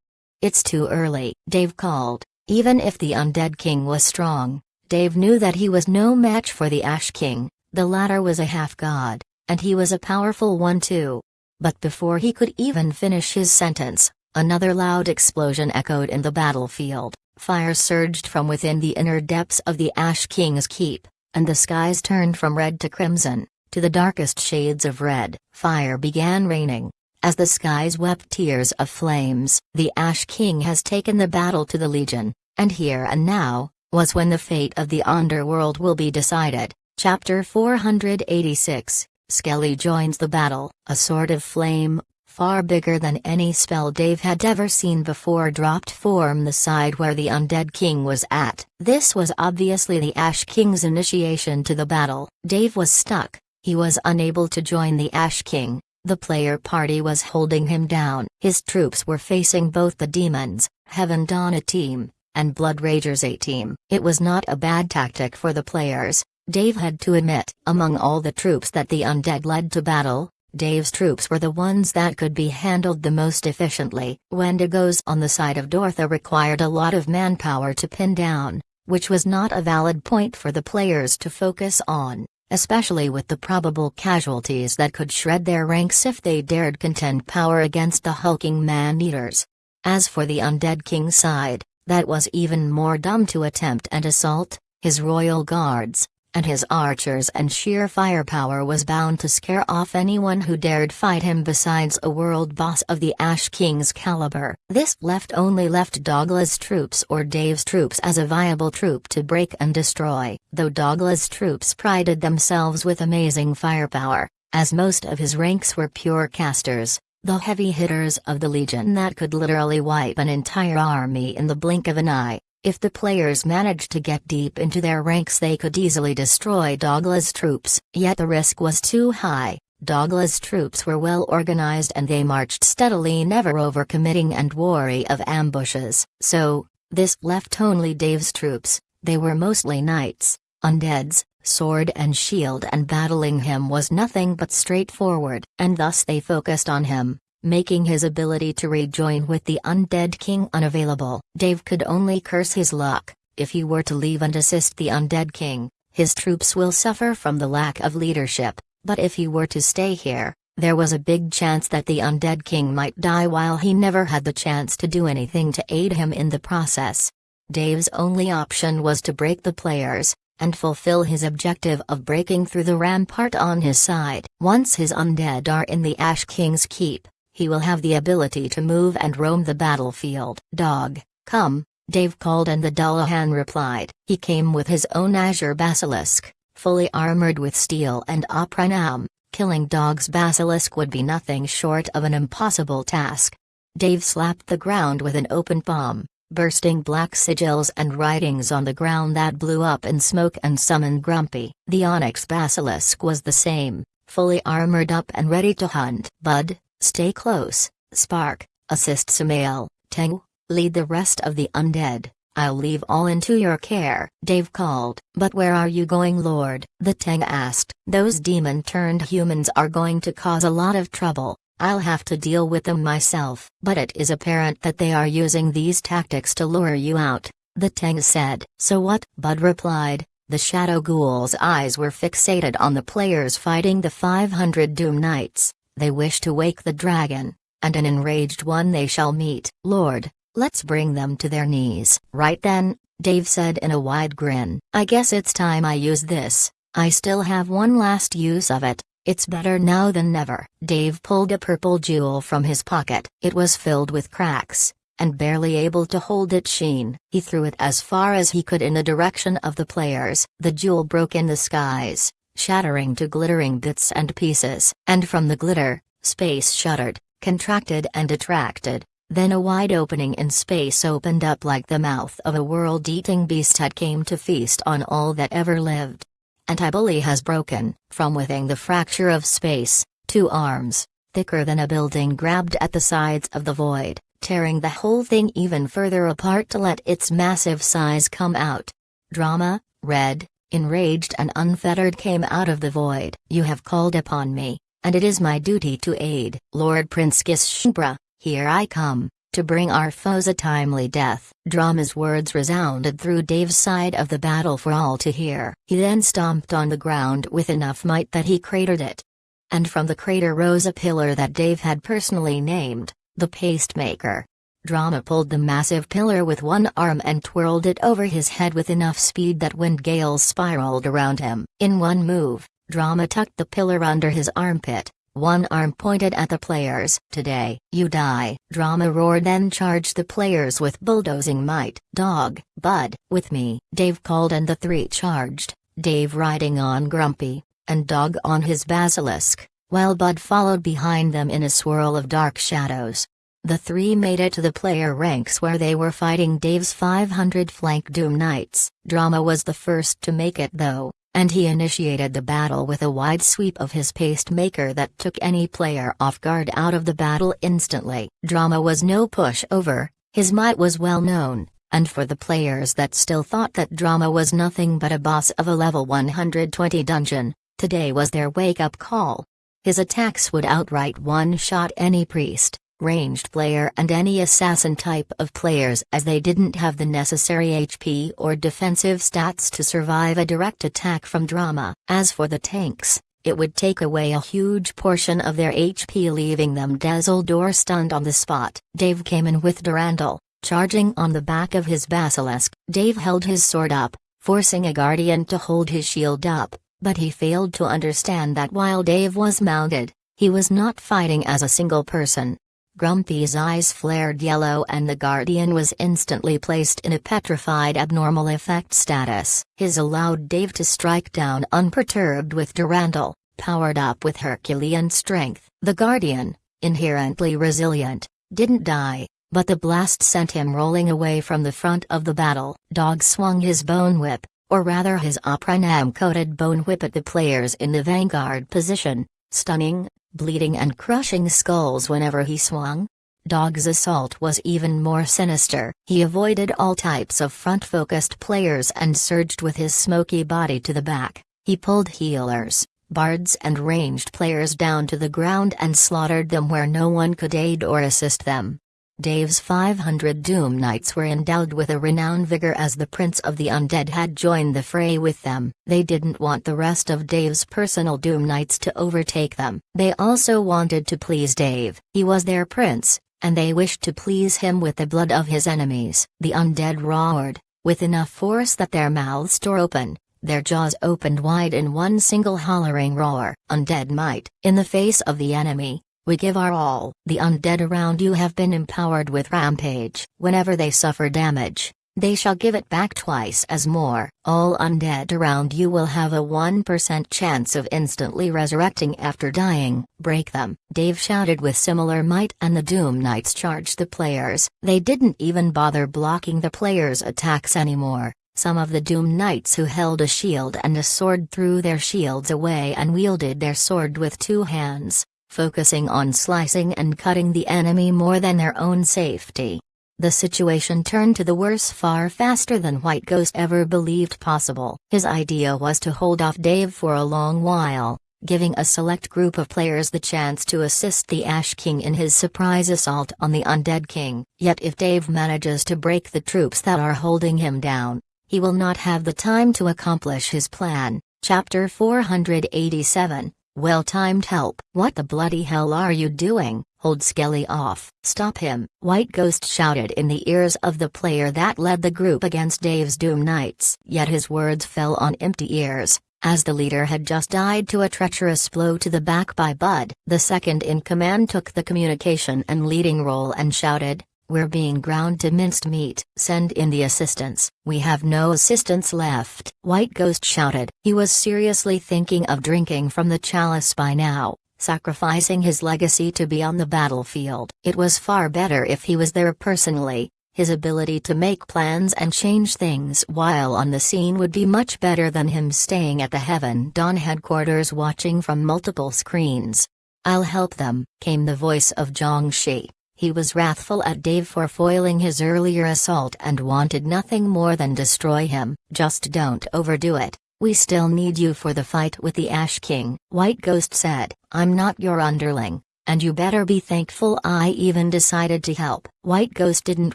It's too early," Dave called. Even if the Undead King was strong, Dave knew that he was no match for the Ash King. The latter was a half-god, and he was a powerful one too. But before he could even finish his sentence, another loud explosion echoed in the battlefield. Fire surged from within the inner depths of the Ash King's keep, and the skies turned from red to crimson, to the darkest shades of red. Fire began raining. As the skies wept tears of flames. The Ash King has taken the battle to the Legion, and here and now was when the fate of the underworld will be decided. Chapter 486, Skelly joins the battle. A sword of flame, far bigger than any spell Dave had ever seen before, dropped from the side where the Undead King was at. This was obviously the Ash King's initiation to the battle. Dave was stuck. He was unable to join the Ash King. The player party was holding him down. His troops were facing both the demons, Heaven Dawn a team, and Blood Ragers a team. It was not a bad tactic for the players, Dave had to admit. Among all the troops that the undead led to battle, Dave's troops were the ones that could be handled the most efficiently. Wendigos on the side of Dortha required a lot of manpower to pin down, which was not a valid point for the players to focus on, especially with the probable casualties that could shred their ranks if they dared contend power against the hulking man-eaters. As for the Undead King's side, that was even more dumb to attempt and assault. His royal guards, and his archers and sheer firepower was bound to scare off anyone who dared fight him besides a world boss of the Ash King's caliber. This only left Dogla's troops or Dave's troops as a viable troop to break and destroy. Though Dogla's troops prided themselves with amazing firepower, as most of his ranks were pure casters, the heavy hitters of the Legion that could literally wipe an entire army in the blink of an eye. If the players managed to get deep into their ranks, they could easily destroy Dogla's troops. Yet the risk was too high. Dogla's troops were well organized and they marched steadily, never overcommitting and wary of ambushes. So, this left only Dave's troops. They were mostly knights, undeads, sword and shield, and battling him was nothing but straightforward. And thus they focused on him, making his ability to rejoin with the Undead King unavailable. Dave could only curse his luck. If he were to leave and assist the Undead King, his troops will suffer from the lack of leadership, but if he were to stay here, there was a big chance that the Undead King might die while he never had the chance to do anything to aid him in the process. Dave's only option was to break the players, and fulfill his objective of breaking through the rampart on his side. Once his undead are in the Ash King's keep, he will have the ability to move and roam the battlefield. "Dog, come," Dave called, and the Dullahan replied. He came with his own Azure Basilisk, fully armored with steel and Opranam. Killing Dog's basilisk would be nothing short of an impossible task. Dave slapped the ground with an open palm, bursting black sigils and writings on the ground that blew up in smoke and summoned Grumpy. The Onyx Basilisk was the same, fully armored up and ready to hunt. "Bud, stay close. Spark, assist Samael. Tengu, lead the rest of the undead. I'll leave all into your care," Dave called. "But where are you going, Lord?" the Tengu asked. "Those demon-turned humans are going to cause a lot of trouble. I'll have to deal with them myself." "But it is apparent that they are using these tactics to lure you out," the Tengu said. "So what?" Bud replied. The Shadow Ghoul's eyes were fixated on the players fighting the 500 Doom Knights. "They wish to wake the dragon, and an enraged one they shall meet. Lord, let's bring them to their knees." "Right then," Dave said in a wide grin. "I guess it's time I use this. I still have one last use of it. It's better now than never." Dave pulled a purple jewel from his pocket. It was filled with cracks, and barely able to hold its sheen, he threw it as far as he could in the direction of the players. The jewel broke in the skies, shattering to glittering bits and pieces. And from the glitter, space shuddered, contracted and attracted. Then a wide opening in space opened up like the mouth of a world-eating beast had came to feast on all that ever lived. Antibully has broken. From within the fracture of space, two arms, thicker than a building, grabbed at the sides of the void, tearing the whole thing even further apart to let its massive size come out. Drama, red, enraged and unfettered, came out of the void. "You have called upon me, and it is my duty to aid. Lord Prince Gishbra, here I come, to bring our foes a timely death." Drama's words resounded through Dave's side of the battle for all to hear. He then stomped on the ground with enough might that he cratered it. And from the crater rose a pillar that Dave had personally named, the Pastemaker. Drama pulled the massive pillar with one arm and twirled it over his head with enough speed that wind gales spiraled around him. In one move, Drama tucked the pillar under his armpit, one arm pointed at the players. "Today, you die," Drama roared, then charged the players with bulldozing might. "Dog, Bud, with me," Dave called, and the three charged, Dave riding on Grumpy, and Dog on his basilisk, while Bud followed behind them in a swirl of dark shadows. The three made it to the player ranks where they were fighting Dave's 500 flank Doom Knights. Drama was the first to make it though, and he initiated the battle with a wide sweep of his Pastemaker that took any player off guard out of the battle instantly. Drama was no pushover, his might was well known, and for the players that still thought that Drama was nothing but a boss of a level 120 dungeon, today was their wake-up call. His attacks would outright one-shot any priest, ranged player and any assassin type of players, as they didn't have the necessary HP or defensive stats to survive a direct attack from Drama. As for the tanks, it would take away a huge portion of their HP, leaving them dazzled or stunned on the spot. Dave came in with Durandal, charging on the back of his basilisk. Dave held his sword up, forcing a guardian to hold his shield up, but he failed to understand that while Dave was mounted, he was not fighting as a single person. Grumpy's eyes flared yellow and the guardian was instantly placed in a petrified abnormal effect status. His allowed Dave to strike down unperturbed with Durandal, powered up with Herculean strength. The guardian, inherently resilient, didn't die, but the blast sent him rolling away from the front of the battle. Dog swung his bone whip, or rather his opranam-coated bone whip, at the players in the vanguard position, stunning, bleeding and crushing skulls whenever he swung. Dog's assault was even more sinister. He avoided all types of front-focused players and surged with his smoky body to the back. He pulled healers, bards and ranged players down to the ground and slaughtered them where no one could aid or assist them. Dave's 500 Doom Knights were endowed with a renowned vigor, as the Prince of the Undead had joined the fray with them. They didn't want the rest of Dave's personal Doom Knights to overtake them. They also wanted to please Dave. He was their prince, and they wished to please him with the blood of his enemies. The Undead roared, with enough force that their mouths tore open, their jaws opened wide in one single hollering roar. Undead might. In the face of the enemy, we give our all. The undead around you have been empowered with rampage. Whenever they suffer damage, they shall give it back twice as more. All undead around you will have a 1% chance of instantly resurrecting after dying. Break them, Dave shouted with similar might, and the Doom Knights charged the players. They didn't even bother blocking the players' attacks anymore. Some of the Doom Knights who held a shield and a sword threw their shields away and wielded their sword with two hands, focusing on slicing and cutting the enemy more than their own safety. The situation turned to the worse far faster than White Ghost ever believed possible. His idea was to hold off Dave for a long while, giving a select group of players the chance to assist the Ash King in his surprise assault on the Undead King. Yet if Dave manages to break the troops that are holding him down, he will not have the time to accomplish his plan. Chapter 487. Well-timed help. What the bloody hell are you doing? Hold Skelly off. Stop him, White Ghost shouted in the ears of the player that led the group against Dave's Doom Knights. Yet his words fell on empty ears, as the leader had just died to a treacherous blow to the back by Bud. The second in command took the communication and leading role and shouted, We're being ground to minced meat. Send in the assistants." "We have no assistants left," White Ghost shouted. He was seriously thinking of drinking from the chalice by now, sacrificing his legacy to be on the battlefield. It was far better if he was there personally. His ability to make plans and change things while on the scene would be much better than him staying at the Heaven Dawn headquarters watching from multiple screens. "I'll help them," came the voice of Jiangshi. He was wrathful at Dave for foiling his earlier assault and wanted nothing more than destroy him. "Just don't overdo it. We still need you for the fight with the Ash King," White Ghost said. "I'm not your underling. And you better be thankful I even decided to help." White Ghost didn't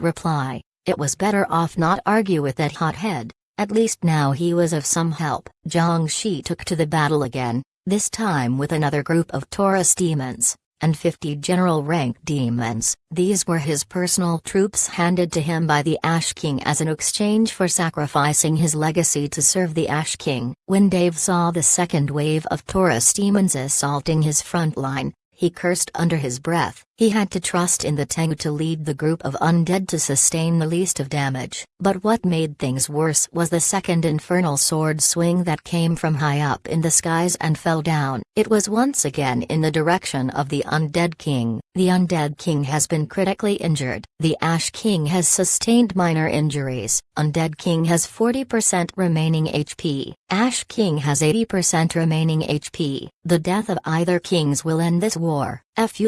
reply. It was better off not argue with that hothead. At least now he was of some help. Jiangshi took to the battle again, this time with another group of Taurus demons, and 50 general-rank demons. These were his personal troops handed to him by the Ash King as an exchange for sacrificing his legacy to serve the Ash King. When Dave saw the second wave of Taurus demons assaulting his front line, he cursed under his breath. He had to trust in the Tengu to lead the group of undead to sustain the least of damage. But what made things worse was the second infernal sword swing that came from high up in the skies and fell down. It was once again in the direction of the Undead King. The Undead King has been critically injured. The Ash King has sustained minor injuries. Undead King has 40% remaining HP. Ash King has 80% remaining HP. The death of either kings will end this war. "Fuck,"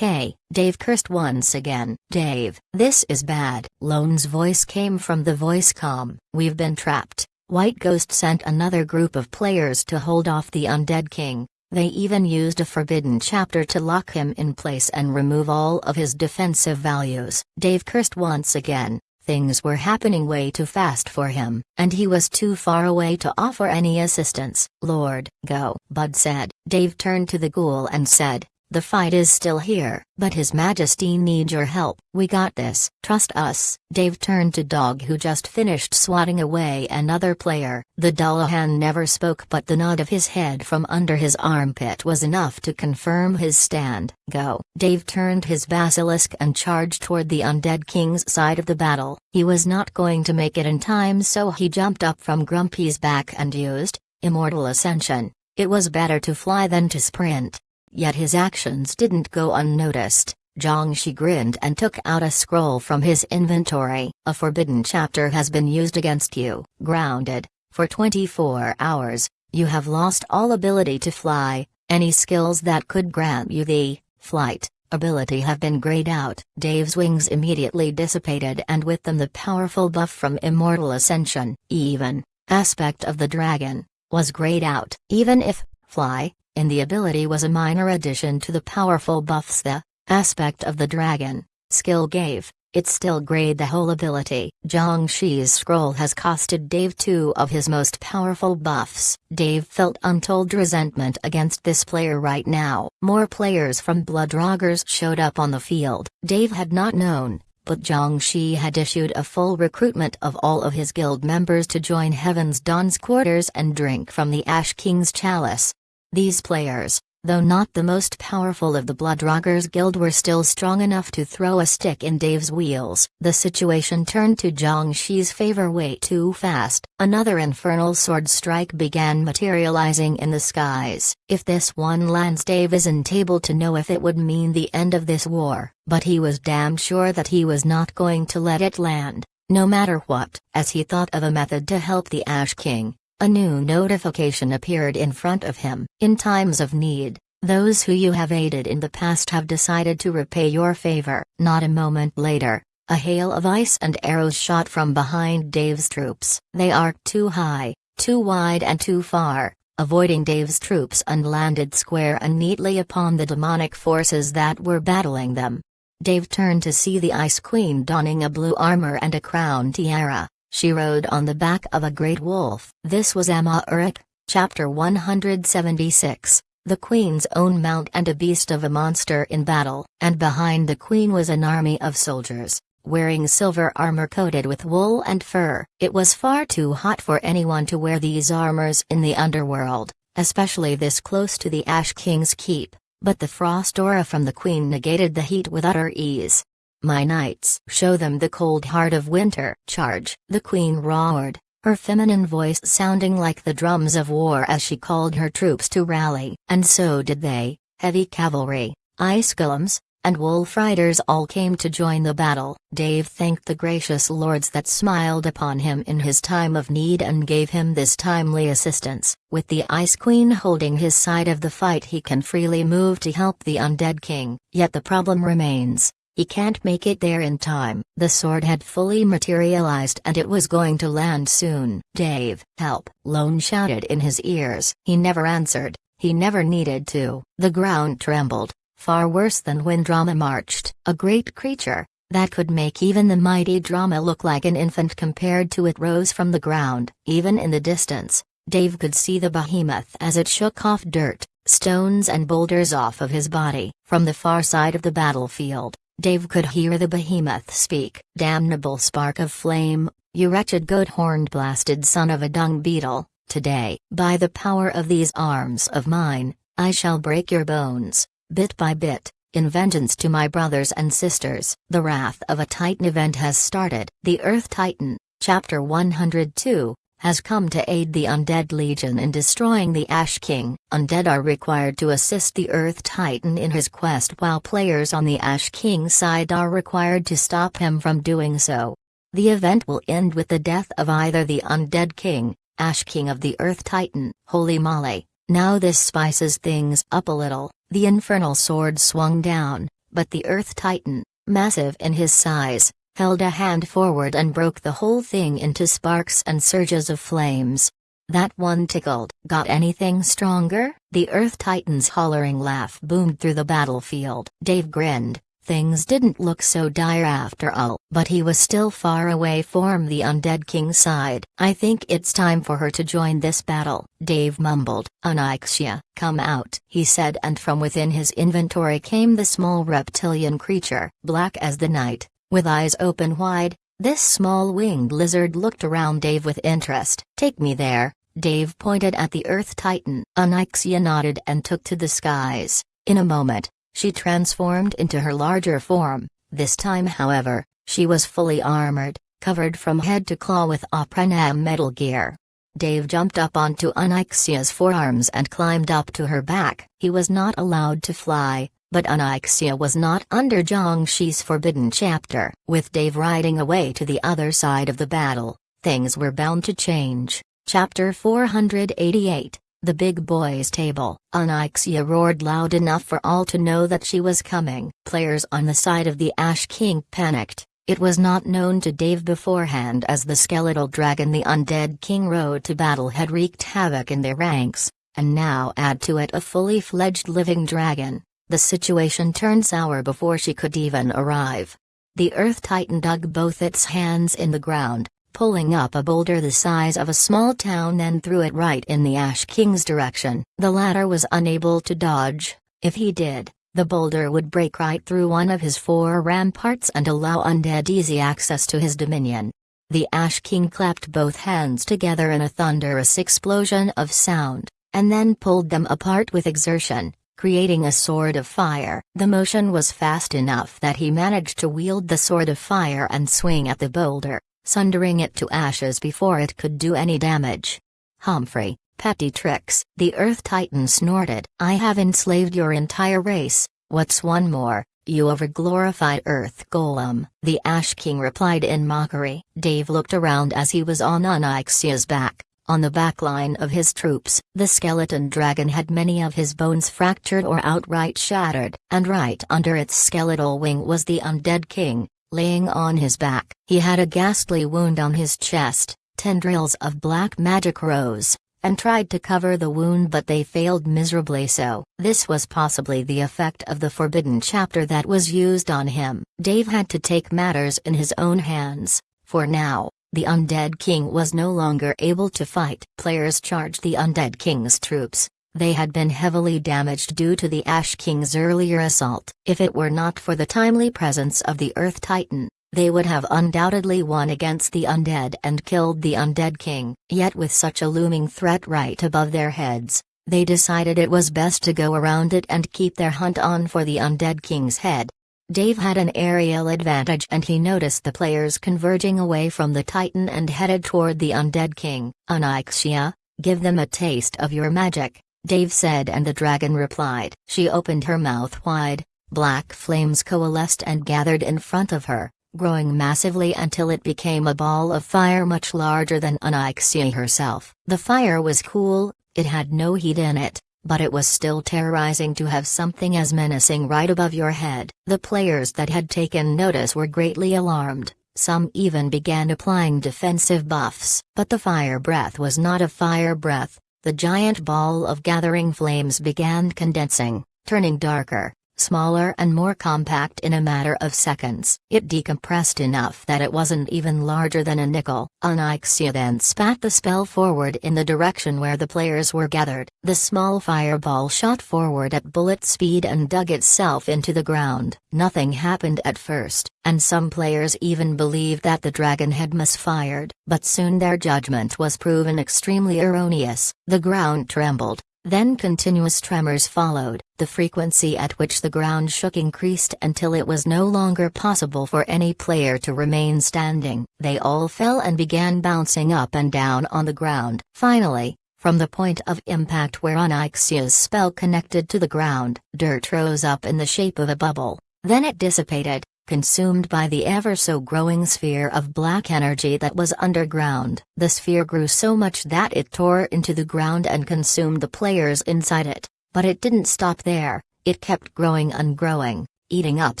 Dave cursed once again. "Dave, this is bad." Lone's voice came from the voice comm. "We've been trapped." White Ghost sent another group of players to hold off the Undead King. They even used a forbidden chapter to lock him in place and remove all of his defensive values. Dave cursed once again. Things were happening way too fast for him, and he was too far away to offer any assistance. "Lord, go," Bud said. Dave turned to the ghoul and said, "The fight is still here, but His Majesty needs your help." "We got this. Trust us." Dave turned to Dog, who just finished swatting away another player. The Dullahan never spoke, but the nod of his head from under his armpit was enough to confirm his stand. "Go." Dave turned his basilisk and charged toward the Undead King's side of the battle. He was not going to make it in time, so he jumped up from Grumpy's back and used Immortal Ascension. It was better to fly than to sprint. Yet his actions didn't go unnoticed. Jiangshi grinned and took out a scroll from his inventory. "A forbidden chapter has been used against you. Grounded. For 24 hours, you have lost all ability to fly. Any skills that could grant you the flight ability have been grayed out." Dave's wings immediately dissipated, and with them the powerful buff from Immortal Ascension. Even aspect of the dragon was grayed out. Even if fly in the ability was a minor addition to the powerful buffs the aspect of the dragon skill gave, it still grayed the whole ability. Jiangshi's scroll has costed Dave 2 of his most powerful buffs. Dave felt untold resentment against this player right now. More players from Bloodroggers showed up on the field. Dave had not known, but Jiangshi had issued a full recruitment of all of his guild members to join Heaven's Dawn's quarters and drink from the Ash King's chalice. These players, though not the most powerful of the Bloodroggers Guild, were still strong enough to throw a stick in Dave's wheels. The situation turned to Jiangshi's favor way too fast. Another infernal sword strike began materializing in the skies. If this one lands, Dave isn't able to know if it would mean the end of this war, but he was damn sure that he was not going to let it land, no matter what. As he thought of a method to help the Ash King, a new notification appeared in front of him. "In times of need, those who you have aided in the past have decided to repay your favor." Not a moment later, a hail of ice and arrows shot from behind Dave's troops. They arced too high, too wide and too far, avoiding Dave's troops, and landed square and neatly upon the demonic forces that were battling them. Dave turned to see the Ice Queen donning a blue armor and a crown tiara. She rode on the back of a great wolf. This was Emma Uruk, Chapter 176, the Queen's own mount and a beast of a monster in battle. And behind the Queen was an army of soldiers, wearing silver armor coated with wool and fur. It was far too hot for anyone to wear these armors in the underworld, especially this close to the Ash King's keep, but the frost aura from the Queen negated the heat with utter ease. my knights. Show them the cold heart of winter. Charge! The queen roared, her feminine voice sounding like the drums of war as she called her troops to rally. And so did they. Heavy cavalry, ice golems, and wolf riders all came to join the battle. Dave thanked the gracious lords that smiled upon him in his time of need and gave him this timely assistance. With the Ice Queen holding his side of the fight, he can freely move to help the undead king. Yet the problem remains. He can't make it there in time. The sword had fully materialized and it was going to land soon. Dave, help! Lone shouted in his ears. He never answered. He never needed to. The ground trembled. Far worse than when Drama marched. A great creature, that could make even the mighty Drama look like an infant compared to it, rose from the ground. Even in the distance, Dave could see the behemoth as it shook off dirt, stones and boulders off of his body. From the far side of the battlefield, Dave could hear the behemoth speak. Damnable spark of flame, you wretched goat-horned blasted son of a dung beetle, today, by the power of these arms of mine, I shall break your bones. Bit by bit, in vengeance to my brothers and sisters. The Wrath of a Titan event has started. The Earth Titan, Chapter 102, has come to aid the Undead Legion in destroying the Ash King. Undead are required to assist the Earth Titan in his quest, while players on the Ash King side are required to stop him from doing so. The event will end with the death of either the Undead King, Ash King of the Earth Titan. Holy moly, now this spices things up a little. The infernal sword swung down, but the Earth Titan, massive in his size, held a hand forward and broke the whole thing into sparks and surges of flames. That one tickled. Got anything stronger? The Earth Titan's hollering laugh boomed through the battlefield. Dave grinned. Things didn't look so dire after all, but he was still far away from the Undead King's side. I think it's time for her to join this battle, Dave mumbled. Onyxia, come out, he said, and from within his inventory came the small reptilian creature, black as the night, with eyes open wide. This small winged lizard looked around Dave with interest. Take me there, Dave pointed at the Earth Titan. Onyxia nodded and took to the skies. In a moment, she transformed into her larger form. This time, however, she was fully armored, covered from head to claw with Opranam metal gear. Dave jumped up onto Onyxia's forearms and climbed up to her back. He was not allowed to fly, but Onyxia was not under Jiangxi's forbidden chapter. With Dave riding away to the other side of the battle, things were bound to change. Chapter 488. The Big Boys Table. Onyxia roared loud enough for all to know that she was coming. Players on the side of the Ash King panicked. It was not known to Dave beforehand, as the skeletal dragon the Undead King rode to battle had wreaked havoc in their ranks, and now add to it a fully fledged living dragon. The situation turned sour before she could even arrive. The Earth Titan dug both its hands in the ground, pulling up a boulder the size of a small town, then threw it right in the Ash King's direction. The latter was unable to dodge. If he did, the boulder would break right through one of his 4 ramparts and allow undead easy access to his dominion. The Ash King clapped both hands together in a thunderous explosion of sound, and then pulled them apart with exertion, creating a sword of fire. The motion was fast enough that he managed to wield the sword of fire and swing at the boulder, sundering it to ashes before it could do any damage. Humphrey, petty tricks. The Earth Titan snorted. I have enslaved your entire race. What's one more, you overglorified Earth Golem? The Ash King replied in mockery. Dave looked around as he was on Onyxia's back, on the backline of his troops. The skeleton dragon had many of his bones fractured or outright shattered, and right under its skeletal wing was the Undead King, laying on his back. He had a ghastly wound on his chest. Tendrils of black magic rose, and tried to cover the wound, but they failed miserably so. This was possibly the effect of the forbidden chapter that was used on him. Dave had to take matters in his own hands, for now, the Undead King was no longer able to fight. Players charged the Undead King's troops. They had been heavily damaged due to the Ash King's earlier assault. If it were not for the timely presence of the Earth Titan, they would have undoubtedly won against the undead and killed the Undead King. Yet with such a looming threat right above their heads, they decided it was best to go around it and keep their hunt on for the Undead King's head. Dave had an aerial advantage and he noticed the players converging away from the Titan and headed toward the undead king. "Onyxia, give them a taste of your magic," Dave said, and the dragon replied. She opened her mouth wide, black flames coalesced and gathered in front of her, growing massively until it became a ball of fire much larger than Onyxia herself. The fire was cool, it had no heat in it, but it was still terrorizing to have something as menacing right above your head. The players that had taken notice were greatly alarmed, some even began applying defensive buffs. But the fire breath was not a fire breath, the giant ball of gathering flames began condensing, turning darker, smaller and more compact in a matter of seconds. It decompressed enough that it wasn't even larger than a nickel. Onyxia then spat the spell forward in the direction where the players were gathered. The small fireball shot forward at bullet speed and dug itself into the ground. Nothing happened at first, and some players even believed that the dragon had misfired. But soon their judgment was proven extremely erroneous. The ground trembled. Then continuous tremors followed. The frequency at which the ground shook increased until it was no longer possible for any player to remain standing. They all fell and began bouncing up and down on the ground. Finally, from the point of impact where Onyxia's spell connected to the ground, dirt rose up in the shape of a bubble. Then it dissipated, consumed by the ever-so-growing sphere of black energy that was underground. The sphere grew so much that it tore into the ground and consumed the players inside it. But it didn't stop there, it kept growing and growing, eating up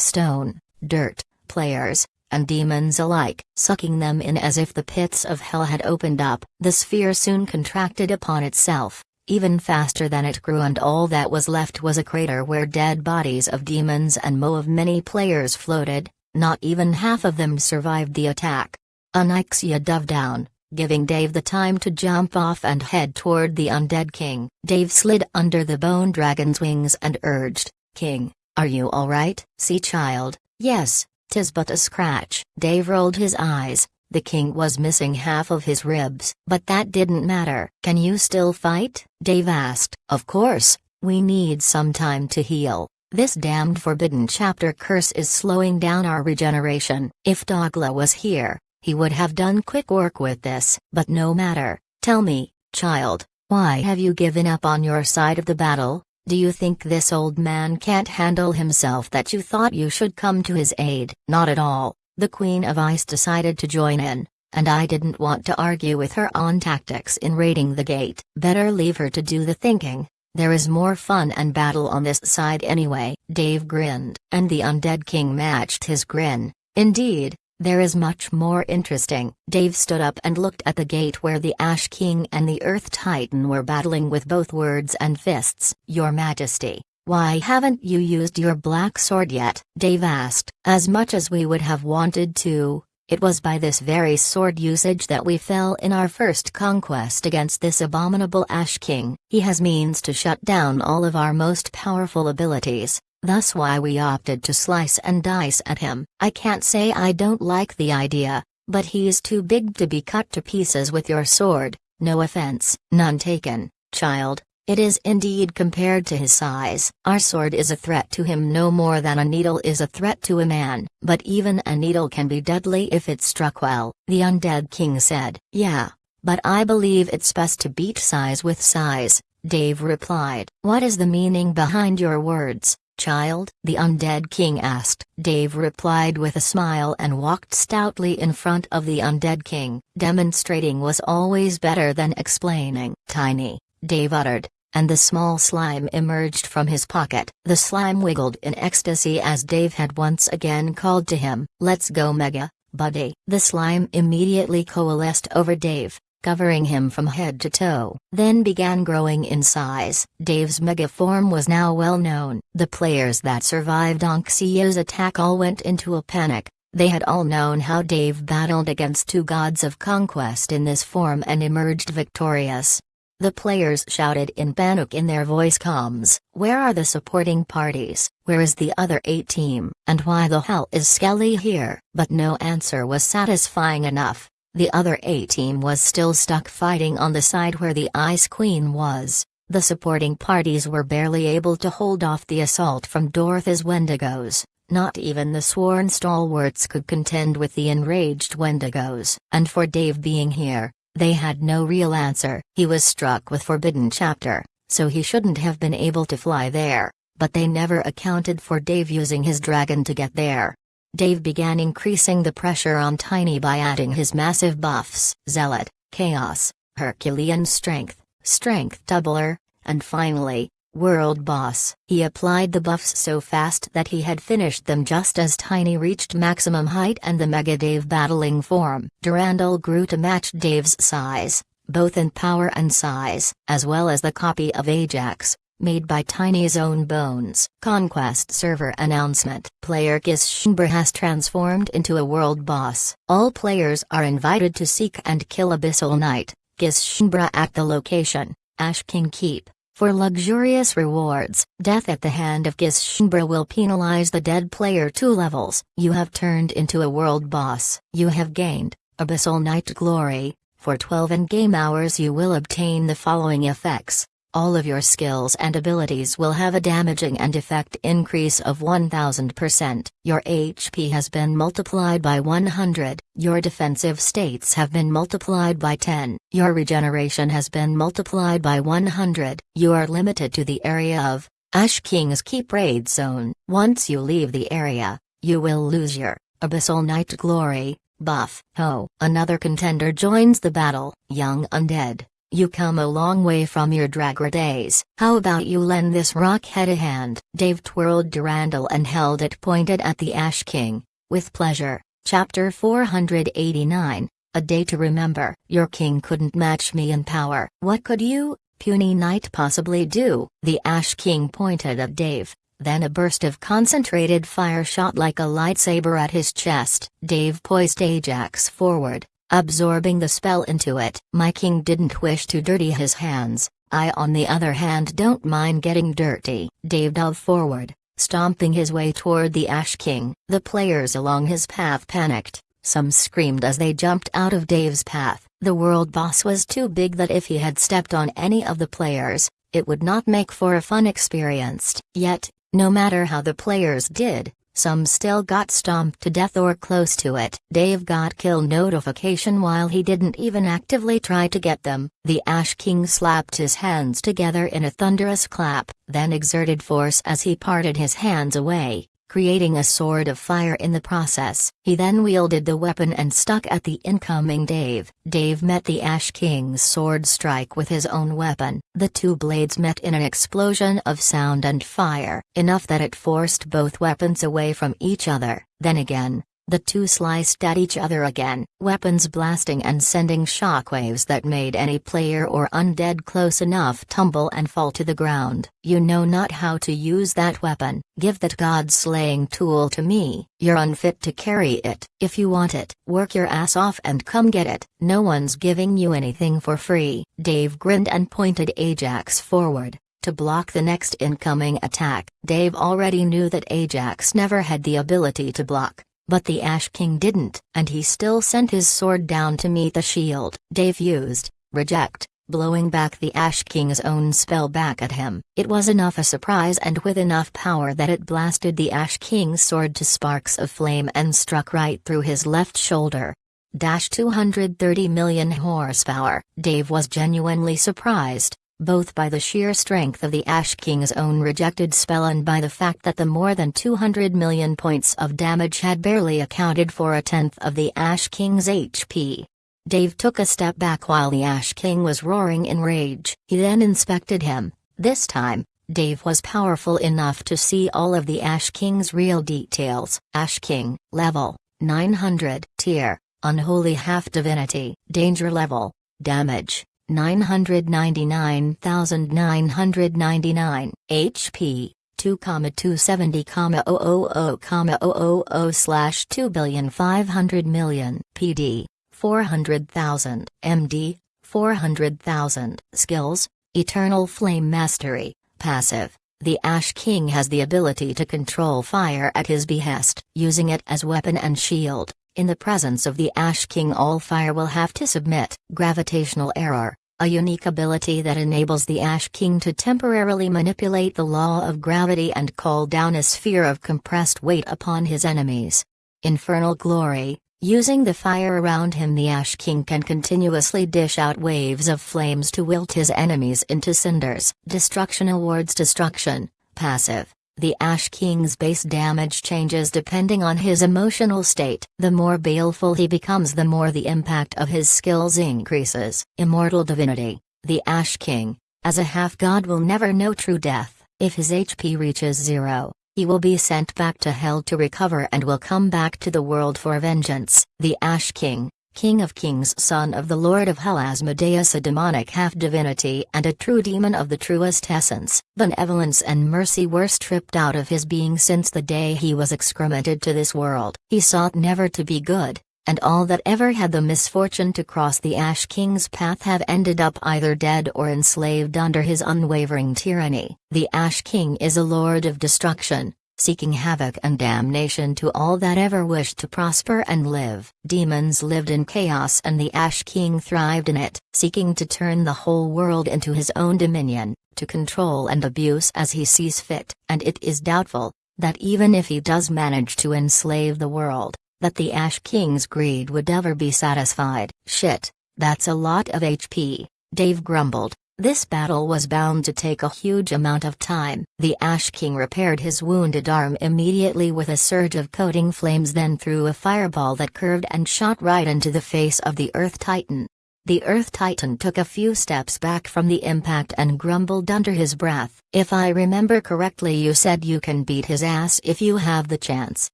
stone, dirt, players, and demons alike, sucking them in as if the pits of hell had opened up. The sphere soon contracted upon itself, even faster than it grew, and all that was left was a crater where dead bodies of demons and of many players floated. Not even half of them survived the attack. Onyxia dove down, giving Dave the time to jump off and head toward the undead king. Dave slid under the bone dragon's wings and urged, "King, are you alright?" "See, child, yes, 'tis but a scratch." Dave rolled his eyes. The king was missing half of his ribs. But that didn't matter. "Can you still fight?" Dave asked. "Of course, we need some time to heal. This damned forbidden chapter curse is slowing down our regeneration. If Dogla was here, he would have done quick work with this. But no matter. Tell me, child, why have you given up on your side of the battle? Do you think this old man can't handle himself that you thought you should come to his aid?" "Not at all. The Queen of Ice decided to join in, and I didn't want to argue with her on tactics in raiding the gate." "Better leave her to do the thinking. There is more fun and battle on this side anyway." Dave grinned, and the undead king matched his grin. "Indeed, there is much more interesting." Dave stood up and looked at the gate where the Ash King and the Earth Titan were battling with both words and fists. "Your Majesty, why haven't you used your black sword yet?" Dave asked. "As much as we would have wanted to, it was by this very sword usage that we fell in our first conquest against this abominable Ash King. He has means to shut down all of our most powerful abilities, thus why we opted to slice and dice at him. I can't say I don't like the idea, but he's too big to be cut to pieces with your sword. No offense." "None taken, child. It is indeed compared to his size. Our sword is a threat to him no more than a needle is a threat to a man. But even a needle can be deadly if it's struck well," the undead king said. "Yeah, but I believe it's best to beat size with size," Dave replied. "What is the meaning behind your words, child?" the undead king asked. Dave replied with a smile and walked stoutly in front of the undead king. Demonstrating was always better than explaining. "Tiny," Dave uttered, and the small slime emerged from his pocket. The slime wiggled in ecstasy as Dave had once again called to him. "Let's go, Mega, buddy." The slime immediately coalesced over Dave, covering him from head to toe, then began growing in size. Dave's mega form was now well known. The players that survived Onyxia's attack all went into a panic. They had all known how Dave battled against two gods of conquest in this form and emerged victorious. The players shouted in panic in their voice comms, "Where are the supporting parties? Where is the other A team? And why the hell is Skelly here?" But no answer was satisfying enough. The other A team was still stuck fighting on the side where the Ice Queen was. The supporting parties were barely able to hold off the assault from Dorothy's Wendigos. Not even the sworn stalwarts could contend with the enraged Wendigos. And for Dave being here, they had no real answer. He was struck with Forbidden Chapter, so he shouldn't have been able to fly there, but they never accounted for Dave using his dragon to get there. Dave began increasing the pressure on Tiny by adding his massive buffs: Zealot, Chaos, Herculean Strength, Strength Doubler, and finally, World Boss. He applied the buffs so fast that he had finished them just as Tiny reached maximum height and the Mega Dave battling form. Durandal grew to match Dave's size, both in power and size, as well as the copy of Ajax, made by Tiny's own bones. Conquest server announcement. Player Gishinbra has transformed into a world boss. All players are invited to seek and kill Abyssal Knight, Gishinbra at the location, Ash King Keep. For luxurious rewards, death at the hand of Gishinbra will penalize the dead player 2 levels. You have turned into a world boss. You have gained Abyssal Knight Glory. For 12 in-game hours you will obtain the following effects. All of your skills and abilities will have a damaging and effect increase of 1000%. Your HP has been multiplied by 100. Your defensive states have been multiplied by 10. Your regeneration has been multiplied by 100. You are limited to the area of Ash King's Keep Raid Zone. Once you leave the area, you will lose your Abyssal Knight Glory buff. Oh, another contender joins the battle. Young Undead. You come a long way from your Dragra days. How about you lend this rockhead a hand? Dave twirled Durandal and held it pointed at the Ash King. With pleasure. Chapter 489, A Day to Remember. Your king couldn't match me in power. What could you, puny knight, possibly do? The Ash King pointed at Dave. Then a burst of concentrated fire shot like a lightsaber at his chest. Dave poised Ajax forward, absorbing the spell into it. My king didn't wish to dirty his hands. I on the other hand don't mind getting dirty. Dave dove forward, stomping his way toward the Ash King. The players along his path panicked. Some screamed as they jumped out of Dave's path. The world boss was too big that if he had stepped on any of the players, it would not make for a fun experience. Yet, no matter how the players did, some still got stomped to death or close to it. Dave got kill notification while he didn't even actively try to get them. The Ash King slapped his hands together in a thunderous clap, then exerted force as he parted his hands away, creating a sword of fire in the process. He then wielded the weapon and stuck at the incoming Dave. Dave met the Ash King's sword strike with his own weapon. The two blades met in an explosion of sound and fire, enough that it forced both weapons away from each other. Then again, the two sliced at each other again, weapons blasting and sending shockwaves that made any player or undead close enough tumble and fall to the ground. You know not how to use that weapon. Give that god-slaying tool to me. You're unfit to carry it. If you want it, work your ass off and come get it. No one's giving you anything for free. Dave grinned and pointed Ajax forward, to block the next incoming attack. Dave already knew that Ajax never had the ability to block. But the Ash King didn't, and he still sent his sword down to meet the shield. Dave used Reject, blowing back the Ash King's own spell back at him. It was enough a surprise and with enough power that it blasted the Ash King's sword to sparks of flame and struck right through his left shoulder. 230 million horsepower. Dave was genuinely surprised, both by the sheer strength of the Ash King's own rejected spell and by the fact that the more than 200 million points of damage had barely accounted for a tenth of the Ash King's HP. Dave took a step back while the Ash King was roaring in rage. He then inspected him. This time, Dave was powerful enough to see all of the Ash King's real details. Ash King, level 900, tier, unholy half divinity, danger level, damage 999,999, HP 2,270,000,000/2,500,000,000, PD 400,000, MD 400,000. Skills: Eternal Flame Mastery, passive. The Ash King has the ability to control fire at his behest, using it as weapon and shield. In the presence of the Ash King, all fire will have to submit. Gravitational error. a unique ability that enables the Ash King to temporarily manipulate the law of gravity and call down a sphere of compressed weight upon his enemies. Infernal Glory. Using the fire around him, the Ash King can continuously dish out waves of flames to wilt his enemies into cinders. Destruction awards destruction. Passive. The Ash King's base damage changes depending on his emotional state. The more baleful he becomes, the more the impact of his skills increases. Immortal Divinity. The Ash King, as a half-god, will never know true death. If his HP reaches 0, he will be sent back to hell to recover and will come back to the world for vengeance. The Ash King, King of Kings, son of the Lord of Hell Asmodeus, a demonic half-divinity and a true demon of the truest essence. Benevolence and mercy were stripped out of his being since the day he was excremented to this world. He sought never to be good, and all that ever had the misfortune to cross the Ash King's path have ended up either dead or enslaved under his unwavering tyranny. The Ash King is a lord of destruction, seeking havoc and damnation to all that ever wished to prosper and live. Demons lived in chaos and the Ash King thrived in it, seeking to turn the whole world into his own dominion, to control and abuse as he sees fit. And it is doubtful that even if he does manage to enslave the world, that the Ash King's greed would ever be satisfied. Shit, that's a lot of HP, Dave grumbled. This battle was bound to take a huge amount of time. The Ash King repaired his wounded arm immediately with a surge of coating flames, then threw a fireball that curved and shot right into the face of the Earth Titan. The Earth Titan took a few steps back from the impact and grumbled under his breath. If I remember correctly, you said you can beat his ass if you have the chance.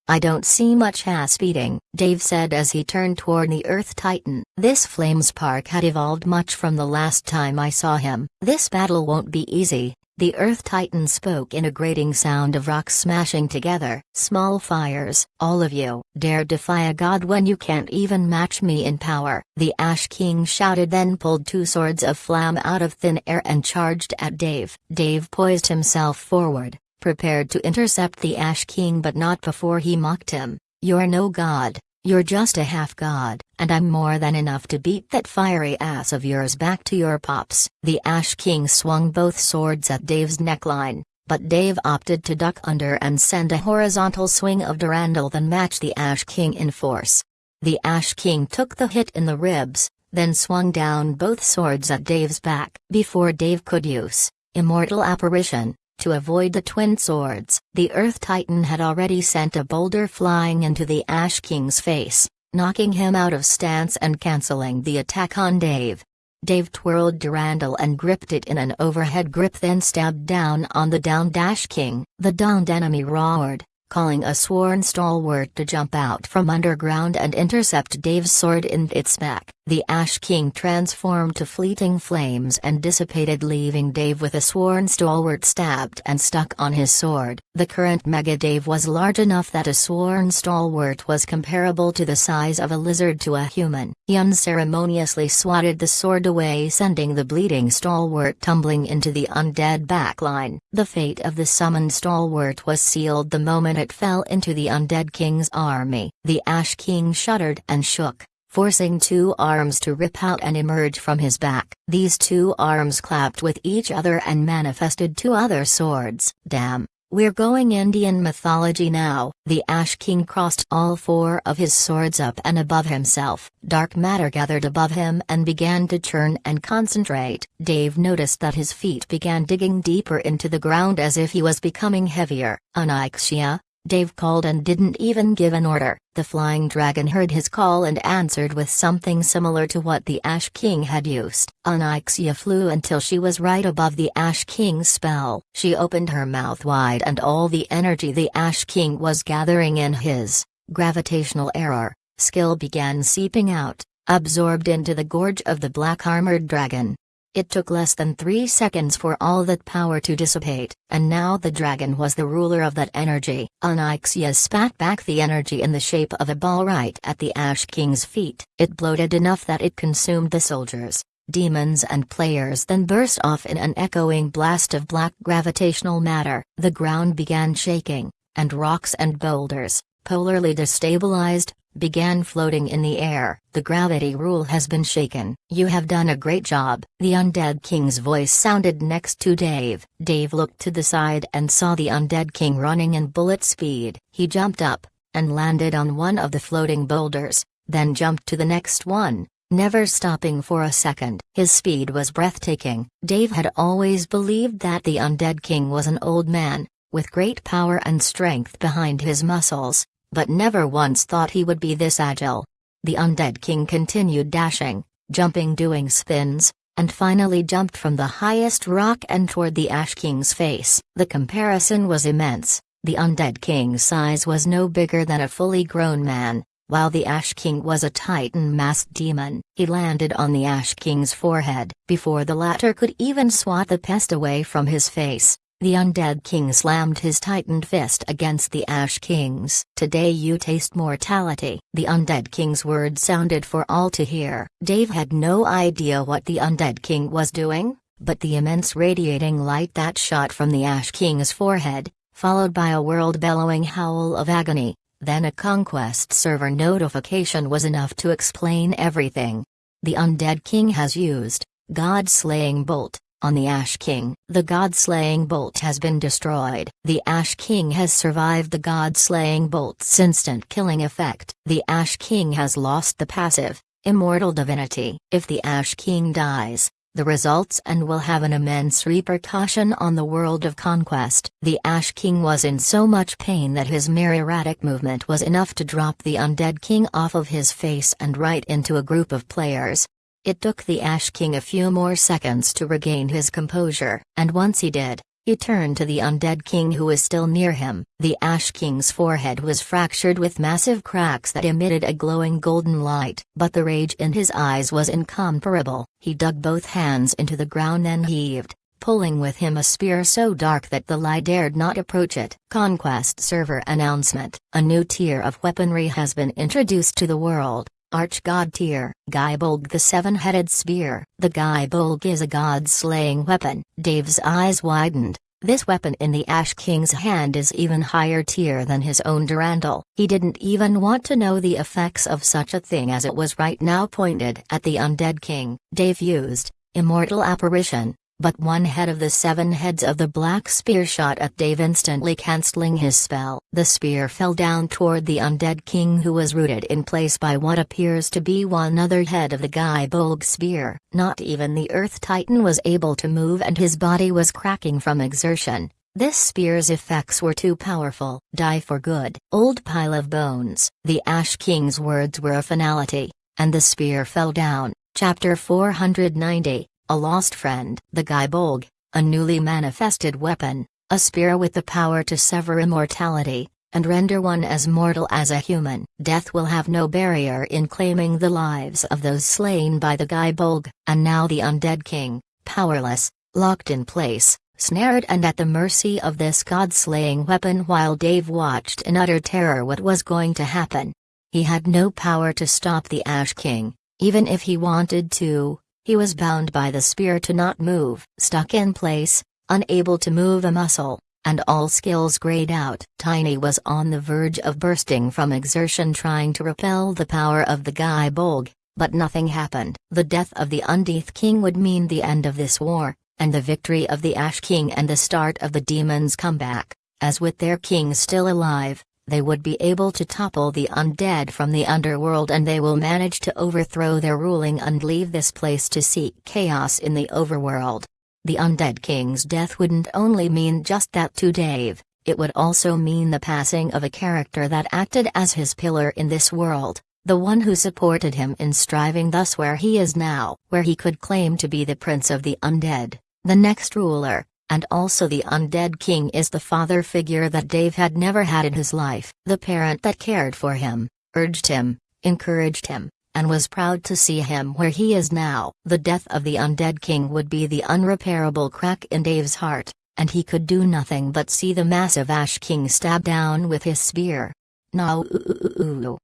I don't see much ass beating, Dave said as he turned toward the Earth Titan. This flame spark had evolved much from the last time I saw him. This battle won't be easy, the Earth Titan spoke in a grating sound of rocks smashing together. Small fires, all of you, dare defy a god when you can't even match me in power, the Ash King shouted, then pulled two swords of flame out of thin air and charged at Dave. Dave poised himself forward, prepared to intercept the Ash King, but not before he mocked him. You're no god, you're just a half-god, and I'm more than enough to beat that fiery ass of yours back to your pops. The Ash King swung both swords at Dave's neckline, but Dave opted to duck under and send a horizontal swing of Durandal that matched the Ash King in force. The Ash King took the hit in the ribs, then swung down both swords at Dave's back. Before Dave could use Immortal Apparition to avoid the twin swords, the Earth Titan had already sent a boulder flying into the Ash King's face, knocking him out of stance and canceling the attack on Dave. Dave twirled Durandal and gripped it in an overhead grip, then stabbed down on the downed Ash King. The downed enemy roared, calling a sworn stalwart to jump out from underground and intercept Dave's sword in its back. The Ash King transformed to fleeting flames and dissipated, leaving Dave with a sworn stalwart stabbed and stuck on his sword. The current Mega Dave was large enough that a sworn stalwart was comparable to the size of a lizard to a human. He unceremoniously swatted the sword away, sending the bleeding stalwart tumbling into the undead backline. The fate of the summoned stalwart was sealed the moment it fell into the undead king's army. The Ash King shuddered and shook, forcing two arms to rip out and emerge from his back. These two arms clapped with each other and manifested two other swords. Damn, we're going Indian mythology now. The Ash King crossed all four of his swords up and above himself. Dark matter gathered above him and began to churn and concentrate. Dave noticed that his feet began digging deeper into the ground as if he was becoming heavier. Onyxia, Dave called and didn't even give an order. The flying dragon heard his call and answered with something similar to what the Ash King had used. Onyxia flew until she was right above the Ash King's spell. She opened her mouth wide and all the energy the Ash King was gathering in his gravitational error skill began seeping out, absorbed into the gorge of the black-armored dragon. It took less than 3 seconds for all that power to dissipate, and now the dragon was the ruler of that energy. Onyxia spat back the energy in the shape of a ball right at the Ash King's feet. It bloated enough that it consumed the soldiers, demons and players, then burst off in an echoing blast of black gravitational matter. The ground began shaking, and rocks and boulders, polarly destabilized, began floating in the air. "The gravity rule has been shaken. You have done a great job." The Undead King's voice sounded next to Dave. Dave looked to the side and saw the Undead King running in bullet speed. He jumped up and landed on one of the floating boulders, then jumped to the next one, never stopping for a second. His speed was breathtaking. Dave had always believed that the Undead King was an old man, with great power and strength behind his muscles, but never once thought he would be this agile. The Undead King continued dashing, jumping, doing spins, and finally jumped from the highest rock and toward the Ash King's face. The comparison was immense. The Undead King's size was no bigger than a fully grown man, while the Ash King was a Titan-masked demon. He landed on the Ash King's forehead. Before the latter could even swat the pest away from his face, the Undead King slammed his tightened fist against the Ash King's. "Today you taste mortality." The Undead King's words sounded for all to hear. Dave had no idea what the Undead King was doing, but the immense radiating light that shot from the Ash King's forehead, followed by a world-bellowing howl of agony, then a conquest server notification was enough to explain everything. The Undead King has used God-slaying bolt on the Ash King. The God-slaying bolt has been destroyed. The Ash King has survived the God-slaying bolt's instant killing effect. The Ash King has lost the passive, immortal divinity. If the Ash King dies, the results and will have an immense repercussion on the world of conquest. The Ash King was in so much pain that his mere erratic movement was enough to drop the Undead King off of his face and right into a group of players. It took the Ash King a few more seconds to regain his composure, and once he did, he turned to the Undead King who was still near him. The Ash King's forehead was fractured with massive cracks that emitted a glowing golden light, but the rage in his eyes was incomparable. He dug both hands into the ground and heaved, pulling with him a spear so dark that the light dared not approach it. Conquest server announcement. A new tier of weaponry has been introduced to the world. Archgod tier. Gaibolg, the seven-headed spear. The Gaibolg is a god-slaying weapon. Dave's eyes widened. This weapon in the Ash King's hand is even higher tier than his own Durandal. He didn't even want to know the effects of such a thing as it was right now pointed at the Undead King. Dave used Immortal Apparition, but one head of the seven heads of the black spear shot at Dave, instantly cancelling his spell. The spear fell down toward the Undead King, who was rooted in place by what appears to be one other head of the Gaibolg spear. Not even the Earth Titan was able to move, and his body was cracking from exertion. This spear's effects were too powerful. Die for good. Old pile of bones. The Ash King's words were a finality, and the spear fell down. Chapter 490. A lost friend. The Gaibolg, a newly manifested weapon, a spear with the power to sever immortality, and render one as mortal as a human. Death will have no barrier in claiming the lives of those slain by the Gaibolg. And now the Undead King, powerless, locked in place, snared and at the mercy of this god-slaying weapon, while Dave watched in utter terror what was going to happen. He had no power to stop the Ash King, even if he wanted to. He was bound by the spear to not move, stuck in place, unable to move a muscle, and all skills grayed out. Tiny was on the verge of bursting from exertion trying to repel the power of the Gaibolg, but nothing happened. The death of the Undeath King would mean the end of this war, and the victory of the Ash King and the start of the demons' comeback, as with their king still alive, they would be able to topple the undead from the underworld, and they will manage to overthrow their ruling and leave this place to seek chaos in the overworld. The Undead King's death wouldn't only mean just that to Dave, it would also mean the passing of a character that acted as his pillar in this world, the one who supported him in striving thus where he is now, where he could claim to be the prince of the undead, the next ruler. And also the Undead King is the father figure that Dave had never had in his life, the parent that cared for him, urged him, encouraged him, and was proud to see him where he is now. The death of the Undead King would be the unrepairable crack in Dave's heart, and he could do nothing but see the massive Ash King stab down with his spear. No,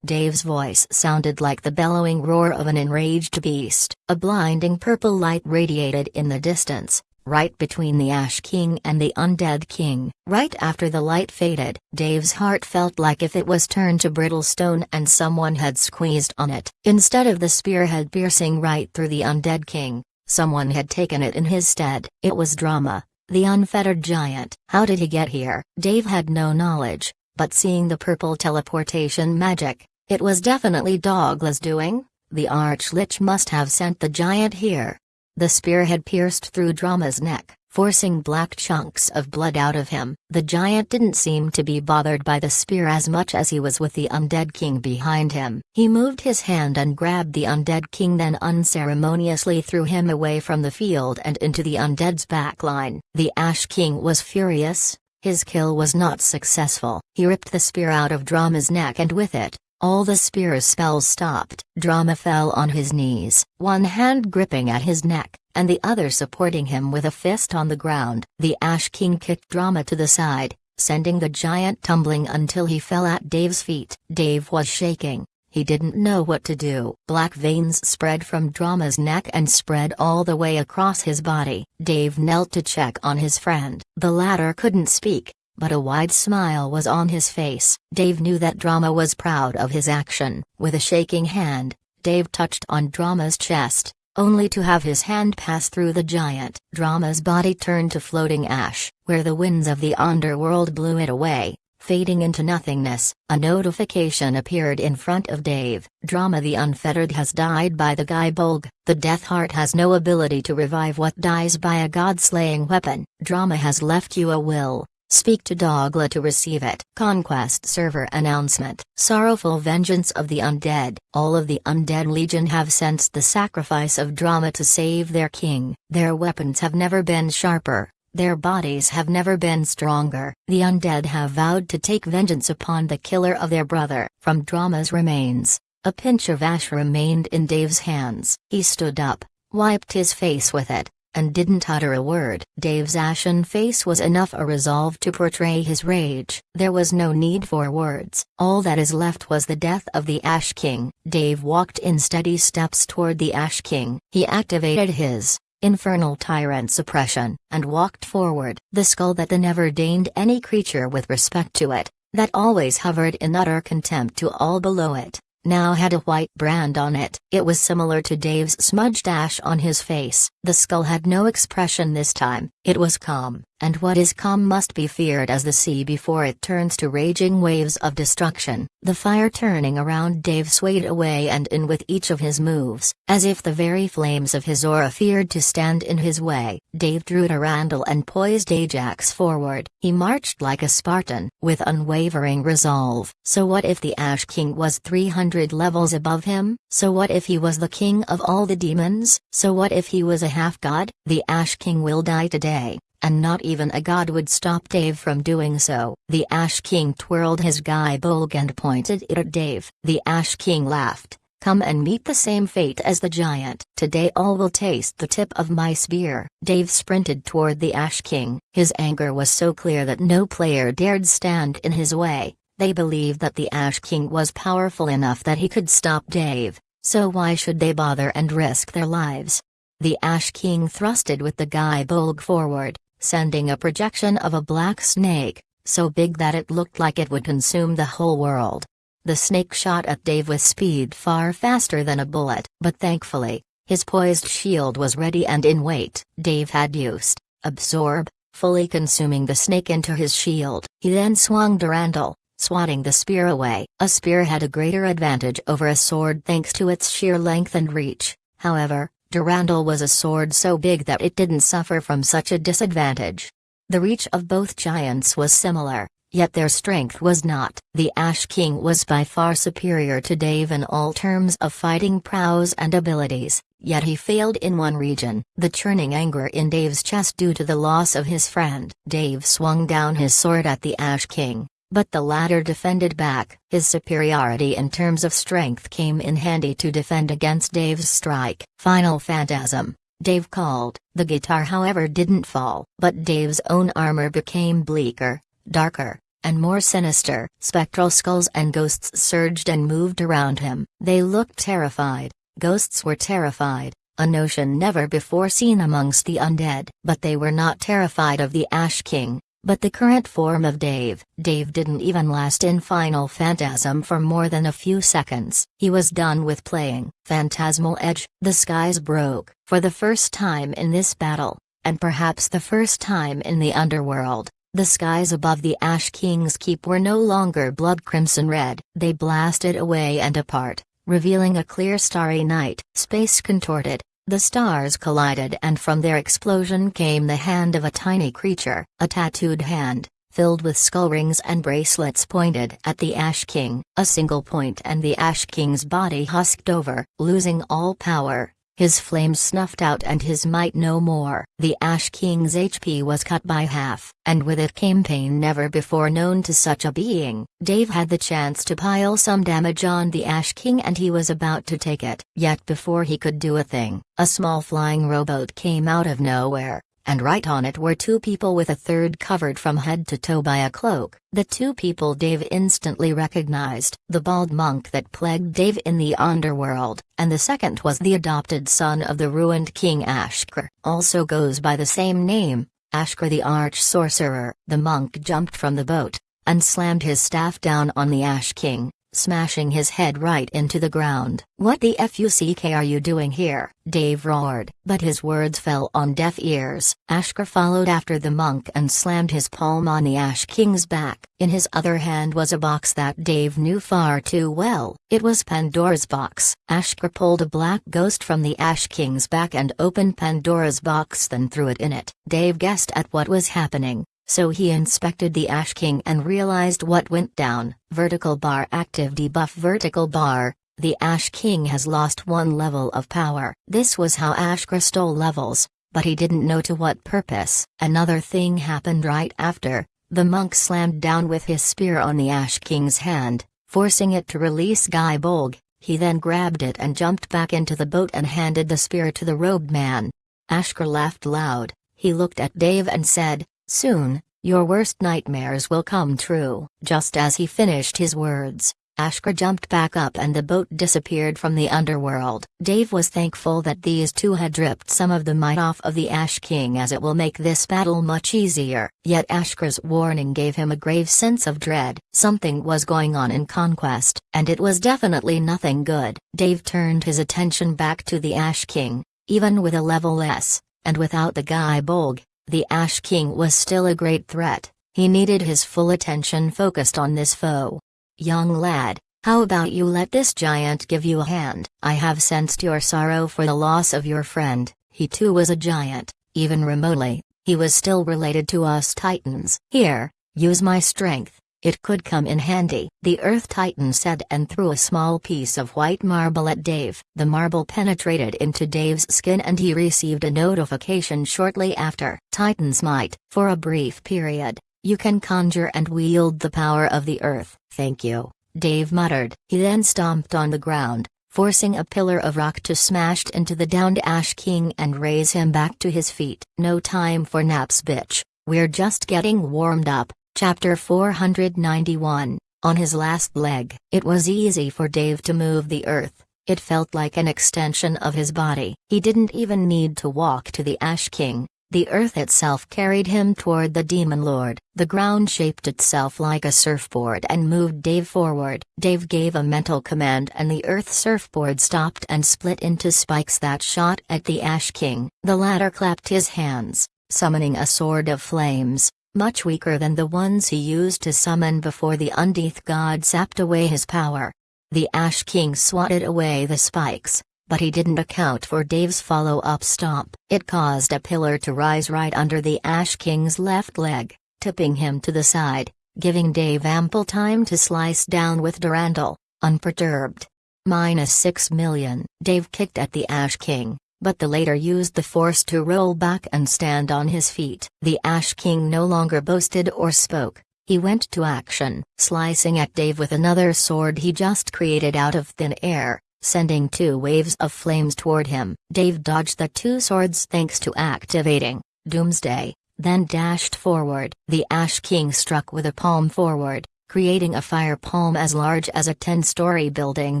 Dave's voice sounded like the bellowing roar of an enraged beast. A blinding purple light radiated in the distance, right between the Ash King and the Undead King. Right after the light faded, Dave's heart felt like if it was turned to brittle stone and someone had squeezed on it. Instead of the spearhead piercing right through the Undead King, someone had taken it in his stead. It was Drama, the unfettered giant. How did he get here? Dave had no knowledge, but seeing the purple teleportation magic, it was definitely Dogla's doing. The Archlich must have sent the giant here. The spear had pierced through Drama's neck, forcing black chunks of blood out of him. The giant didn't seem to be bothered by the spear as much as he was with the Undead King behind him. He moved his hand and grabbed the Undead King, then unceremoniously threw him away from the field and into the Undead's backline. The Ash King was furious. His kill was not successful. He ripped the spear out of Drama's neck, and with it, all the spear's spells stopped. Drama fell on his knees, one hand gripping at his neck, and the other supporting him with a fist on the ground. The Ash King kicked Drama to the side, sending the giant tumbling until he fell at Dave's feet. Dave was shaking. He didn't know what to do. Black veins spread from Drama's neck and spread all the way across his body. Dave knelt to check on his friend. The latter couldn't speak, but a wide smile was on his face. Dave knew that Drama was proud of his action. With a shaking hand, Dave touched on Drama's chest, only to have his hand pass through the giant. Drama's body turned to floating ash, where the winds of the underworld blew it away, fading into nothingness. A notification appeared in front of Dave. Drama the Unfettered has died by the Gaibolg. The Death Heart has no ability to revive what dies by a god-slaying weapon. Drama has left you a will. Speak to Dogla to receive it. Conquest server announcement. Sorrowful vengeance of the undead. All of the Undead Legion have sensed the sacrifice of Drama to save their king. Their weapons have never been sharper. Their bodies have never been stronger. The undead have vowed to take vengeance upon the killer of their brother. From Drama's remains, a pinch of ash remained in Dave's hands. He stood up, wiped his face with it, and didn't utter a word. Dave's ashen face was enough a resolve to portray his rage. There was no need for words. All that is left was the death of the Ash King. Dave walked in steady steps toward the Ash King. He activated his infernal tyrant suppression, and walked forward. The skull that never deigned any creature with respect to it, that always hovered in utter contempt to all below it, now had a white brand on it. It was similar to Dave's smudged ash on his face. The skull had no expression this time. It was calm, and what is calm must be feared as the sea before it turns to raging waves of destruction. The fire turning around Dave swayed away and in with each of his moves, as if the very flames of his aura feared to stand in his way. Dave drew Durandal and poised Ajax forward. He marched like a Spartan, with unwavering resolve. So what if the Ash King was 300 levels above him? So what if he was the king of all the demons? So what if he was a half-god? The Ash King will die today, and not even a god would stop Dave from doing so. The Ash King twirled his Gaibolg and pointed it at Dave. The Ash King laughed. Come and meet the same fate as the giant. Today all will taste the tip of my spear. Dave sprinted toward the Ash King. His anger was so clear that no player dared stand in his way. They believed that the Ash King was powerful enough that he could stop Dave, so why should they bother and risk their lives? The Ash King thrusted with the Gaibolg forward, sending a projection of a black snake, so big that it looked like it would consume the whole world. The snake shot at Dave with speed far faster than a bullet, but thankfully, his poised shield was ready and in wait. Dave had used Absorb, fully consuming the snake into his shield. He then swung Durandal, swatting the spear away. A spear had a greater advantage over a sword thanks to its sheer length and reach. However, Durandal was a sword so big that it didn't suffer from such a disadvantage. The reach of both giants was similar, yet their strength was not. The Ash King was by far superior to Dave in all terms of fighting prowess and abilities, yet he failed in one region: the churning anger in Dave's chest due to the loss of his friend. Dave swung down his sword at the Ash King, but the latter defended back. His superiority in terms of strength came in handy to defend against Dave's strike. Final Phantasm, Dave called. The guitar however didn't fall, but Dave's own armor became bleaker, darker, and more sinister. Spectral skulls and ghosts surged and moved around him. They looked terrified. Ghosts were terrified. a notion never before seen amongst the undead. But they were not terrified of the Ash King, but the current form of Dave. Dave didn't even last in Final Phantasm for more than a few seconds. He was done with playing. Phantasmal Edge. The skies broke. For the first time in this battle, and perhaps the first time in the underworld, the skies above the Ash King's keep were no longer blood crimson red. They blasted away and apart, revealing a clear starry night. Space contorted, the stars collided, and from their explosion came the hand of a tiny creature, a tattooed hand, filled with skull rings and bracelets pointed at the Ash King. A single point and the Ash King's body husked over, losing all power. His flames snuffed out and his might no more. The Ash King's HP was cut by half, and with it came pain never before known to such a being. Dave had the chance to pile some damage on the Ash King and he was about to take it. Yet before he could do a thing, a small flying rowboat came out of nowhere, and right on it were two people with a third covered from head to toe by a cloak. The two people Dave instantly recognized: the bald monk that plagued Dave in the underworld, and the second was the adopted son of the ruined King Ashkar, also goes by the same name, Ashkar the Arch-Sorcerer. The monk jumped from the boat, and slammed his staff down on the Ash King, smashing his head right into the ground. "What the fuck are you doing here?" Dave roared, but his words fell on deaf ears. Ashkar followed after the monk and slammed his palm on the Ash King's back. In his other hand was a box that Dave knew far too well. It was Pandora's box. Ashkar pulled a black ghost from the Ash King's back and opened Pandora's box, then threw it in it. Dave guessed at what was happening, so he inspected the Ash King and realized what went down. Vertical bar active debuff. Vertical bar. The Ash King has lost one level of power. This was how Ashkar stole levels, but he didn't know to what purpose. Another thing happened right after. The monk slammed down with his spear on the Ash King's hand, forcing it to release Guy Bolg. He then grabbed it and jumped back into the boat and handed the spear to the robed man. Ashkar laughed loud. He looked at Dave and said, "Soon, your worst nightmares will come true." Just as he finished his words, Ashkar jumped back up and the boat disappeared from the underworld. Dave was thankful that these two had ripped some of the might off of the Ash King, as it will make this battle much easier. Yet Ashkar's warning gave him a grave sense of dread. Something was going on in Conquest, and it was definitely nothing good. Dave turned his attention back to the Ash King. Even with a level less, and without the Guy Bolg, the Ash King was still a great threat. He needed his full attention focused on this foe. "Young lad, how about you let this giant give you a hand? I have sensed your sorrow for the loss of your friend." He too was a giant, even remotely. He was still related to us Titans. "Here, use my strength. It could come in handy," the Earth Titan said, and threw a small piece of white marble at Dave. The marble penetrated into Dave's skin and he received a notification shortly after. "Titan's might. For a brief period, you can conjure and wield the power of the earth." "Thank you," Dave muttered. He then stomped on the ground, forcing a pillar of rock to smash into the downed Ash King and raise him back to his feet. "No time for naps, bitch. We're just getting warmed up." Chapter 491. On his last leg. It was easy for Dave to move the earth. It felt like an extension of his body. He didn't even need to walk to the Ash King. The earth itself carried him toward the Demon Lord. The ground shaped itself like a surfboard and moved Dave forward. Dave gave a mental command and the earth surfboard stopped and split into spikes that shot at the Ash King. The latter clapped his hands, summoning a sword of flames, much weaker than the ones he used to summon before the Undeath god sapped away his power. The Ash King swatted away the spikes, but he didn't account for Dave's follow-up stomp. It caused a pillar to rise right under the Ash King's left leg, tipping him to the side, giving Dave ample time to slice down with Durandal, unperturbed. -6 million. Dave kicked at the Ash King, but the latter used the force to roll back and stand on his feet. The Ash King no longer boasted or spoke. He went to action, slicing at Dave with another sword he just created out of thin air, sending two waves of flames toward him. Dave dodged the two swords thanks to activating Doomsday, then dashed forward. The Ash King struck with a palm forward, creating a fire palm as large as a 10-story building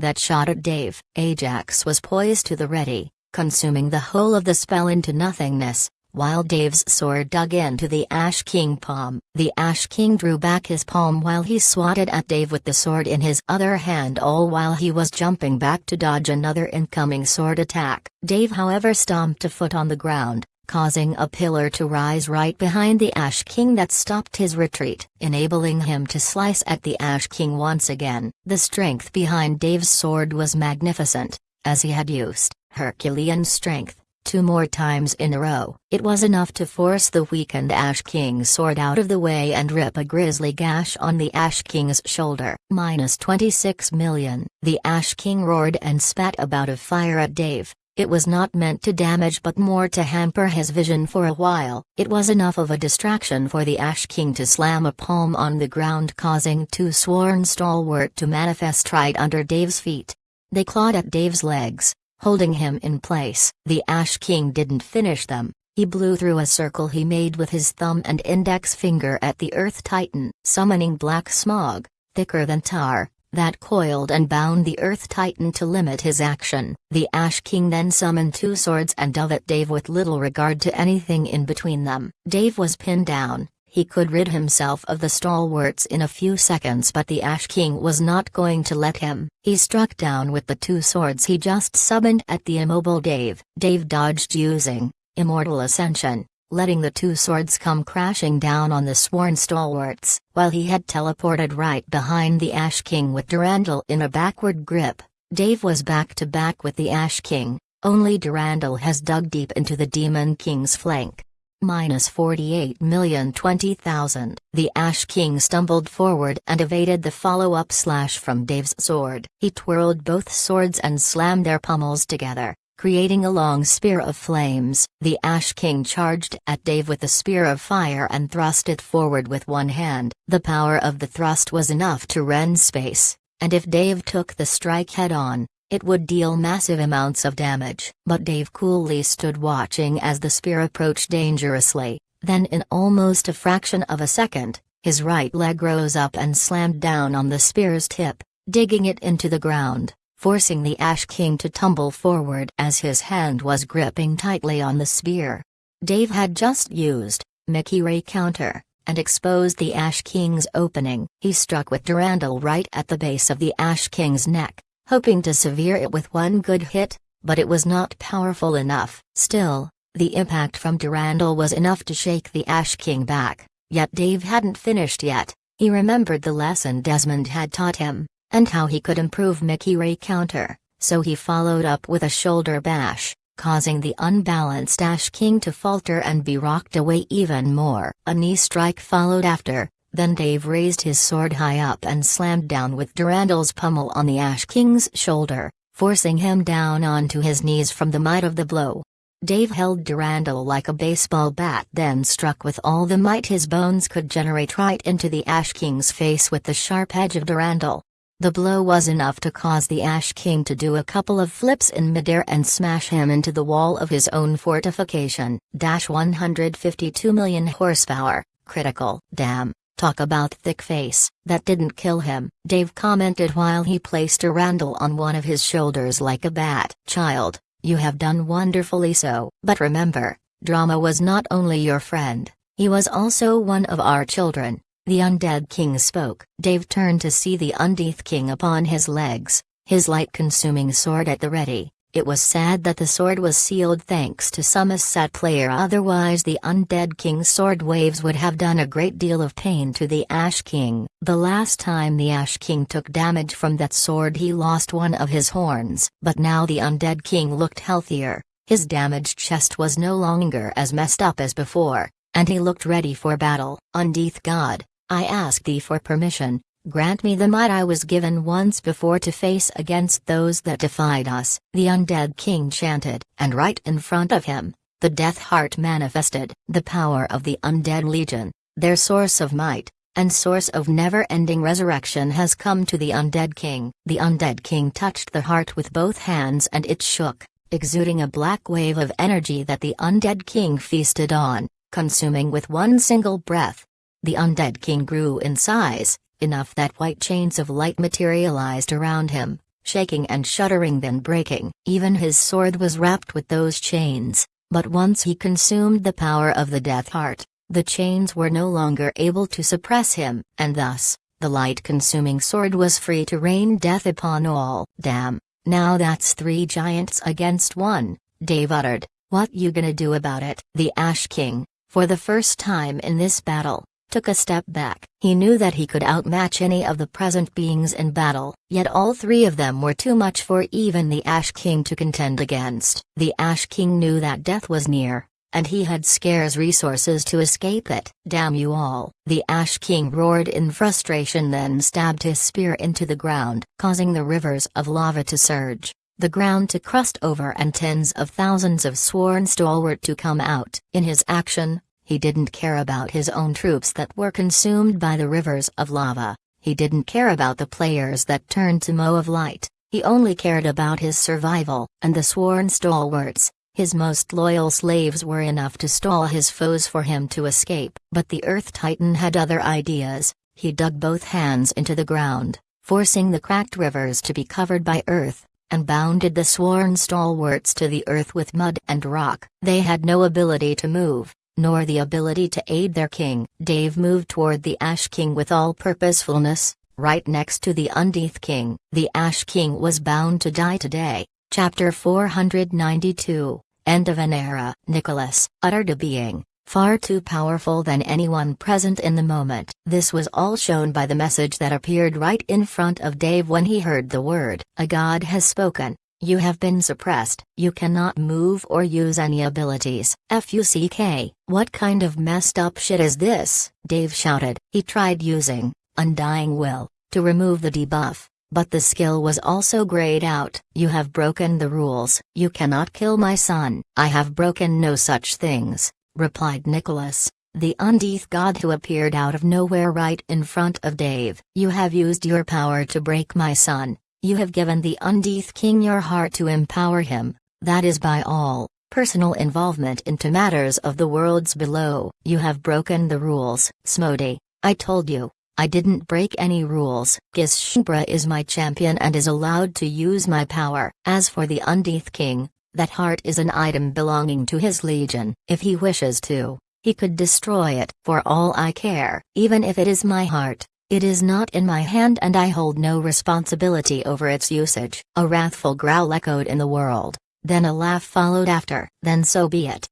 that shot at Dave. Ajax was poised to the ready, consuming the whole of the spell into nothingness. While Dave's sword dug into the Ash King palm, the Ash King drew back his palm while he swatted at Dave with the sword in his other hand, all while he was jumping back to dodge another incoming sword attack. Dave, however, stomped a foot on the ground, causing a pillar to rise right behind the Ash King that stopped his retreat, enabling him to slice at the Ash King once again. The strength behind Dave's sword was magnificent, as he had used Herculean strength 2 more times in a row. It was enough to force the weakened Ash King's sword out of the way and rip a grisly gash on the Ash King's shoulder. -26 million. The Ash King roared and spat a bout of fire at Dave. It was not meant to damage but more to hamper his vision for a while. It was enough of a distraction for the Ash King to slam a palm on the ground, causing 2 sworn stalwart to manifest right under Dave's feet. They clawed at Dave's legs, holding him in place. The Ash King didn't finish them. He blew through a circle he made with his thumb and index finger at the Earth Titan, summoning black smog, thicker than tar, that coiled and bound the Earth Titan to limit his action. The Ash King then summoned 2 swords and dove at Dave with little regard to anything in between them. Dave was pinned down. He could rid himself of the stalwarts in a few seconds, but the Ash King was not going to let him. He struck down with the 2 swords he just summoned at the immobile Dave. Dave dodged using Immortal Ascension, letting the 2 swords come crashing down on the sworn stalwarts, while he had teleported right behind the Ash King with Durandal in a backward grip. Dave was back to back with the Ash King, only Durandal has dug deep into the Demon King's flank. -48,020,000. The Ash King stumbled forward and evaded the follow-up slash from Dave's sword. He twirled both swords and slammed their pommels together, creating a long spear of flames. The Ash King charged at Dave with a spear of fire and thrust it forward with one hand. The power of the thrust was enough to rend space, and if Dave took the strike head-on, it would deal massive amounts of damage. But Dave coolly stood watching as the spear approached dangerously. Then, in almost a fraction of a second, his right leg rose up and slammed down on the spear's tip, digging it into the ground, forcing the Ash King to tumble forward as his hand was gripping tightly on the spear. Dave had just used Mickey Ray counter and exposed the Ash King's opening. He struck with Durandal right at the base of the Ash King's neck, hoping to sever it with one good hit, but it was not powerful enough. Still, the impact from Durandal was enough to shake the Ash King back. Yet Dave hadn't finished yet. He remembered the lesson Desmond had taught him, and how he could improve Mickey Ray counter, so he followed up with a shoulder bash, causing the unbalanced Ash King to falter and be rocked away even more. A knee strike followed after. Then Dave raised his sword high up and slammed down with Durandal's pommel on the Ash King's shoulder, forcing him down onto his knees from the might of the blow. Dave held Durandal like a baseball bat, then struck with all the might his bones could generate right into the Ash King's face with the sharp edge of Durandal. The blow was enough to cause the Ash King to do a couple of flips in midair and smash him into the wall of his own fortification. 152 million horsepower, critical. Damn. Talk about thick face. That didn't kill him, Dave commented while he placed Durandal on one of his shoulders like a bat. Child, you have done wonderfully so. But remember, Drama was not only your friend, he was also one of our children. The Undead King spoke. Dave turned to see the Undeath King upon his legs, his light-consuming sword at the ready. It was sad that the sword was sealed thanks to some Assat player, otherwise the Undead King's sword waves would have done a great deal of pain to the Ash King. The last time the Ash King took damage from that sword he lost one of his horns. But now the Undead King looked healthier, his damaged chest was no longer as messed up as before, and he looked ready for battle. Undeath God, I ask thee for permission. Grant me the might I was given once before to face against those that defied us, the Undead King chanted, and right in front of him, the Death Heart manifested. The power of the Undead Legion, their source of might, and source of never-ending resurrection has come to the Undead King. The Undead King touched the heart with both hands and it shook, exuding a black wave of energy that the Undead King feasted on, consuming with one single breath. The Undead King grew in size, enough that white chains of light materialized around him, shaking and shuddering then breaking. Even his sword was wrapped with those chains, but once he consumed the power of the Death Heart, the chains were no longer able to suppress him, and thus, the light-consuming sword was free to rain death upon all. Damn, now that's 3 giants against 1, Dave uttered. What you gonna do about it? The Ash King, for the first time in this battle, took a step back. He knew that he could outmatch any of the present beings in battle, yet all 3 of them were too much for even the Ash King to contend against. The Ash King knew that death was near, and he had scarce resources to escape it. Damn you all! The Ash King roared in frustration, then stabbed his spear into the ground, causing the rivers of lava to surge, the ground to crust over, and tens of thousands of sworn stalwart to come out. In his action, he didn't care about his own troops that were consumed by the rivers of lava. He didn't care about the players that turned to Moe of Light. He only cared about his survival, and the sworn stalwarts, his most loyal slaves, were enough to stall his foes for him to escape. But the Earth Titan had other ideas. He dug both hands into the ground, forcing the cracked rivers to be covered by earth, and bounded the sworn stalwarts to the earth with mud and rock. They had no ability to move, nor the ability to aid their king. Dave moved toward the Ash King with all purposefulness, right next to the Undeath King. The Ash King was bound to die today. Chapter 492, End of an Era. Nicholas uttered a being, far too powerful than anyone present in the moment. This was all shown by the message that appeared right in front of Dave when he heard the word. A god has spoken. You have been suppressed. You cannot move or use any abilities. FUCK. What kind of messed up shit is this? Dave shouted. He tried using Undying Will to remove the debuff, but the skill was also grayed out. You have broken the rules. You cannot kill my son. I have broken no such things, replied Nicholas, the Undeath god who appeared out of nowhere right in front of Dave. You have used your power to break my son. You have given the Undeath King your heart to empower him, that is by all personal involvement into matters of the worlds below. You have broken the rules. Smody, I told you, I didn't break any rules. Gishbra is my champion and is allowed to use my power. As for the Undeath King, that heart is an item belonging to his legion. If he wishes to, he could destroy it. For all I care, even if it is my heart, it is not in my hand and I hold no responsibility over its usage. A wrathful growl echoed in the world, then a laugh followed after. Then so be it.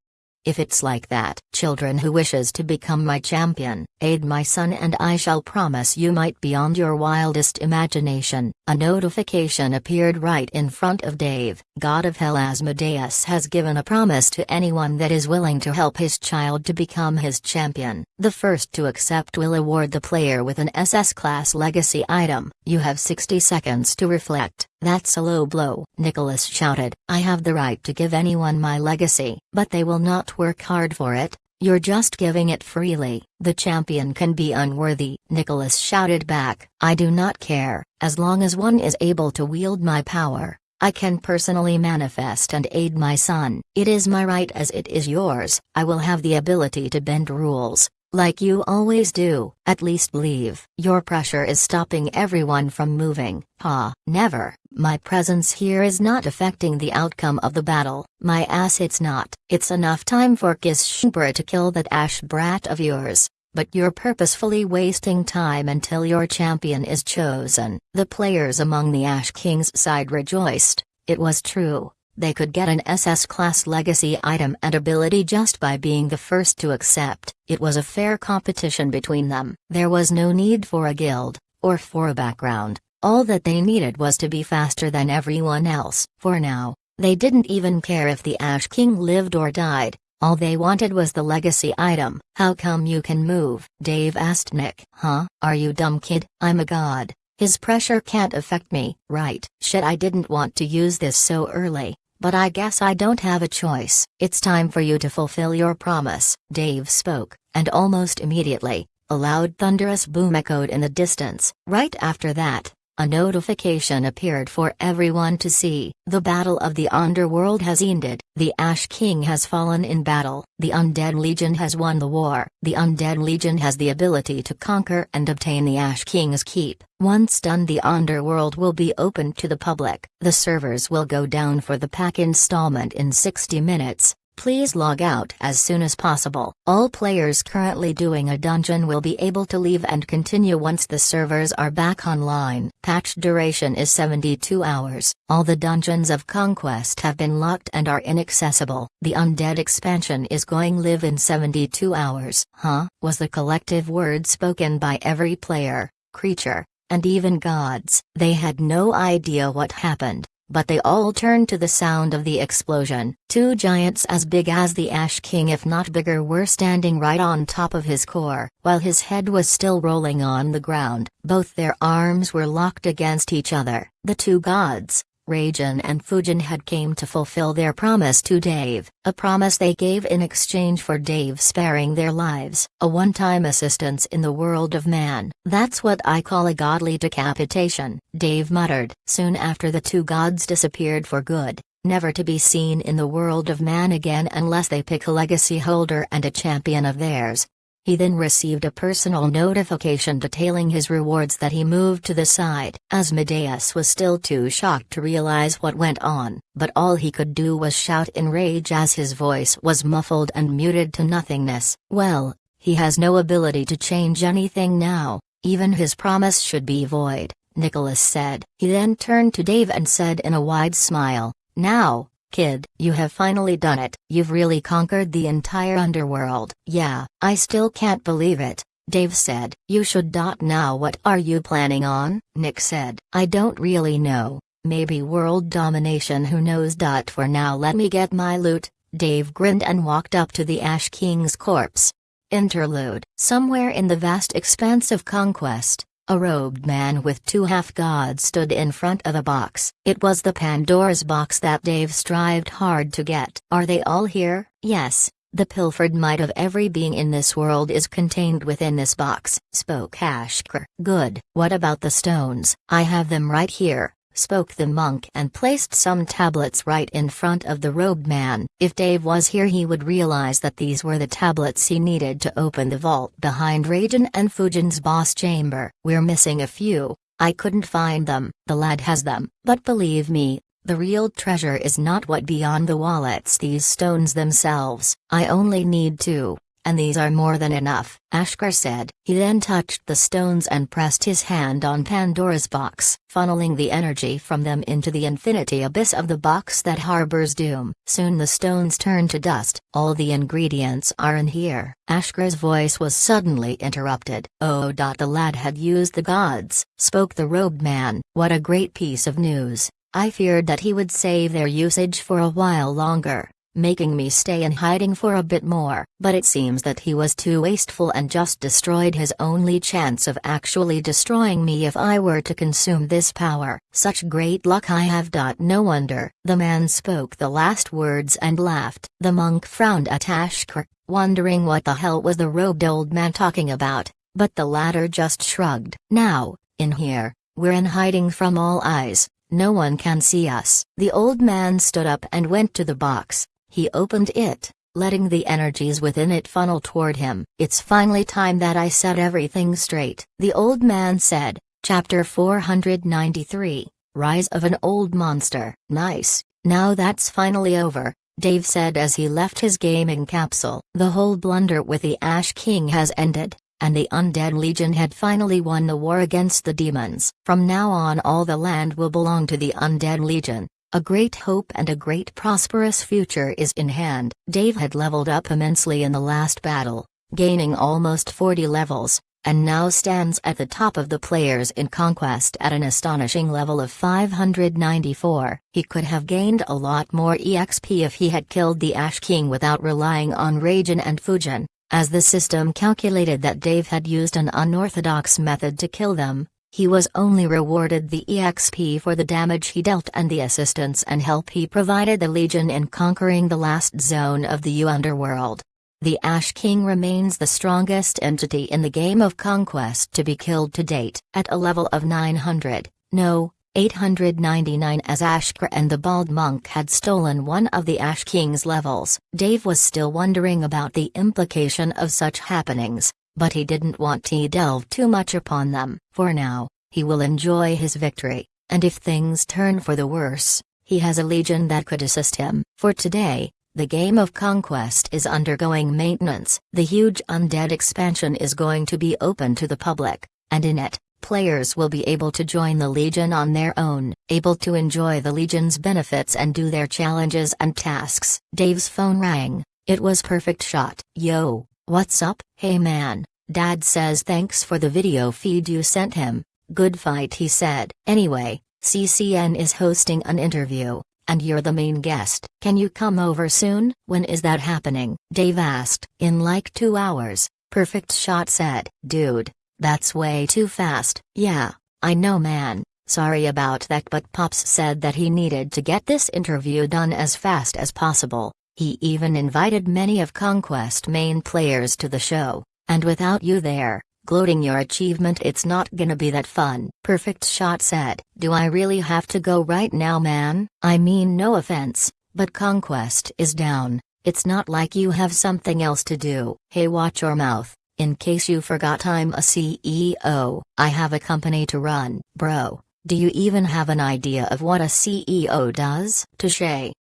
If it's like that. Children who wishes to become my champion, aid my son and I shall promise you might beyond your wildest imagination. A notification appeared right in front of Dave. God of Hell Asmodeus has given a promise to anyone that is willing to help his child to become his champion. The first to accept will award the player with an SS-class legacy item. You have 60 seconds to reflect. That's a low blow, Nicholas shouted. I have the right to give anyone my legacy, but they will not work hard for it. You're just giving it freely. The champion can be unworthy, Nicholas shouted back. I do not care, as long as one is able to wield my power. I can personally manifest and aid my son. It is my right as it is yours. I will have the ability to bend rules, like you always do. At least leave. Your pressure is stopping everyone from moving. Ha, never. My presence here is not affecting the outcome of the battle. My ass, it's not. It's enough time for Gishbra to kill that ash brat of yours, but you're purposefully wasting time until your champion is chosen. The players among the Ash King's side rejoiced. It was true. They could get an SS-class legacy item and ability just by being the first to accept. It was a fair competition between them. There was no need for a guild, or for a background. All that they needed was to be faster than everyone else. For now, they didn't even care if the Ash King lived or died. All they wanted was the legacy item. How come you can move? Dave asked Nick. Huh? Are you dumb, kid? I'm a god. His pressure can't affect me. Right. Shit, I didn't want to use this so early, but I guess I don't have a choice. It's time for you to fulfill your promise. Dave spoke, and almost immediately, a loud thunderous boom echoed in the distance. Right after that, a notification appeared for everyone to see. The battle of the underworld has ended. The Ash King has fallen in battle. The Undead Legion has won the war. The Undead Legion has the ability to conquer and obtain the Ash King's keep. Once done, the underworld will be open to the public. The servers will go down for the pack installment in 60 minutes. Please log out as soon as possible. All players currently doing a dungeon will be able to leave and continue once the servers are back online. Patch duration is 72 hours. All the dungeons of Conquest have been locked and are inaccessible. The Undead expansion is going live in 72 hours. Huh? Was the collective word spoken by every player, creature, and even gods. They had no idea what happened, but they all turned to the sound of the explosion. Two giants as big as the Ash King, if not bigger, were standing right on top of his core, while his head was still rolling on the ground. Both their arms were locked against each other. The two gods, Raijin and Fujin, had came to fulfill their promise to Dave, a promise they gave in exchange for Dave sparing their lives, a one-time assistance in the world of man. That's what I call a godly decapitation, Dave muttered. Soon after, the two gods disappeared for good, never to be seen in the world of man again unless they pick a legacy holder and a champion of theirs. He then received a personal notification detailing his rewards that he moved to the side. Asmodeus was still too shocked to realize what went on, but all he could do was shout in rage as his voice was muffled and muted to nothingness. Well, he has no ability to change anything now, even his promise should be void, Nicholas said. He then turned to Dave and said in a wide smile, "Now, kid, you have finally done it. You've really conquered the entire underworld." "Yeah, I still can't believe it," Dave said. "You should. Now what are you planning on?" Nick said. "I don't really know, maybe world domination, who knows. For now let me get my loot." Dave grinned and walked up to the Ash King's corpse. Interlude. Somewhere in the vast expanse of Conquest, a robed man with two half-gods stood in front of a box. It was the Pandora's box that Dave strived hard to get. "Are they all here?" "Yes, the pilfered might of every being in this world is contained within this box," spoke Ashkar. "Good. What about the stones?" "I have them right here," spoke the monk and placed some tablets right in front of the robed man. If Dave was here, he would realize that these were the tablets he needed to open the vault behind Raijin and Fujin's boss chamber. "We're missing a few. I couldn't find them." "The lad has them, but believe me, the real treasure is not what beyond the wall, it's these stones themselves. I only need 2. And these are more than enough," Ashkar said. He then touched the stones and pressed his hand on Pandora's box, funneling the energy from them into the infinity abyss of the box that harbors doom. Soon the stones turned to dust. "All the ingredients are in here." Ashkar's voice was suddenly interrupted. "Oh. The lad had used the gods," spoke the robed man. "What a great piece of news. I feared that he would save their usage for a while longer, making me stay in hiding for a bit more. But it seems that he was too wasteful and just destroyed his only chance of actually destroying me if I were to consume this power. Such great luck I have. No wonder." The man spoke the last words and laughed. The monk frowned at Ashkar, wondering what the hell was the robed old man talking about, but the latter just shrugged. "Now, in here, we're in hiding from all eyes. No one can see us." The old man stood up and went to the box. He opened it, letting the energies within it funnel toward him. "It's finally time that I set everything straight," the old man said. Chapter 493, Rise of an Old Monster. "Nice, now that's finally over," Dave said as he left his gaming capsule. The whole blunder with the Ash King has ended, and the Undead Legion had finally won the war against the demons. From now on all the land will belong to the Undead Legion. A great hope and a great prosperous future is in hand. Dave had leveled up immensely in the last battle, gaining almost 40 levels, and now stands at the top of the players in Conquest at an astonishing level of 594. He could have gained a lot more EXP if he had killed the Ash King without relying on Raijin and Fujin, as the system calculated that Dave had used an unorthodox method to kill them. He was only rewarded the EXP for the damage he dealt and the assistance and help he provided the Legion in conquering the last zone of the underworld. The Ash King remains the strongest entity in the game of Conquest to be killed to date. At a level of 900, No, 899, as Ashkar and the Bald Monk had stolen one of the Ash King's levels. Dave was still wondering about the implication of such happenings, but he didn't want to delve too much upon them. For now, he will enjoy his victory, and if things turn for the worse, he has a legion that could assist him. For today, the game of Conquest is undergoing maintenance. The huge undead expansion is going to be open to the public, and in it, players will be able to join the Legion on their own, able to enjoy the Legion's benefits and do their challenges and tasks. Dave's phone rang. It was Perfect Shot. Yo, what's up? Hey man, Dad says thanks for the video feed you sent him. Good fight, he said. Anyway, CCN is hosting an interview, and you're the main guest. Can you come over soon? When is that happening? Dave asked. In like 2 hours, Perfect Shot said. Dude, that's way too fast. Yeah, I know man, sorry about that, but Pops said that he needed to get this interview done as fast as possible. He even invited many of Conquest main players to the show, and without you there, gloating your achievement, it's not gonna be that fun. Perfect Shot said. Do I really have to go right now man? I mean no offense, but Conquest is down. It's not like you have something else to do. Hey, watch your mouth. In case you forgot, I'm a CEO. I have a company to run. Bro, do you even have an idea of what a CEO does? Touché.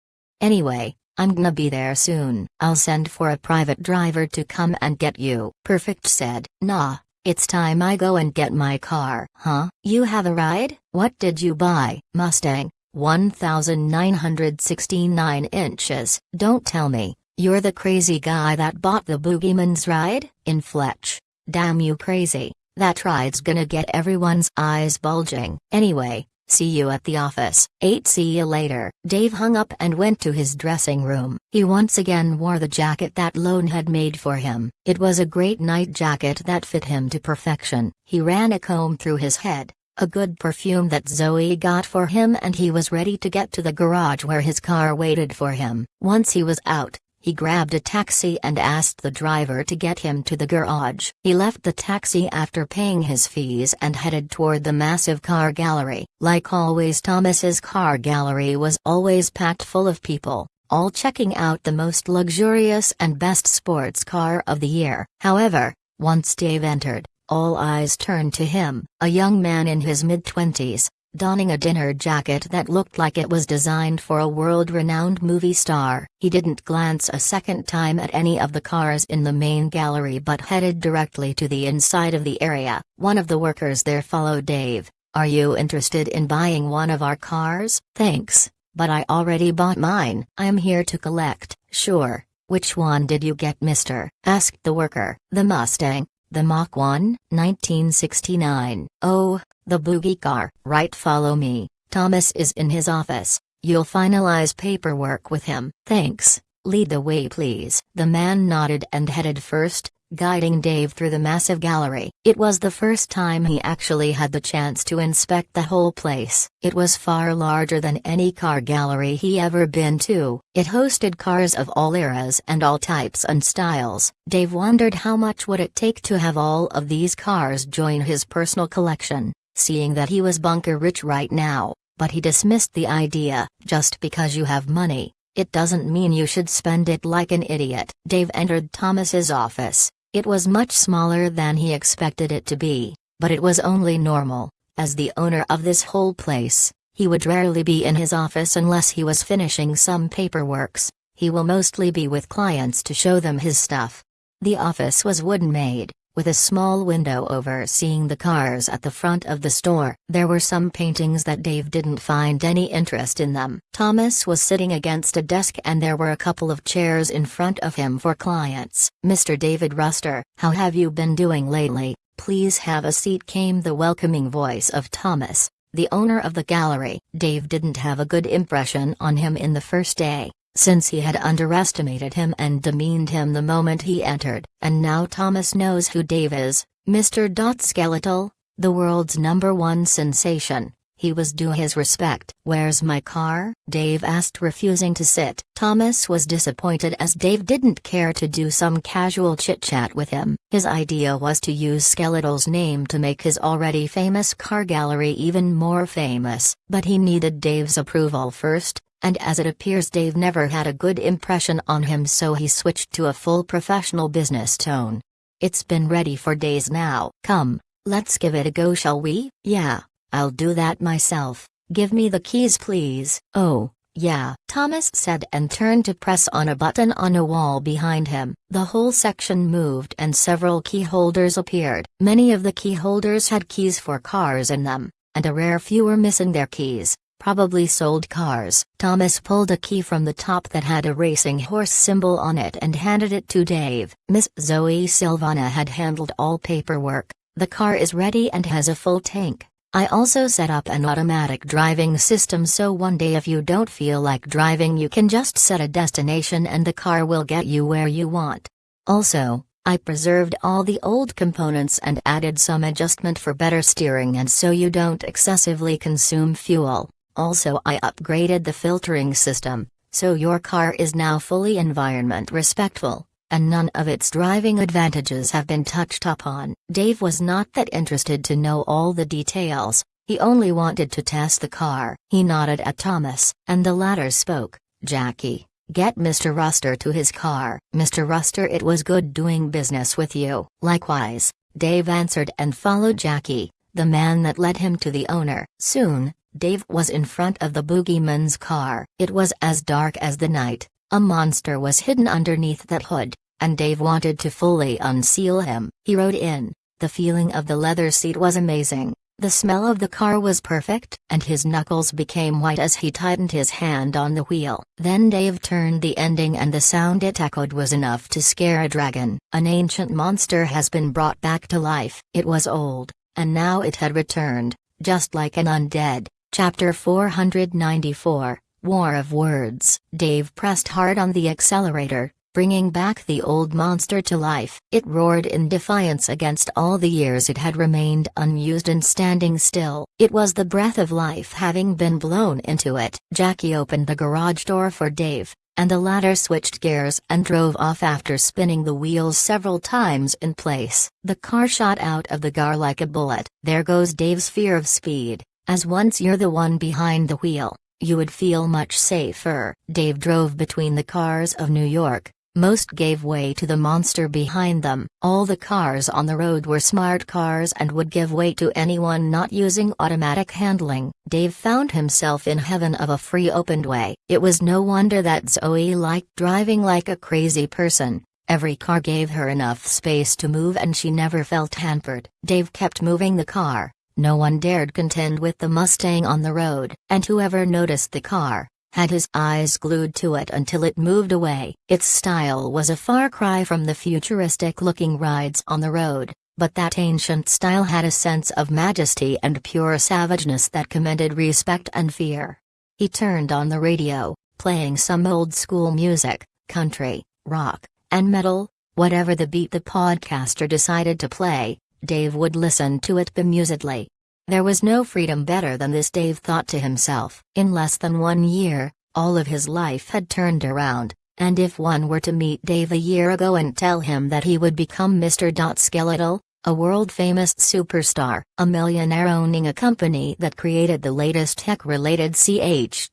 Anyway, I'm gonna be there soon. I'll send for a private driver to come and get you. Perfect said. Nah, it's time I go and get my car. Huh? You have a ride? What did you buy? Mustang, 1969 inches. Don't tell me. You're the crazy guy that bought the Boogeyman's ride? In Fletch. Damn you crazy, that ride's gonna get everyone's eyes bulging. Anyway, see you at the office. 8. See you later. Dave hung up and went to his dressing room. He once again wore the jacket that Lone had made for him. It was a great night jacket that fit him to perfection. He ran a comb through his head, a good perfume that Zoe got for him, and he was ready to get to the garage where his car waited for him. Once he was out, he grabbed a taxi and asked the driver to get him to the garage. He left the taxi after paying his fees and headed toward the massive car gallery. Like always, Thomas's car gallery was always packed full of people, all checking out the most luxurious and best sports car of the year. However, once Dave entered, all eyes turned to him. A young man in his mid-20s, donning a dinner jacket that looked like it was designed for a world-renowned movie star. He didn't glance a second time at any of the cars in the main gallery but headed directly to the inside of the area. One of the workers there followed Dave. Are you interested in buying one of our cars? Thanks, but I already bought mine. I'm here to collect. Sure. Which one did you get, mister? Asked the worker. The Mustang. The Mach 1, 1969. Oh, the boogie car. Right, follow me. Thomas is in his office. You'll finalize paperwork with him. Thanks. Lead the way please. The man nodded and headed first, guiding Dave through the massive gallery. It was the first time he actually had the chance to inspect the whole place. It was far larger than any car gallery he ever been to. It hosted cars of all eras and all types and styles. Dave wondered how much would it take to have all of these cars join his personal collection, seeing that he was bunker rich right now, but he dismissed the idea. Just because you have money, it doesn't mean you should spend it like an idiot. Dave entered Thomas's office. It was much smaller than he expected it to be, but it was only normal. As the owner of this whole place, he would rarely be in his office unless he was finishing some paperworks. He will mostly be with clients to show them his stuff. The office was wooden-made, with a small window overseeing the cars at the front of the store. There were some paintings that Dave didn't find any interest in them. Thomas was sitting against a desk and there were a couple of chairs in front of him for clients. Mr. David Ruster, how have you been doing lately? Please have a seat, came the welcoming voice of Thomas, the owner of the gallery. Dave didn't have a good impression on him in the first day, since he had underestimated him and demeaned him the moment he entered. And now Thomas knows who Dave is, Mr. Skeletal, the world's #1 sensation. He was due his respect. "Where's my car?" Dave asked, refusing to sit. Thomas was disappointed as Dave didn't care to do some casual chit-chat with him. His idea was to use Skeletal's name to make his already famous car gallery even more famous. But he needed Dave's approval first, and as it appears Dave never had a good impression on him, so he switched to a full professional business tone. "It's been ready for days now. Come, let's give it a go, shall we?" "Yeah, I'll do that myself. Give me the keys, please." "Oh, yeah," Thomas said and turned to press on a button on a wall behind him. The whole section moved and several key holders appeared. Many of the key holders had keys for cars in them, and a rare few were missing their keys. Probably sold cars. Thomas pulled a key from the top that had a racing horse symbol on it and handed it to Dave. Miss Zoe Silvana had handled all paperwork. "The car is ready and has a full tank. I also set up an automatic driving system, so one day if you don't feel like driving you can just set a destination and the car will get you where you want. Also, I preserved all the old components and added some adjustment for better steering and so you don't excessively consume fuel. Also, I upgraded the filtering system, so your car is now fully environment respectful, and none of its driving advantages have been touched upon." Dave was not that interested to know all the details, he only wanted to test the car. He nodded at Thomas, and the latter spoke. "Jackie, get Mr. Ruster to his car." "Mr. Ruster, it was good doing business with you." "Likewise," Dave answered and followed Jackie, the man that led him to the owner. Soon, Dave was in front of the boogeyman's car. It was as dark as the night, a monster was hidden underneath that hood, and Dave wanted to fully unseal him. He rode in, the feeling of the leather seat was amazing, the smell of the car was perfect, and his knuckles became white as he tightened his hand on the wheel. Then Dave turned the ending and the sound it echoed was enough to scare a dragon. An ancient monster has been brought back to life. It was old, and now it had returned, just like an undead. Chapter 494, War of Words. Dave pressed hard on the accelerator, bringing back the old monster to life. It roared in defiance against all the years it had remained unused and standing still. It was the breath of life having been blown into it. Jackie opened the garage door for Dave, and the latter switched gears and drove off after spinning the wheels several times in place. The car shot out of the gar like a bullet. There goes Dave's fear of speed, as once you're the one behind the wheel, you would feel much safer. Dave drove between the cars of New York. Most gave way to the monster behind them. All the cars on the road were smart cars and would give way to anyone not using automatic handling. Dave found himself in heaven of a free opened way. It was no wonder that Zoe liked driving like a crazy person. Every car gave her enough space to move and she never felt hampered. Dave kept moving the car. No one dared contend with the Mustang on the road, and whoever noticed the car had his eyes glued to it until it moved away. Its style was a far cry from the futuristic-looking rides on the road, but that ancient style had a sense of majesty and pure savageness that commanded respect and fear. He turned on the radio, playing some old-school music, country, rock, and metal, whatever the beat the podcaster decided to play, Dave would listen to it bemusedly. There was no freedom better than this, Dave thought to himself. In less than 1 year, all of his life had turned around, and if one were to meet Dave a year ago and tell him that he would become Mr. Skeletal, a world-famous superstar, a millionaire owning a company that created the latest tech-related ch.i.p.s.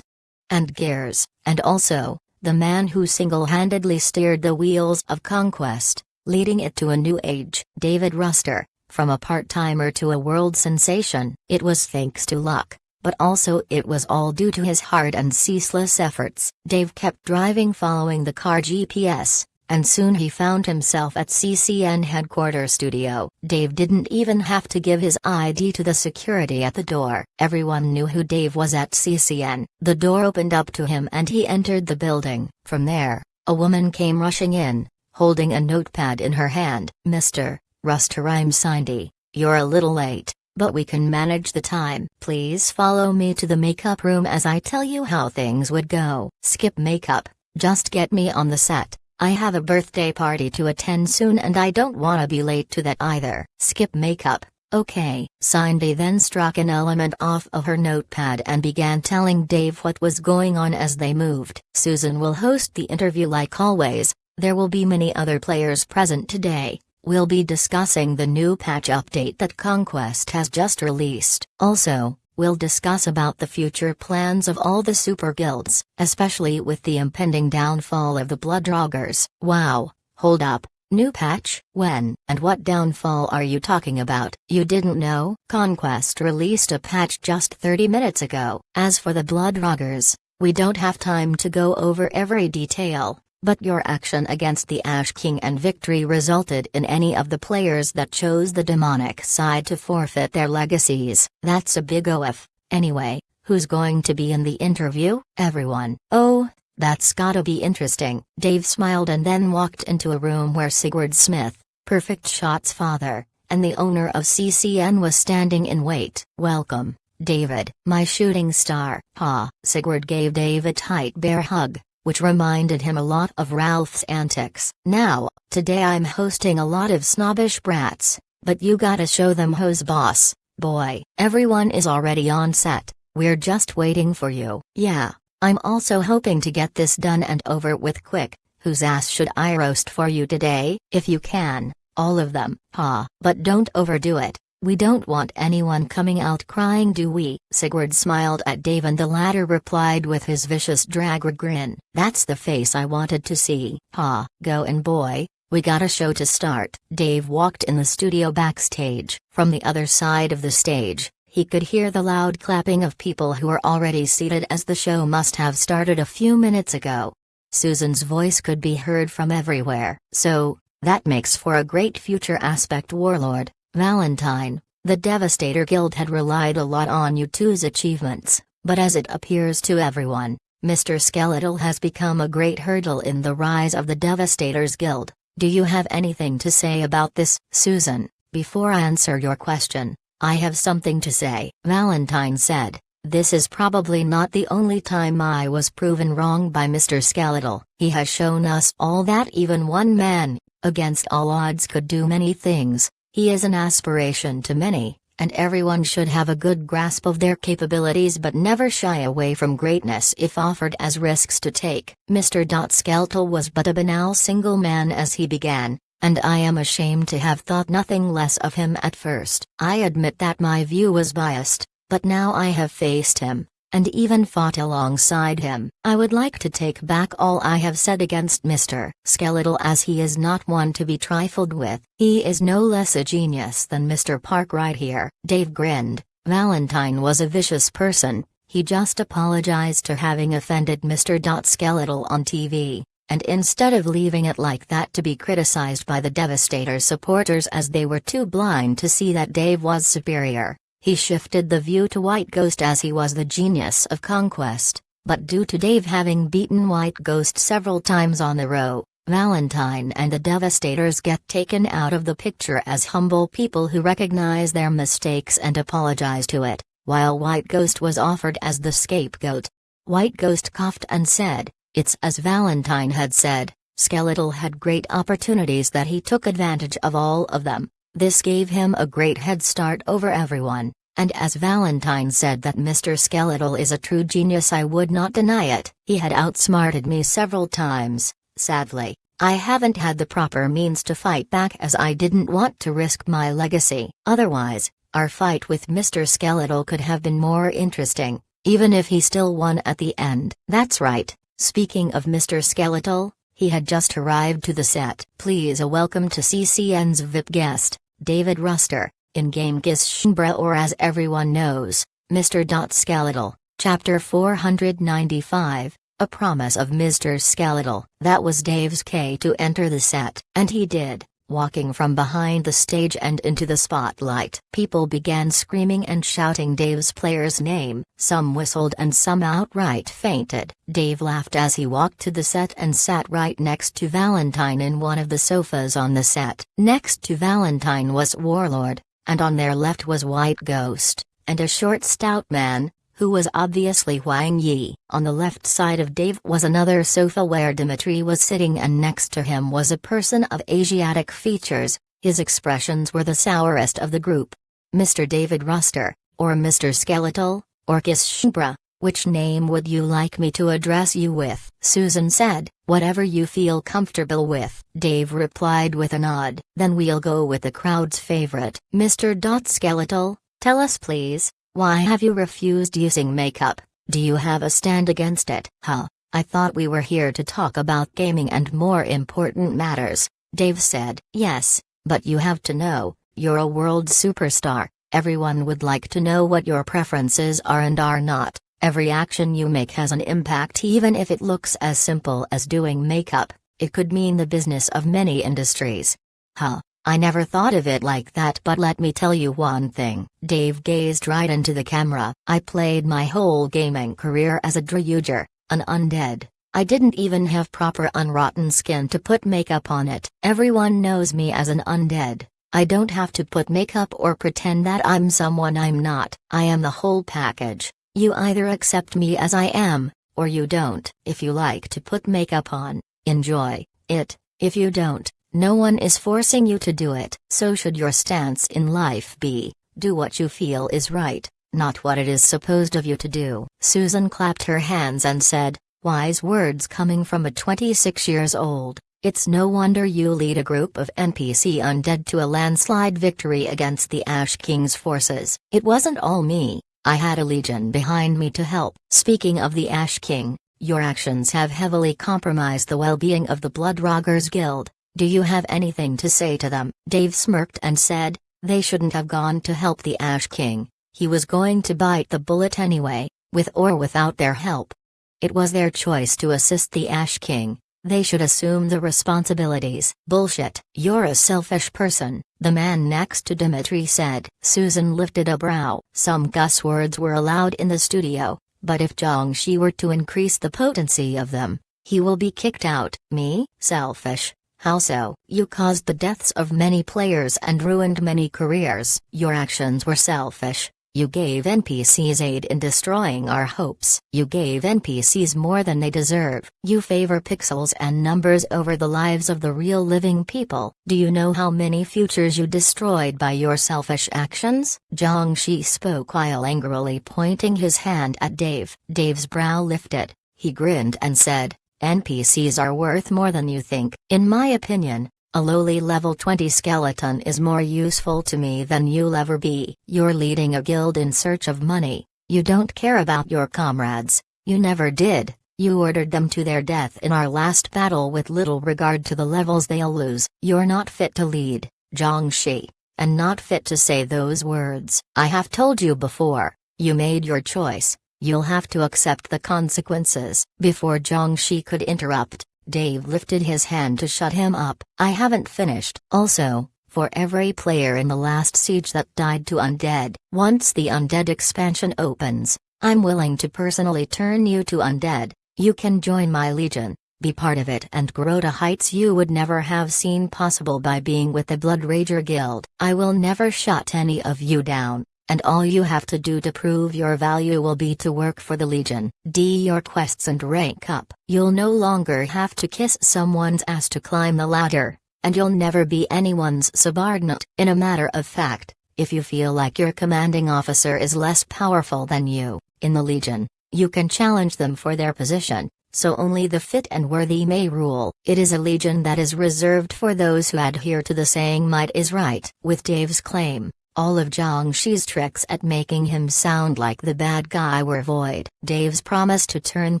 and gears, and also, the man who single-handedly steered the wheels of conquest, leading it to a new age. David Ruster, from a part-timer to a world sensation. It was thanks to luck, but also it was all due to his hard and ceaseless efforts. Dave kept driving following the car GPS, and soon he found himself at CCN headquarters studio. Dave didn't even have to give his ID to the security at the door. Everyone knew who Dave was at CCN. The door opened up to him and he entered the building. From there, a woman came rushing in, holding a notepad in her hand. "Mr. Ruster, I'm Cindy, you're a little late, but we can manage the time. Please follow me to the makeup room as I tell you how things would go." "Skip makeup, just get me on the set. I have a birthday party to attend soon and I don't wanna be late to that either." "Skip makeup, Okay, Cindy then struck an element off of her notepad and began telling Dave what was going on as they moved. Susan will host the interview like always. There will be many other players present today. We'll be discussing the new patch update that Conquest has just released. Also, we'll discuss about the future plans of all the super guilds, especially with the impending downfall of the Bloodroggers. Wow, hold up. New patch? When and what downfall are you talking about? You didn't know? Conquest released a patch just 30 minutes ago. As for the Bloodroggers, we don't have time to go over every detail, but your action against the Ash King and Victory resulted in any of the players that chose the demonic side to forfeit their legacies. That's a big OF. Anyway, who's going to be in the interview? Everyone. Oh, that's gotta be interesting. Dave smiled and then walked into a room where Sigurd Smith, Perfect Shot's father, and the owner of CCN was standing in wait. Welcome, David, my shooting star. Ha! Sigurd gave Dave a tight bear hug, which reminded him a lot of Ralph's antics. Now, today I'm hosting a lot of snobbish brats, but you gotta show them who's boss, boy. Everyone is already on set, we're just waiting for you. Yeah. I'm also hoping to get this done and over with quick. Whose ass should I roast for you today? If you can, all of them. Ha! But don't overdo it. We don't want anyone coming out crying, do we? Sigurd smiled at Dave and the latter replied with his vicious drag grin. That's the face I wanted to see. Ha! Go in, boy. We got a show to start. Dave walked in the studio backstage. From the other side of the stage, he could hear the loud clapping of people who were already seated as the show must have started a few minutes ago. Susan's voice could be heard from everywhere. So, that makes for a great future aspect, Warlord. Valentine, the Devastator Guild had relied a lot on you two's achievements, but as it appears to everyone, Mr. Skeletal has become a great hurdle in the rise of the Devastators Guild. Do you have anything to say about this, Susan? Before I answer your question, I have something to say. Valentine said, this is probably not the only time I was proven wrong by Mr. Skeletal. He has shown us all that even one man, against all odds, could do many things. He is an aspiration to many, and everyone should have a good grasp of their capabilities but never shy away from greatness if offered as risks to take. Mr. Skeletal was but a banal single man as he began, and I am ashamed to have thought nothing less of him at first. I admit that my view was biased, but now I have faced him, and even fought alongside him. I would like to take back all I have said against Mr. Skeletal, as he is not one to be trifled with. He is no less a genius than Mr. Park right here. Dave grinned. Valentine was a vicious person. He just apologized to having offended Mr. Skeletal on TV. And instead of leaving it like that to be criticized by the Devastator supporters as they were too blind to see that Dave was superior, he shifted the view to White Ghost as he was the genius of Conquest. But due to Dave having beaten White Ghost several times on the row, Valentine and the Devastators get taken out of the picture as humble people who recognize their mistakes and apologize to it, while White Ghost was offered as the scapegoat. White Ghost coughed and said, it's as Valentine had said, Skeletal had great opportunities that he took advantage of all of them. This gave him a great head start over everyone, and as Valentine said that Mr. Skeletal is a true genius, I would not deny it. He had outsmarted me several times. Sadly, I haven't had the proper means to fight back as I didn't want to risk my legacy. Otherwise, our fight with Mr. Skeletal could have been more interesting, even if he still won at the end. That's right. Speaking of Mr. Skeletal, he had just arrived to the set. Please a welcome to CCN's VIP guest, David Ruster, in-game Gishmbra, or as everyone knows, Mr. Skeletal, Chapter 495, A Promise of Mr. Skeletal. That was Dave's key to enter the set, and he did, walking from behind the stage and into the spotlight. People began screaming and shouting Dave's player's name. Some whistled and some outright fainted. Dave laughed as he walked to the set and sat right next to Valentine in one of the sofas on the set. Next to Valentine was Warlord, and on their left was White Ghost, and a short stout man, who was obviously Wang Yi. On the left side of Dave was another sofa where Dimitri was sitting, and next to him was a person of Asiatic features. His expressions were the sourest of the group. Mr. David Ruster, or Mr. Skeletal, or Kishbra? Which name would you like me to address you with? Susan said, whatever you feel comfortable with. Dave replied with a nod. Then we'll go with the crowd's favorite. Mr. Skeletal, tell us please, why have you refused using makeup? Do you have a stand against it? Huh, I thought we were here to talk about gaming and more important matters, Dave said. Yes, but you have to know, you're a world superstar. Everyone would like to know what your preferences are and are not. Every action you make has an impact, even if it looks as simple as doing makeup. It could mean the business of many industries. Huh, I never thought of it like that, but let me tell you one thing. Dave gazed right into the camera. I played my whole gaming career as a Dreuger, an undead. I didn't even have proper unrotten skin to put makeup on it. Everyone knows me as an undead. I don't have to put makeup or pretend that I'm someone I'm not. I am the whole package. You either accept me as I am, or you don't. If you like to put makeup on, enjoy it. If you don't, no one is forcing you to do it. So should your stance in life be, do what you feel is right, not what it is supposed of you to do. Susan clapped her hands and said, wise words coming from a 26 years old. It's no wonder you lead a group of NPC undead to a landslide victory against the Ash King's forces. It wasn't all me. I had a legion behind me to help. Speaking of the Ash King, your actions have heavily compromised the well-being of the Bloodroggers Guild. Do you have anything to say to them? Dave smirked and said, they shouldn't have gone to help the Ash King. He was going to bite the bullet anyway, with or without their help. It was their choice to assist the Ash King. They should assume the responsibilities. Bullshit. You're a selfish person, the man next to Dimitri said. Susan lifted a brow. Some cuss words were allowed in the studio, but if Jiangshi were to increase the potency of them, he will be kicked out. Me? Selfish? How so? You caused the deaths of many players and ruined many careers. Your actions were selfish. You gave NPCs aid in destroying our hopes. You gave NPCs more than they deserve. You favor pixels and numbers over the lives of the real living people. Do you know how many futures you destroyed by your selfish actions? Jiangshi spoke while angrily pointing his hand at Dave. Dave's brow lifted. He grinned and said, NPCs are worth more than you think. In my opinion, a lowly level 20 skeleton is more useful to me than you'll ever be. You're leading a guild in search of money. You don't care about your comrades. You never did. You ordered them to their death in our last battle with little regard to the levels they'll lose. You're not fit to lead, Jiangshi, and not fit to say those words. I have told you before, you made your choice. You'll have to accept the consequences. Before Jiangshi could interrupt, Dave lifted his hand to shut him up. I haven't finished. Also, for every player in the last siege that died to undead, once the undead expansion opens, I'm willing to personally turn you to undead. You can join my legion, be part of it and grow to heights you would never have seen possible by being with the Blood Rager Guild. I will never shut any of you down. And all you have to do to prove your value will be to work for the Legion. Your quests and rank up. You'll no longer have to kiss someone's ass to climb the ladder, and you'll never be anyone's subordinate. In a matter of fact, if you feel like your commanding officer is less powerful than you, in the Legion, you can challenge them for their position, so only the fit and worthy may rule. It is a Legion that is reserved for those who adhere to the saying might is right. With Dave's claim, all of Jiangshi's tricks at making him sound like the bad guy were void. Dave's promise to turn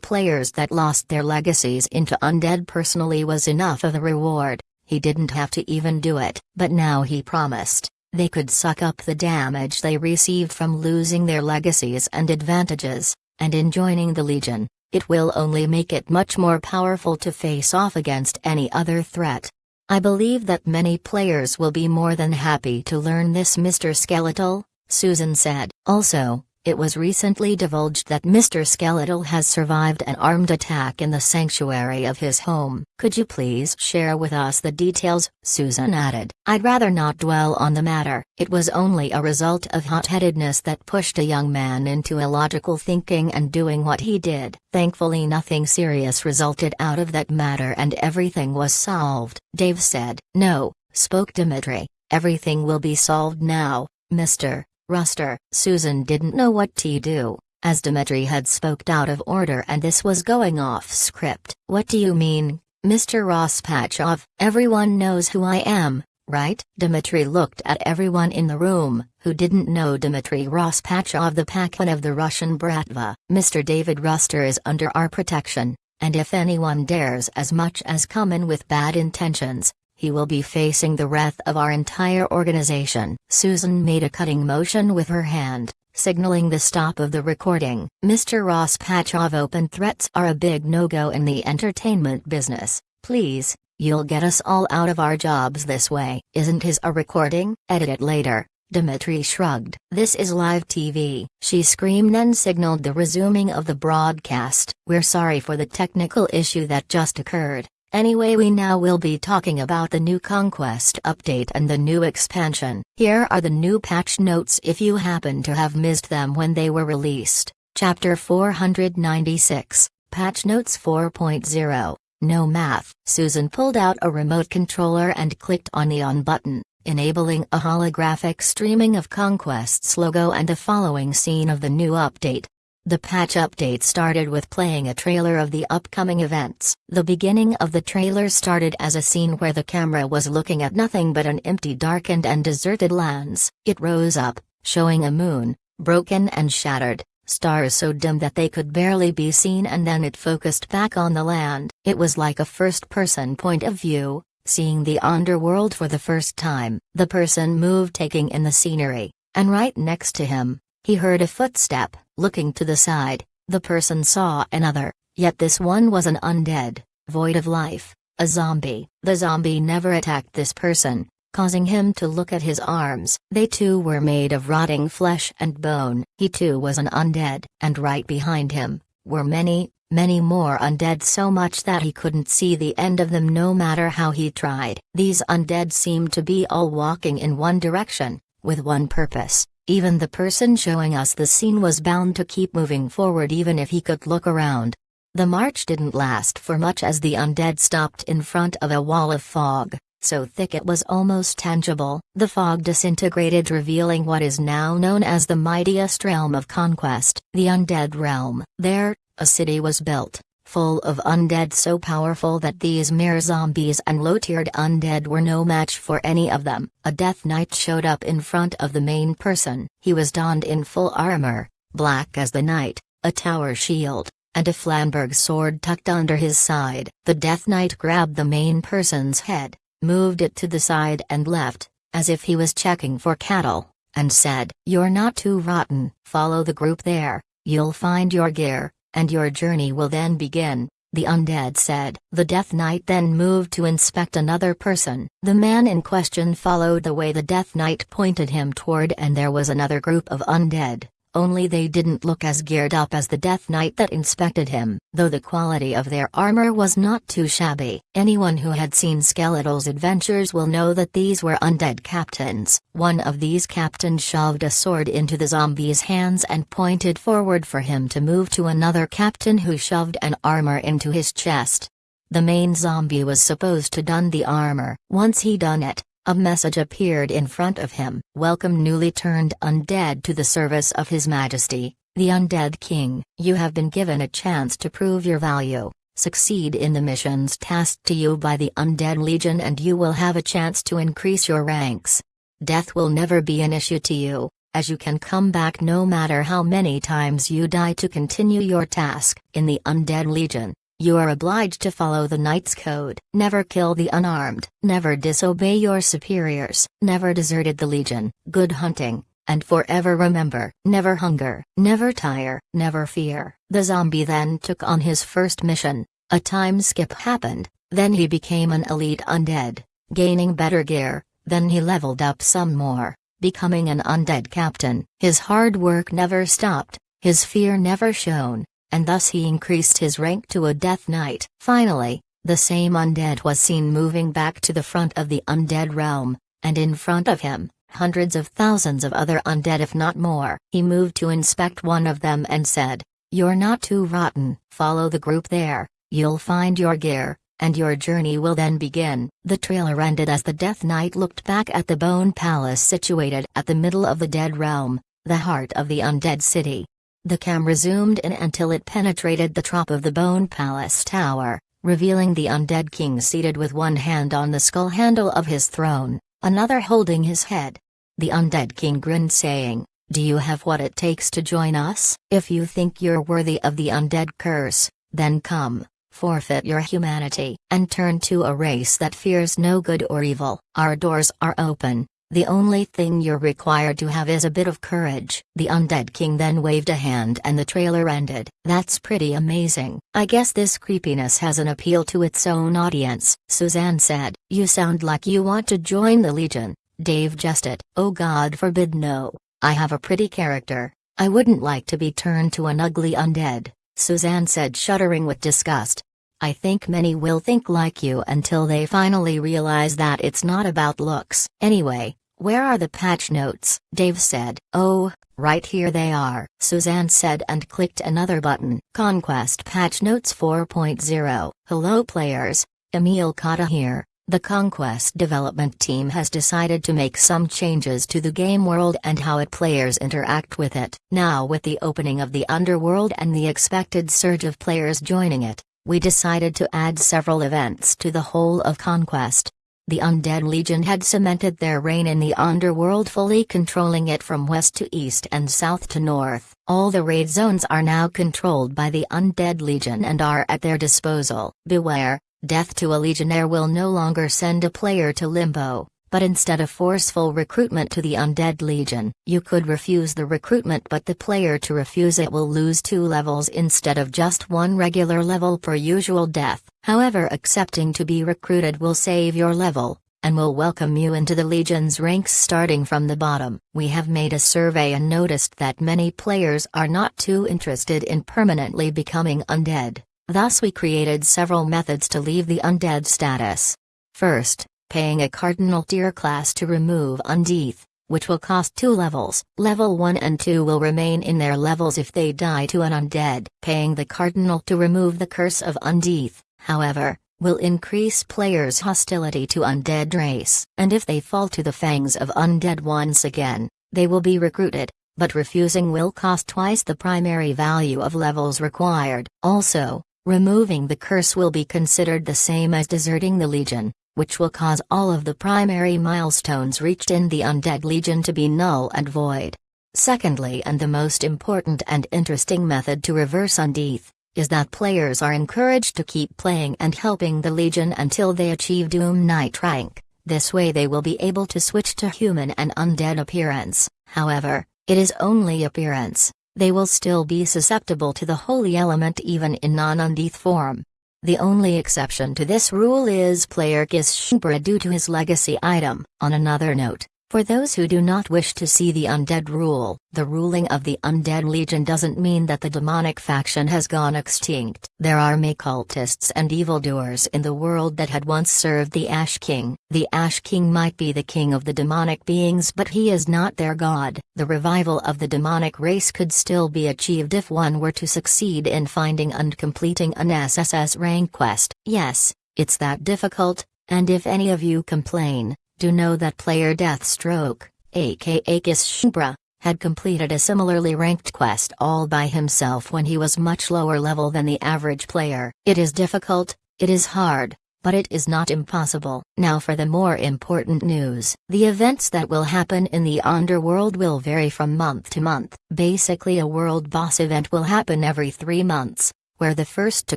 players that lost their legacies into undead personally was enough of a reward. He didn't have to even do it. But now he promised, they could suck up the damage they received from losing their legacies and advantages, and in joining the Legion, it will only make it much more powerful to face off against any other threat. I believe that many players will be more than happy to learn this, Mr. Skeletal, Susan said. Also, it was recently divulged that Mr. Skeletal has survived an armed attack in the sanctuary of his home. Could you please share with us the details? Susan added. I'd rather not dwell on the matter. It was only a result of hot-headedness that pushed a young man into illogical thinking and doing what he did. Thankfully nothing serious resulted out of that matter and everything was solved. Dave said. No, spoke Dimitri. Everything will be solved now. Mr. Ruster. Susan didn't know what to do, as Dmitri had spoke out of order and this was going off script. What do you mean, Mr. Rospachov? Everyone knows who I am, right? Dmitri looked at everyone in the room, who didn't know Dmitri Rospachov, the Paquin of the Russian Bratva. Mr. David Ruster is under our protection, and if anyone dares as much as come in with bad intentions, he will be facing the wrath of our entire organization. Susan made a cutting motion with her hand, signaling the stop of the recording. Mr. Rospachov, open threats are a big no-go in the entertainment business. Please, you'll get us all out of our jobs this way. Isn't his a recording? Edit it later. Dmitri shrugged. This is live TV, she screamed and signaled the resuming of the broadcast. We're sorry for the technical issue that just occurred. Anyway, we now will be talking about the new Conquest update and the new expansion. Here are the new patch notes if you happen to have missed them when they were released. Chapter 496, Patch Notes 4.0, No Math. Susan pulled out a remote controller and clicked on the on button, enabling a holographic streaming of Conquest's logo and the following scene of the new update. The patch update started with playing a trailer of the upcoming events. The beginning of the trailer started as a scene where the camera was looking at nothing but an empty, darkened and deserted lands. It rose up, showing a moon, broken and shattered, stars so dim that they could barely be seen, and then it focused back on the land. It was like a first-person point of view, seeing the underworld for the first time. The person moved, taking in the scenery, and right next to him, he heard a footstep. Looking to the side, the person saw another, yet this one was an undead, void of life, a zombie. The zombie never attacked this person, causing him to look at his arms. They too were made of rotting flesh and bone. He too was an undead, and right behind him were many, many more undead, so much that he couldn't see the end of them no matter how he tried. These undead seemed to be all walking in one direction, with one purpose. Even the person showing us the scene was bound to keep moving forward even if he could look around. The march didn't last for much as the undead stopped in front of a wall of fog, so thick it was almost tangible. The fog disintegrated, revealing what is now known as the mightiest realm of Conquest, the Undead Realm. There, a city was built, full of undead so powerful that these mere zombies and low-tiered undead were no match for any of them. A Death Knight showed up in front of the main person. He was donned in full armor, black as the night, a tower shield, and a Flamberg sword tucked under his side. The Death Knight grabbed the main person's head, moved it to the side and left, as if he was checking for cattle, and said, "You're not too rotten. Follow the group there, you'll find your gear, and your journey will then begin," the undead said. The Death Knight then moved to inspect another person. The man in question followed the way the Death Knight pointed him toward, and there was another group of undead, only they didn't look as geared up as the Death Knight that inspected him, though the quality of their armor was not too shabby. Anyone who had seen Skeletal's adventures will know that these were undead captains. One of these captains shoved a sword into the zombie's hands and pointed forward for him to move to another captain who shoved an armor into his chest. The main zombie was supposed to don the armor. Once he done it, a message appeared in front of him. "Welcome, newly turned undead, to the service of His Majesty, the Undead King. You have been given a chance to prove your value. Succeed in the missions tasked to you by the Undead Legion and you will have a chance to increase your ranks. Death will never be an issue to you, as you can come back no matter how many times you die to continue your task. In the Undead Legion, you are obliged to follow the Knight's Code. Never kill the unarmed. Never disobey your superiors. Never deserted the Legion. Good hunting, and forever remember, never hunger, never tire, never fear." The zombie then took on his first mission. A time skip happened, then he became an elite undead, gaining better gear, then he leveled up some more, becoming an undead captain. His hard work never stopped, his fear never shone, and thus he increased his rank to a Death Knight. Finally, the same undead was seen moving back to the front of the undead realm, and in front of him, hundreds of thousands of other undead, if not more. He moved to inspect one of them and said, "You're not too rotten. Follow the group there, you'll find your gear, and your journey will then begin." The trailer ended as the Death Knight looked back at the Bone Palace situated at the middle of the Dead Realm, the heart of the undead city. The camera zoomed in until it penetrated the top of the Bone Palace tower, revealing the undead king seated with one hand on the skull handle of his throne, another holding his head. The undead king grinned, saying, "Do you have what it takes to join us? If you think you're worthy of the undead curse, then come, forfeit your humanity, and turn to a race that fears no good or evil. Our doors are open. The only thing you're required to have is a bit of courage." The undead king then waved a hand and the trailer ended. "That's pretty amazing. I guess this creepiness has an appeal to its own audience," Suzanne said. "You sound like you want to join the Legion," Dave jested. "Oh, God forbid, no. I have a pretty character. I wouldn't like to be turned to an ugly undead," Suzanne said, shuddering with disgust. "I think many will think like you until they finally realize that it's not about looks." "Anyway, where are the patch notes?" Dave said. "Oh, right here they are," Suzanne said and clicked another button. Conquest Patch Notes 4.0. "Hello players, Emil Kata here. The Conquest development team has decided to make some changes to the game world and how players interact with it. Now, with the opening of the underworld and the expected surge of players joining it, we decided to add several events to the whole of Conquest. The Undead Legion had cemented their reign in the underworld, fully controlling it from west to east and south to north. All the raid zones are now controlled by the Undead Legion and are at their disposal. Beware, Death to a Legionnaire will no longer send a player to Limbo, but instead of forceful recruitment to the Undead Legion. You could refuse the recruitment, but the player to refuse it will lose 2 levels instead of just 1 regular level per usual death. However, accepting to be recruited will save your level, and will welcome you into the Legion's ranks starting from the bottom. We have made a survey and noticed that many players are not too interested in permanently becoming undead. Thus we created several methods to leave the undead status. First, paying a Cardinal tier class to remove Undeath, which will cost 2 levels. Level 1 and 2 will remain in their levels if they die to an undead. Paying the Cardinal to remove the Curse of Undeath, however, will increase players' hostility to undead race. And if they fall to the fangs of undead once again, they will be recruited, but refusing will cost twice the primary value of levels required. Also, removing the curse will be considered the same as deserting the Legion, which will cause all of the primary milestones reached in the Undead Legion to be null and void. Secondly, and the most important and interesting method to reverse Undeath, is that players are encouraged to keep playing and helping the Legion until they achieve Doom Knight rank. This way they will be able to switch to human and undead appearance. However, it is only appearance. They will still be susceptible to the holy element even in non-Undeath form. The only exception to this rule is player Gishbra due to his legacy item. On another note, for those who do not wish to see the undead rule, the ruling of the Undead Legion doesn't mean that the demonic faction has gone extinct. There are cultists and evildoers in the world that had once served the Ash King. The Ash King might be the king of the demonic beings, but he is not their god. The revival of the demonic race could still be achieved if one were to succeed in finding and completing an SSS rank quest. Yes, it's that difficult, and if any of you complain, do know that player Deathstroke, aka Gishbra, had completed a similarly ranked quest all by himself when he was much lower level than the average player. It is difficult, it is hard, but it is not impossible. Now for the more important news. The events that will happen in the underworld will vary from month to month. Basically, a world boss event will happen every 3 months, where the first to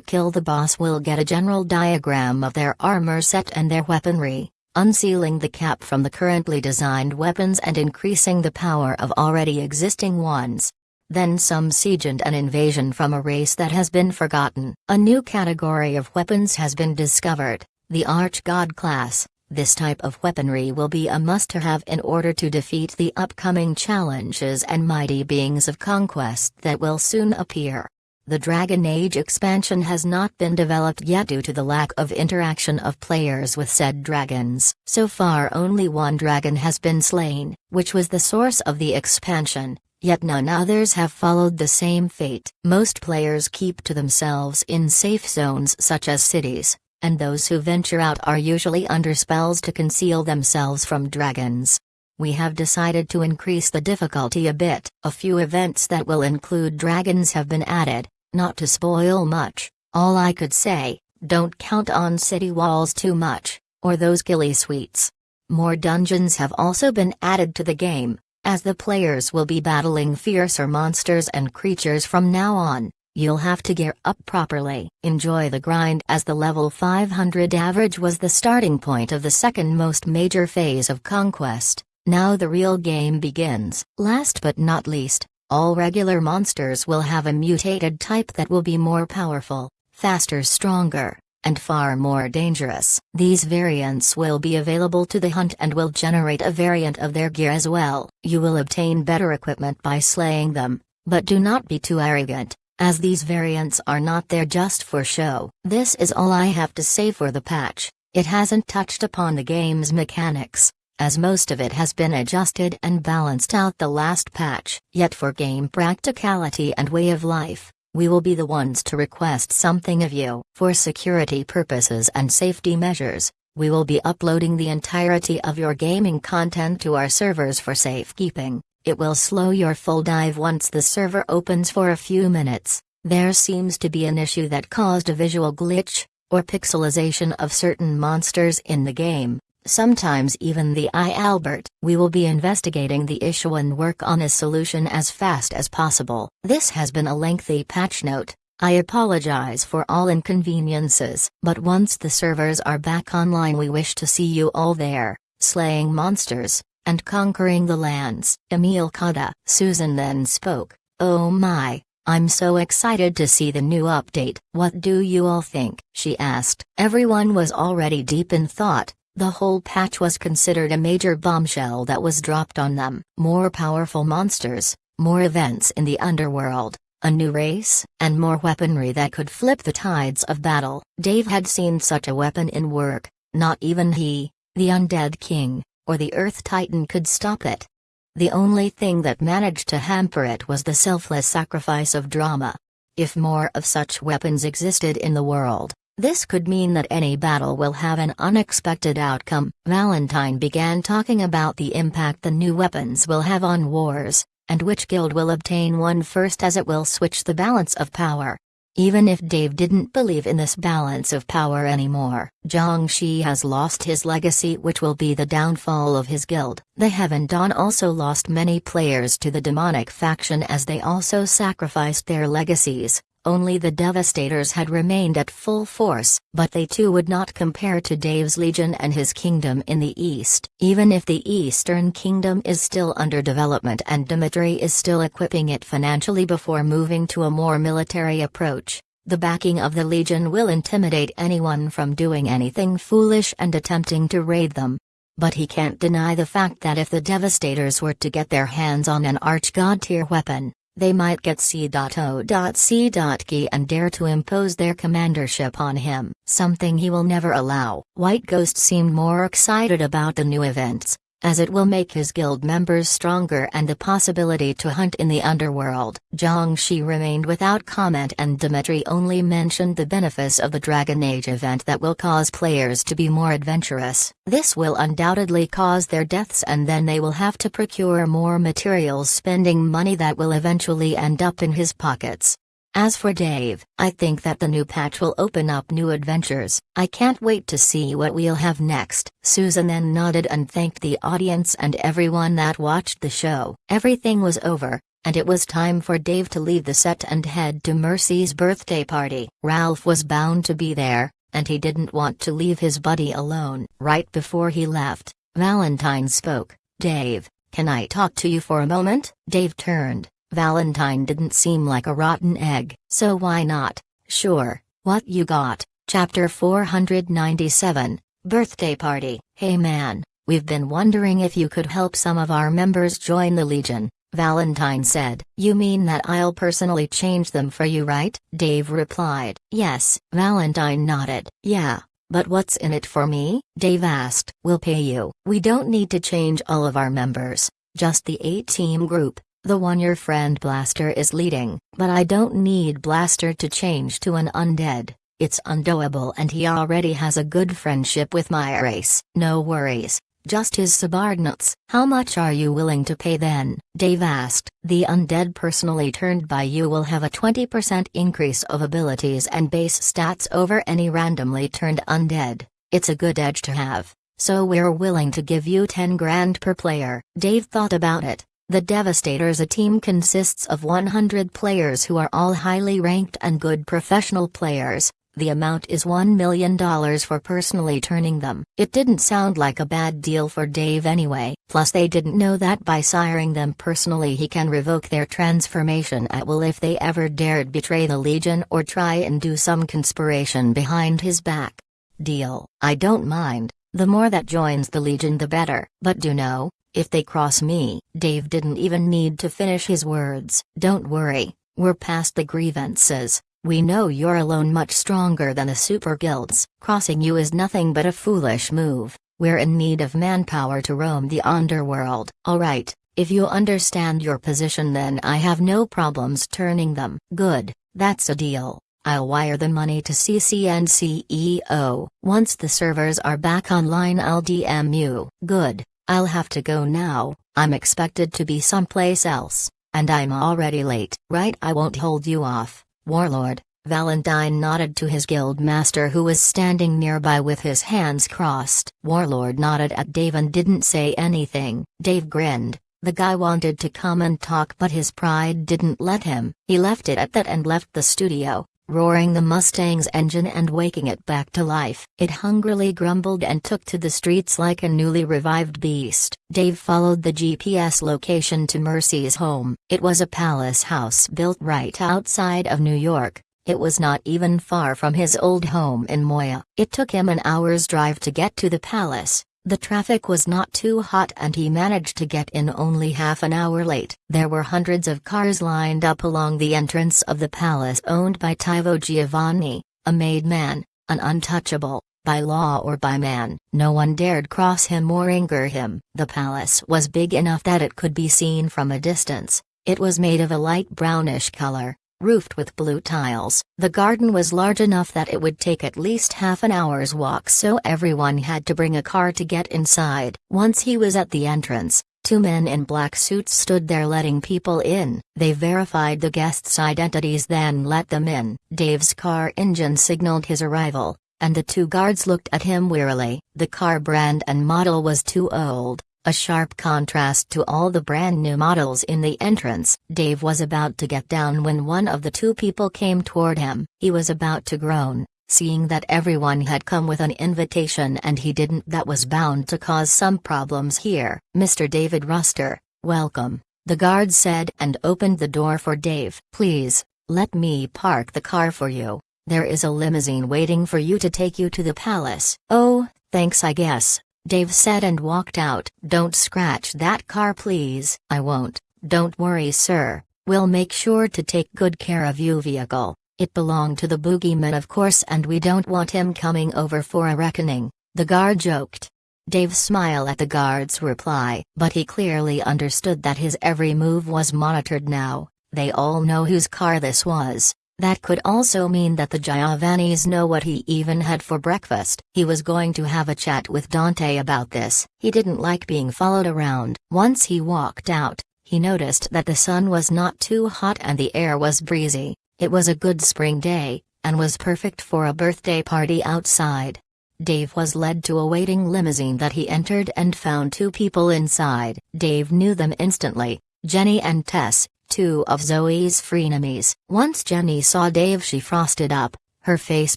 kill the boss will get a general diagram of their armor set and their weaponry, unsealing the cap from the currently designed weapons and increasing the power of already existing ones. Then some siege and an invasion from a race that has been forgotten. A new category of weapons has been discovered, the Archgod class. This type of weaponry will be a must-have in order to defeat the upcoming challenges and mighty beings of conquest that will soon appear. The Dragon Age expansion has not been developed yet due to the lack of interaction of players with said dragons. So far only one dragon has been slain, which was the source of the expansion, yet none others have followed the same fate. Most players keep to themselves in safe zones such as cities, and those who venture out are usually under spells to conceal themselves from dragons. We have decided to increase the difficulty a bit. A few events that will include dragons have been added, not to spoil much. All I could say, don't count on city walls too much, or those ghillie suites. More dungeons have also been added to the game, as the players will be battling fiercer monsters and creatures from now on. You'll have to gear up properly. Enjoy the grind, as the level 500 average was the starting point of the second most major phase of conquest. Now the real game begins. Last but not least, all regular monsters will have a mutated type that will be more powerful, faster, stronger, and far more dangerous. These variants will be available to the hunt and will generate a variant of their gear as well. You will obtain better equipment by slaying them, but do not be too arrogant, as these variants are not there just for show. This is all I have to say for the patch. It hasn't touched upon the game's mechanics, as most of it has been adjusted and balanced out the last patch. Yet for game practicality and way of life, we will be the ones to request something of you. For security purposes and safety measures, we will be uploading the entirety of your gaming content to our servers for safekeeping. It will slow your full dive once the server opens for a few minutes. There seems to be an issue that caused a visual glitch, or pixelization of certain monsters in the game, sometimes even the eye Albert. We will be investigating the issue and work on a solution as fast as possible. This has been a lengthy patch note. I apologize for all inconveniences, but once the servers are back online, we wish to see you all there, slaying monsters and conquering the lands. Emil Kada. Susan then spoke. Oh my, I'm so excited to see the new update. What do you all think? She asked. Everyone was already deep in thought. The whole patch was considered a major bombshell that was dropped on them. More powerful monsters, more events in the underworld, a new race, and more weaponry that could flip the tides of battle. Dave had seen such a weapon in work. Not even he, the Undead King, or the Earth Titan could stop it. The only thing that managed to hamper it was the selfless sacrifice of drama. If more of such weapons existed in the world, this could mean that any battle will have an unexpected outcome. Valentine began talking about the impact the new weapons will have on wars, and which guild will obtain one first, as it will switch the balance of power. Even if Dave didn't believe in this balance of power anymore, Jiangxi has lost his legacy, which will be the downfall of his guild. The Heaven Dawn also lost many players to the demonic faction, as they also sacrificed their legacies. Only the Devastators had remained at full force, but they too would not compare to Dave's legion and his kingdom in the east. Even if the Eastern Kingdom is still under development and Dmitry is still equipping it financially before moving to a more military approach, the backing of the legion will intimidate anyone from doing anything foolish and attempting to raid them. But he can't deny the fact that if the Devastators were to get their hands on an Archgod tier weapon, they might get C.O.C.Key and dare to impose their commandership on him, something he will never allow. White Ghost seemed more excited about the new events, as it will make his guild members stronger and the possibility to hunt in the underworld. Jiangxi remained without comment, and Dmitry only mentioned the benefits of the Dragon Age event that will cause players to be more adventurous. This will undoubtedly cause their deaths, and then they will have to procure more materials, spending money that will eventually end up in his pockets. As for Dave, I think that the new patch will open up new adventures. I can't wait to see what we'll have next. Susan then nodded and thanked the audience and everyone that watched the show. Everything was over, and it was time for Dave to leave the set and head to Mercy's birthday party. Ralph was bound to be there, and he didn't want to leave his buddy alone. Right before he left, Valentine spoke. Dave, can I talk to you for a moment? Dave turned. Valentine didn't seem like a rotten egg, so why not? Sure, what you got? Chapter 497, Birthday Party. Hey man, we've been wondering if you could help some of our members join the Legion, Valentine said. You mean that I'll personally change them for you, right? Dave replied. Yes, Valentine nodded. Yeah, but what's in it for me? Dave asked. We'll pay you. We don't need to change all of our members, just the 8-team group. The one your friend Blaster is leading, but I don't need Blaster to change to an undead. It's undoable and he already has a good friendship with my race. No worries. Just his subordinates. How much are you willing to pay then? Dave asked. The undead personally turned by you will have a 20% increase of abilities and base stats over any randomly turned undead. It's a good edge to have. So we're willing to give you 10 grand per player. Dave thought about it. The Devastators, a team consists of 100 players who are all highly ranked and good professional players. The amount is $1 million for personally turning them. It didn't sound like a bad deal for Dave anyway. Plus they didn't know that by siring them personally he can revoke their transformation at will if they ever dared betray the Legion or try and do some conspiration behind his back. Deal. I don't mind. The more that joins the Legion the better. But do know, if they cross me, Dave didn't even need to finish his words. Don't worry, we're past the grievances. We know you're alone much stronger than the super guilds. Crossing you is nothing but a foolish move. We're in need of manpower to roam the underworld. Alright, if you understand your position then I have no problems turning them. Good, that's a deal. I'll wire the money to CC and CEO. Once the servers are back online I'll DM you. Good, I'll have to go now. I'm expected to be someplace else. And I'm already late. Right, I won't hold you off. Warlord. Valentine nodded to his guild master who was standing nearby with his hands crossed. Warlord nodded at Dave and didn't say anything. Dave grinned. The guy wanted to come and talk but his pride didn't let him. He left it at that and left the studio, roaring the Mustang's engine and waking it back to life. It hungrily grumbled and took to the streets like a newly revived beast. Dave followed the GPS location to Mercy's home. It was a palace house built right outside of New York. It was not even far from his old home in Moya. It took him an hour's drive to get to the palace. The traffic was not too hot and he managed to get in only half an hour late. There were hundreds of cars lined up along the entrance of the palace owned by Tivo Giovanni, a made man, an untouchable, by law or by man. No one dared cross him or anger him. The palace was big enough that it could be seen from a distance. It was made of a light brownish color, roofed with blue tiles. The garden was large enough that it would take at least half an hour's walk, so everyone had to bring a car to get inside. Once he was at the entrance, two men in black suits stood there letting people in. They verified the guests' identities then let them in. Dave's car engine signaled his arrival, and the two guards looked at him wearily. The car brand and model was too old, a sharp contrast to all the brand new models in the entrance. Dave was about to get down when one of the two people came toward him. He was about to groan, seeing that everyone had come with an invitation and he didn't. That was bound to cause some problems here. Mr. David Ruster, welcome, the guard said and opened the door for Dave. Please, let me park the car for you. There is a limousine waiting for you to take you to the palace. Oh, thanks I guess, Dave said and walked out. Don't scratch that car please. I won't, don't worry sir, we'll make sure to take good care of you vehicle. It belonged to the boogeyman of course and we don't want him coming over for a reckoning, the guard joked. Dave smiled at the guard's reply, but he clearly understood that his every move was monitored now. They all know whose car this was. That could also mean that the Giovannis know what he even had for breakfast. He was going to have a chat with Dante about this. He didn't like being followed around. Once he walked out, he noticed that the sun was not too hot and the air was breezy. It was a good spring day, and was perfect for a birthday party outside. Dave was led to a waiting limousine that he entered and found two people inside. Dave knew them instantly, Jenny and Tess, two of Zoe's frenemies. Once Jenny saw Dave she frosted up, her face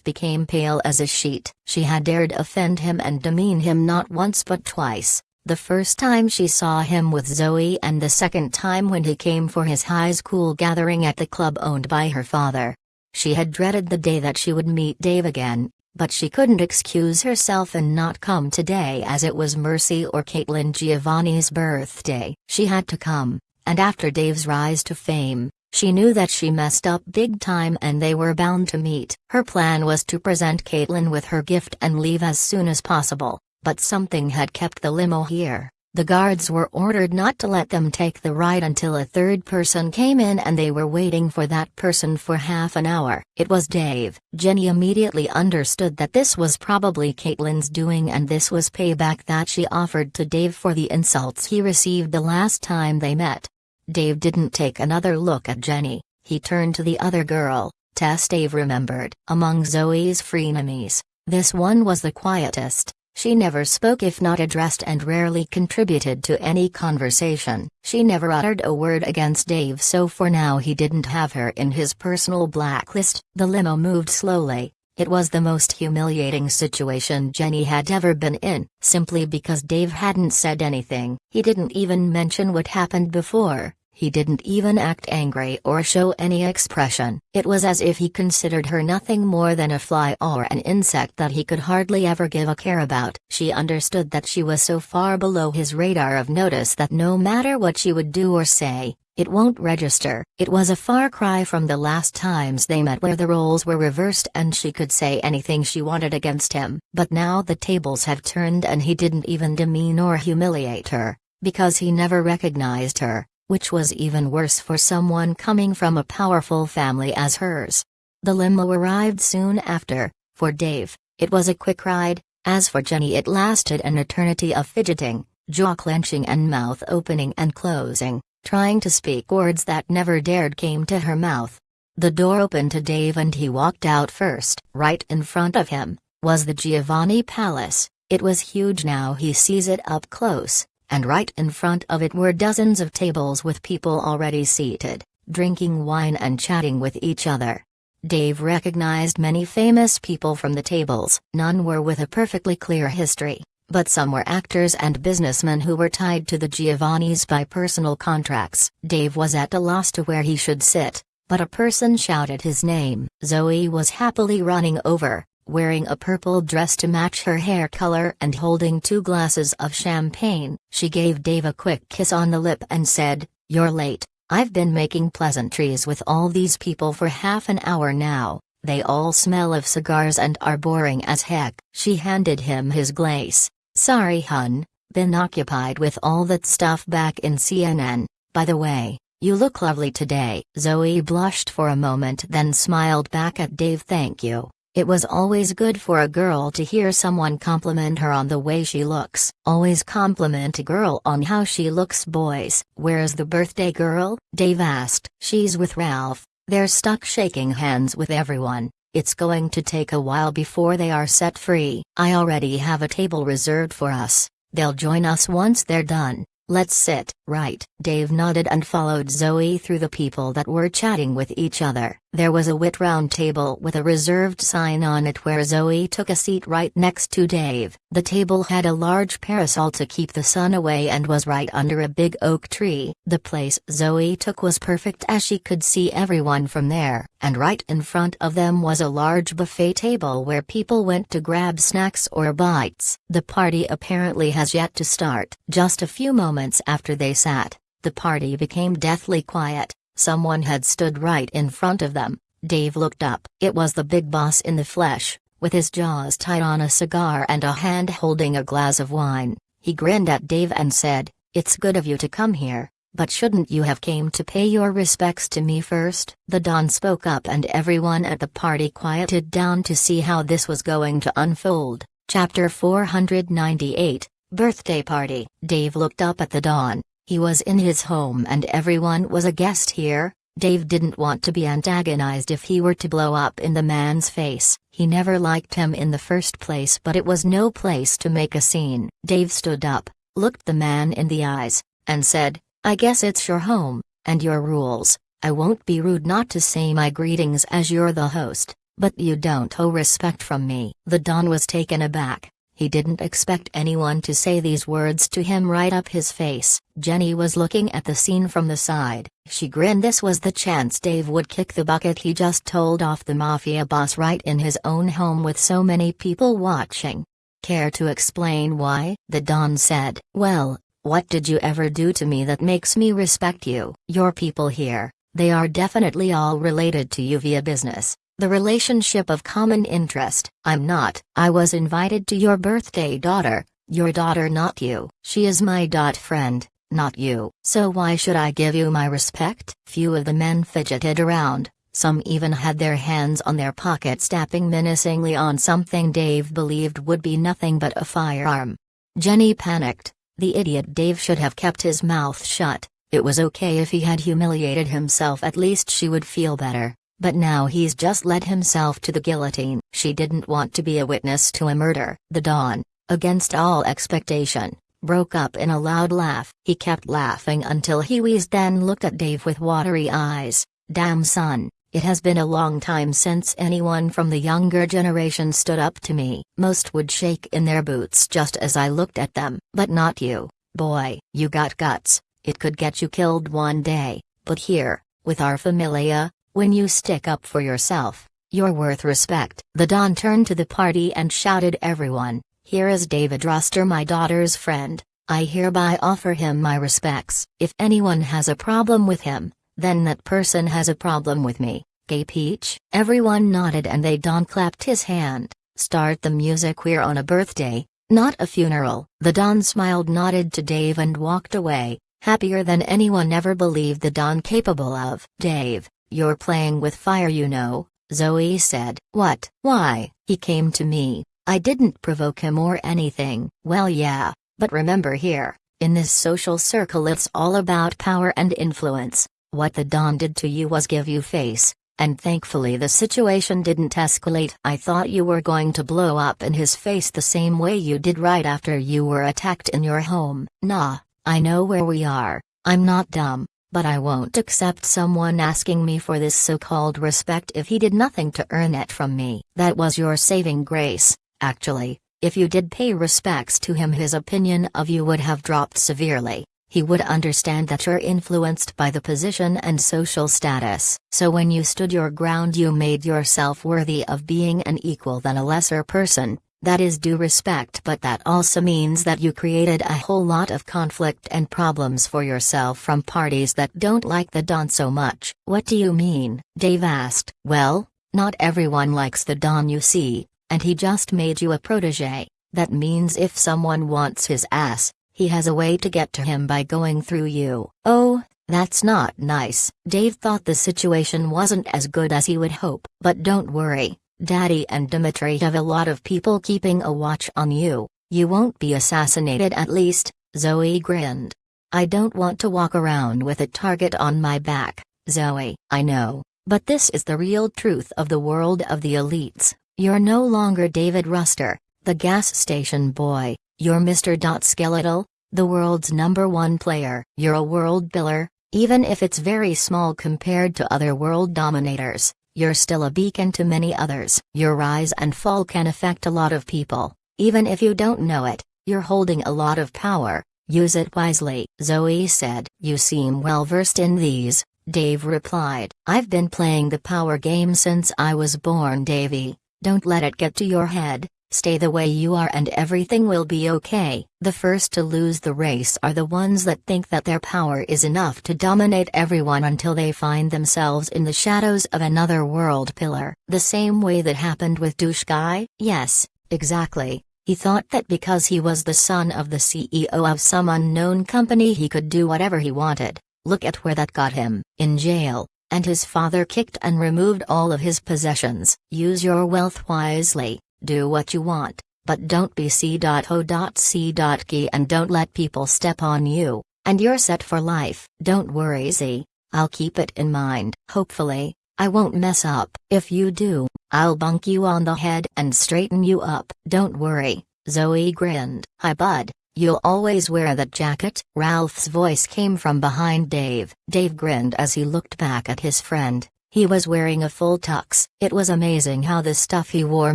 became pale as a sheet. She had dared offend him and demean him not once but twice, the first time she saw him with Zoe and the second time when he came for his high school gathering at the club owned by her father. She had dreaded the day that she would meet Dave again, but she couldn't excuse herself and not come today as it was Mercy or Caitlin Giovanni's birthday. She had to come. And after Dave's rise to fame, she knew that she messed up big time and they were bound to meet. Her plan was to present Caitlin with her gift and leave as soon as possible, but something had kept the limo here. The guards were ordered not to let them take the ride until a third person came in, and they were waiting for that person for half an hour. It was Dave. Jenny immediately understood that this was probably Caitlin's doing, and this was payback that she offered to Dave for the insults he received the last time they met. Dave didn't take another look at Jenny. He turned to the other girl, Tess. Dave remembered. Among Zoe's frenemies, this one was the quietest. She never spoke if not addressed, and rarely contributed to any conversation. She never uttered a word against Dave, so for now he didn't have her in his personal blacklist. The limo moved slowly. It was the most humiliating situation Jenny had ever been in, simply because Dave hadn't said anything. He didn't even mention what happened before. He didn't even act angry or show any expression. It was as if he considered her nothing more than a fly or an insect that he could hardly ever give a care about. She understood that she was so far below his radar of notice that no matter what she would do or say, it won't register. It was a far cry from the last times they met, where the roles were reversed and she could say anything she wanted against him. But now the tables have turned, and he didn't even demean or humiliate her, because he never recognized her, which was even worse for someone coming from a powerful family as hers. The limo arrived soon after. For Dave, it was a quick ride. As for Jenny, it lasted an eternity of fidgeting, jaw-clenching and mouth opening and closing, trying to speak words that never dared came to her mouth. The door opened to Dave and he walked out first. Right in front of him was the Giovanni Palace. It was huge. Now he sees it up close, and right in front of it were dozens of tables with people already seated, drinking wine and chatting with each other. Dave recognized many famous people from the tables. None were with a perfectly clear history, but some were actors and businessmen who were tied to the Giovannis by personal contracts. Dave was at a loss to where he should sit, but a person shouted his name. Zoe was happily running over, wearing a purple dress to match her hair color and holding 2 glasses of champagne. She gave Dave a quick kiss on the lip and said, "You're late. I've been making pleasantries with all these people for half an hour now. They all smell of cigars and are boring as heck." She handed him his glace. "Sorry hun, been occupied with all that stuff back in CNN. By the way, you look lovely today." Zoe blushed for a moment, then smiled back at Dave. "Thank you. It was always good for a girl to hear someone compliment her on the way she looks." "Always compliment a girl on how she looks, boys." "Where's the birthday girl?" Dave asked. "She's with Ralph. They're stuck shaking hands with everyone. It's going to take a while before they are set free. I already have a table reserved for us. They'll join us once they're done. Let's sit." "Right." Dave nodded and followed Zoe through the people that were chatting with each other. There was a white round table with a reserved sign on it where Zoe took a seat right next to Dave. The table had a large parasol to keep the sun away and was right under a big oak tree. The place Zoe took was perfect as she could see everyone from there, and right in front of them was a large buffet table where people went to grab snacks or bites. The party apparently has yet to start. Just a few moments after they sat, the party became deathly quiet. Someone had stood right in front of them. Dave looked up. It was the big boss in the flesh, with his jaws tied on a cigar and a hand holding a glass of wine. He grinned at Dave and said, "It's good of you to come here, but shouldn't you have came to pay your respects to me first?" The Don spoke up and everyone at the party quieted down to see how this was going to unfold. Chapter 498, Birthday Party. Dave looked up at the Don. He was in his home and everyone was a guest here. Dave didn't want to be antagonized if he were to blow up in the man's face. He never liked him in the first place, but it was no place to make a scene. Dave stood up, looked the man in the eyes, and said, "I guess it's your home, and your rules. I won't be rude not to say my greetings as you're the host, but you don't owe respect from me." The Don was taken aback. He didn't expect anyone to say these words to him right up his face. Jenny was looking at the scene from the side. She grinned. This was the chance Dave would kick the bucket he just told off the mafia boss right in his own home with so many people watching. "Care to explain why?" the Don said. "Well, what did you ever do to me that makes me respect you?" "Your people here, they are definitely all related to you via business. The relationship of common interest." "I'm not. I was invited to your birthday, daughter. Your daughter, not you. She is my friend, not you. So why should I give you my respect? Few of the men fidgeted around, some even had their hands on their pockets tapping menacingly on something Dave believed would be nothing but a firearm. Jenny panicked. The idiot Dave should have kept his mouth shut. It was okay if he had humiliated himself, at least she would feel better, but now he's just led himself to the guillotine. She didn't want to be a witness to a murder. The Don, against all expectation, broke up in a loud laugh. He kept laughing until he wheezed, then looked at Dave with watery eyes. Damn son, it has been a long time since anyone from the younger generation stood up to me. Most would shake in their boots just as I looked at them. But not you, boy. You got guts. It could get you killed one day, but here, with our familia, when you stick up for yourself, you're worth respect. The Don turned to the party and shouted, everyone, here is David Ruster, my daughter's friend. I hereby offer him my respects. If anyone has a problem with him, then that person has a problem with me. Gay Peach? Everyone nodded and they Don clapped his hand. Start the music, we're on a birthday, not a funeral. The Don smiled, nodded to Dave and walked away, happier than anyone ever believed the Don capable of. Dave, you're playing with fire, you know, Zoe said. What? Why? He came to me. I didn't provoke him or anything. Well, yeah, but remember here, in this social circle it's all about power and influence. What the Don did to you was give you face, and thankfully the situation didn't escalate. I thought you were going to blow up in his face the same way you did right after you were attacked in your home. Nah, I know where we are. I'm not dumb, but I won't accept someone asking me for this so-called respect if he did nothing to earn it from me. That was your saving grace, actually. If you did pay respects to him, his opinion of you would have dropped severely. He would understand that you're influenced by the position and social status. So when you stood your ground, you made yourself worthy of being an equal than a lesser person. That is due respect, but that also means that you created a whole lot of conflict and problems for yourself from parties that don't like the Don so much. What do you mean? Dave asked. Well, not everyone likes the Don, you see, and he just made you a protege. That means if someone wants his ass, he has a way to get to him by going through you. Oh, that's not nice. Dave thought the situation wasn't as good as he would hope. But don't worry. Daddy and Dimitri have a lot of people keeping a watch on you. You won't be assassinated, at least. Zoe grinned. I don't want to walk around with a target on my back, Zoe. I know, but this is the real truth of the world of the elites. You're no longer David Ruster, the gas station boy. You're Mr. Skeletal, the world's #1 player. You're a world builder, even if it's very small compared to other world dominators. You're still a beacon to many others. Your rise and fall can affect a lot of people, even if you don't know it. You're holding a lot of power. Use it wisely, Zoe said. You seem well versed in these, Dave replied. I've been playing the power game since I was born, Davey. Don't let it get to your head. Stay the way you are and everything will be okay. The first to lose the race are the ones that think that their power is enough to dominate everyone until they find themselves in the shadows of another world pillar. The same way that happened with Douche Guy? Yes, exactly. He thought that because he was the son of the CEO of some unknown company he could do whatever he wanted. Look at where that got him. In jail, and his father kicked and removed all of his possessions. Use your wealth wisely. Do what you want, but don't be C.O.C.Key and don't let people step on you, and you're set for life. Don't worry, Z, I'll keep it in mind. Hopefully, I won't mess up. If you do, I'll bunk you on the head and straighten you up. Don't worry, Zoe grinned. Hi bud, you'll always wear that jacket? Ralph's voice came from behind Dave. Dave grinned as he looked back at his friend. He was wearing a full tux. It was amazing how the stuff he wore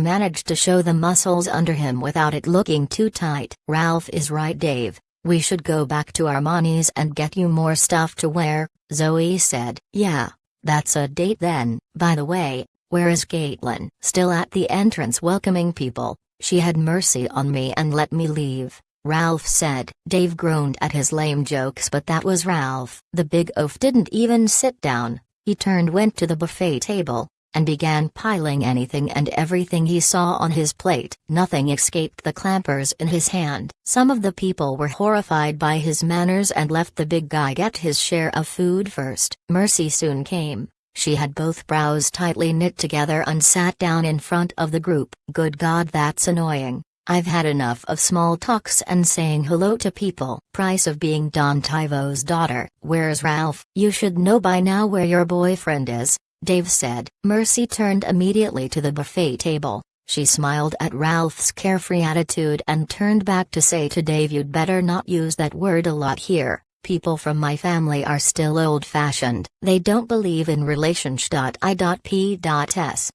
managed to show the muscles under him without it looking too tight. Ralph is right, Dave. We should go back to Armani's and get you more stuff to wear, Zoe said. Yeah, that's a date then. By the way, where is Caitlin? Still at the entrance welcoming people. She had mercy on me and let me leave, Ralph said. Dave groaned at his lame jokes, but that was Ralph. The big oaf didn't even sit down. He went to the buffet table, and began piling anything and everything he saw on his plate. Nothing escaped the clampers in his hand. Some of the people were horrified by his manners and left the big guy get his share of food first. Mercy soon came. She had both brows tightly knit together and sat down in front of the group. Good God, that's annoying. I've had enough of small talks and saying hello to people. Price of being Don Tyvo's daughter. Where's Ralph? You should know by now where your boyfriend is, Dave said. Mercy turned immediately to the buffet table. She smiled at Ralph's carefree attitude and turned back to say to Dave, you'd better not use that word a lot here. People from my family are still old-fashioned. They don't believe in relationship.I.P.S.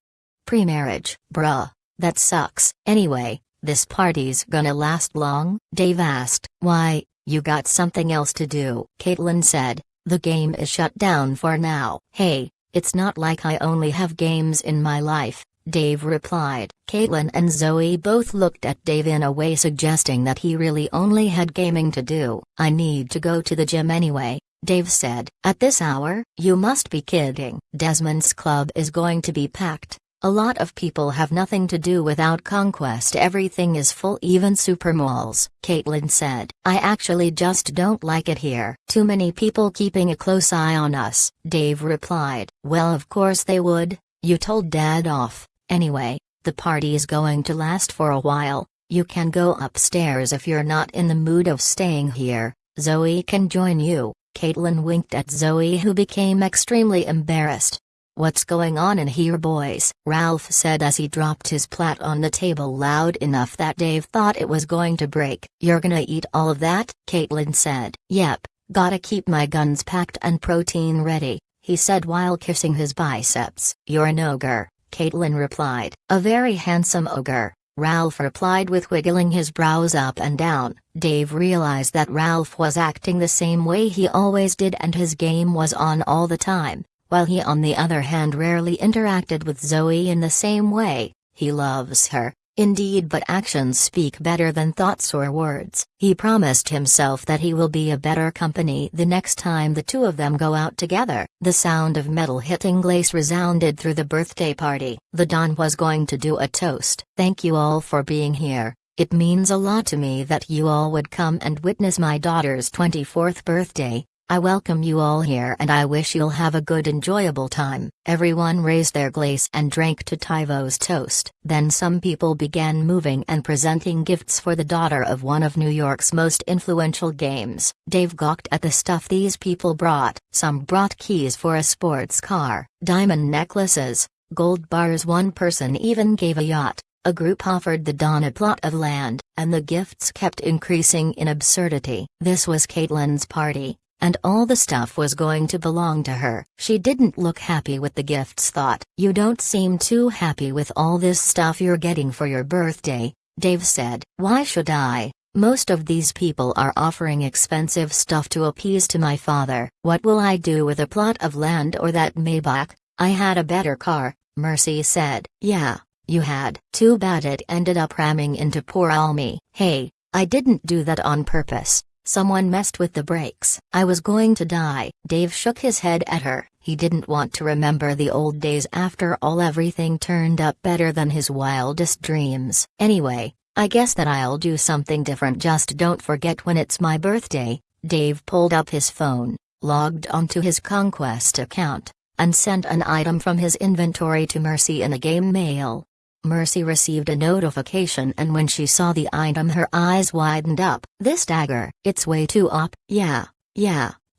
Pre-marriage. Bruh. That sucks. Anyway, this party's gonna last long? Dave asked. Why, you got something else to do, Caitlin said. The game is shut down for now. Hey, it's not like I only have games in my life, Dave replied. Caitlin and Zoe both looked at Dave in a way suggesting that he really only had gaming to do. I need to go to the gym anyway, Dave said. At this hour? You must be kidding. Desmond's club is going to be packed. A lot of people have nothing to do without Conquest. Everything is full, even supermalls, Caitlin said. I actually just don't like it here. Too many people keeping a close eye on us, Dave replied. Well, of course they would. You told Dad off. Anyway, the party is going to last for a while. You can go upstairs if you're not in the mood of staying here. Zoe can join you. Caitlin winked at Zoe, who became extremely embarrassed. What's going on in here, boys? Ralph said as he dropped his plate on the table loud enough that Dave thought it was going to break. You're gonna eat all of that? Caitlin said. Yep, gotta keep my guns packed and protein ready, he said while kissing his biceps. You're an ogre, Caitlin replied. A very handsome ogre, Ralph replied with wiggling his brows up and down. Dave realized that Ralph was acting the same way he always did and his game was on all the time. While he on the other hand rarely interacted with Zoe in the same way. He loves her, indeed, but actions speak better than thoughts or words. He promised himself that he will be a better company the next time the two of them go out together. The sound of metal hitting glass resounded through the birthday party. The Don was going to do a toast. Thank you all for being here. It means a lot to me that you all would come and witness my daughter's 24th birthday. I welcome you all here and I wish you'll have a good enjoyable time. Everyone raised their glass and drank to Tyvo's toast. Then some people began moving and presenting gifts for the daughter of one of New York's most influential games. Dave gawked at the stuff these people brought. Some brought keys for a sports car, diamond necklaces, gold bars. One person even gave a yacht. A group offered the Don a plot of land, and the gifts kept increasing in absurdity. This was Caitlin's party, and all the stuff was going to belong to her. She didn't look happy with the gifts. Thought, you don't seem too happy with all this stuff you're getting for your birthday, Dave said. Why should I? Most of these people are offering expensive stuff to appease to my father. What will I do with a plot of land or that Maybach? I had a better car, Mercy said. Yeah, you had. Too bad it ended up ramming into poor Almy. Hey, I didn't do that on purpose. Someone messed with the brakes. I was going to die. Dave shook his head at her. He didn't want to remember the old days. After all, everything turned up better than his wildest dreams. Anyway, I guess that I'll do something different. Just don't forget when it's my birthday. Dave pulled up his phone, logged onto his Conquest account, and sent an item from his inventory to Mercy in a game mail. Mercy received a notification, and when she saw the item her eyes widened up. This dagger, it's way too OP. Yeah.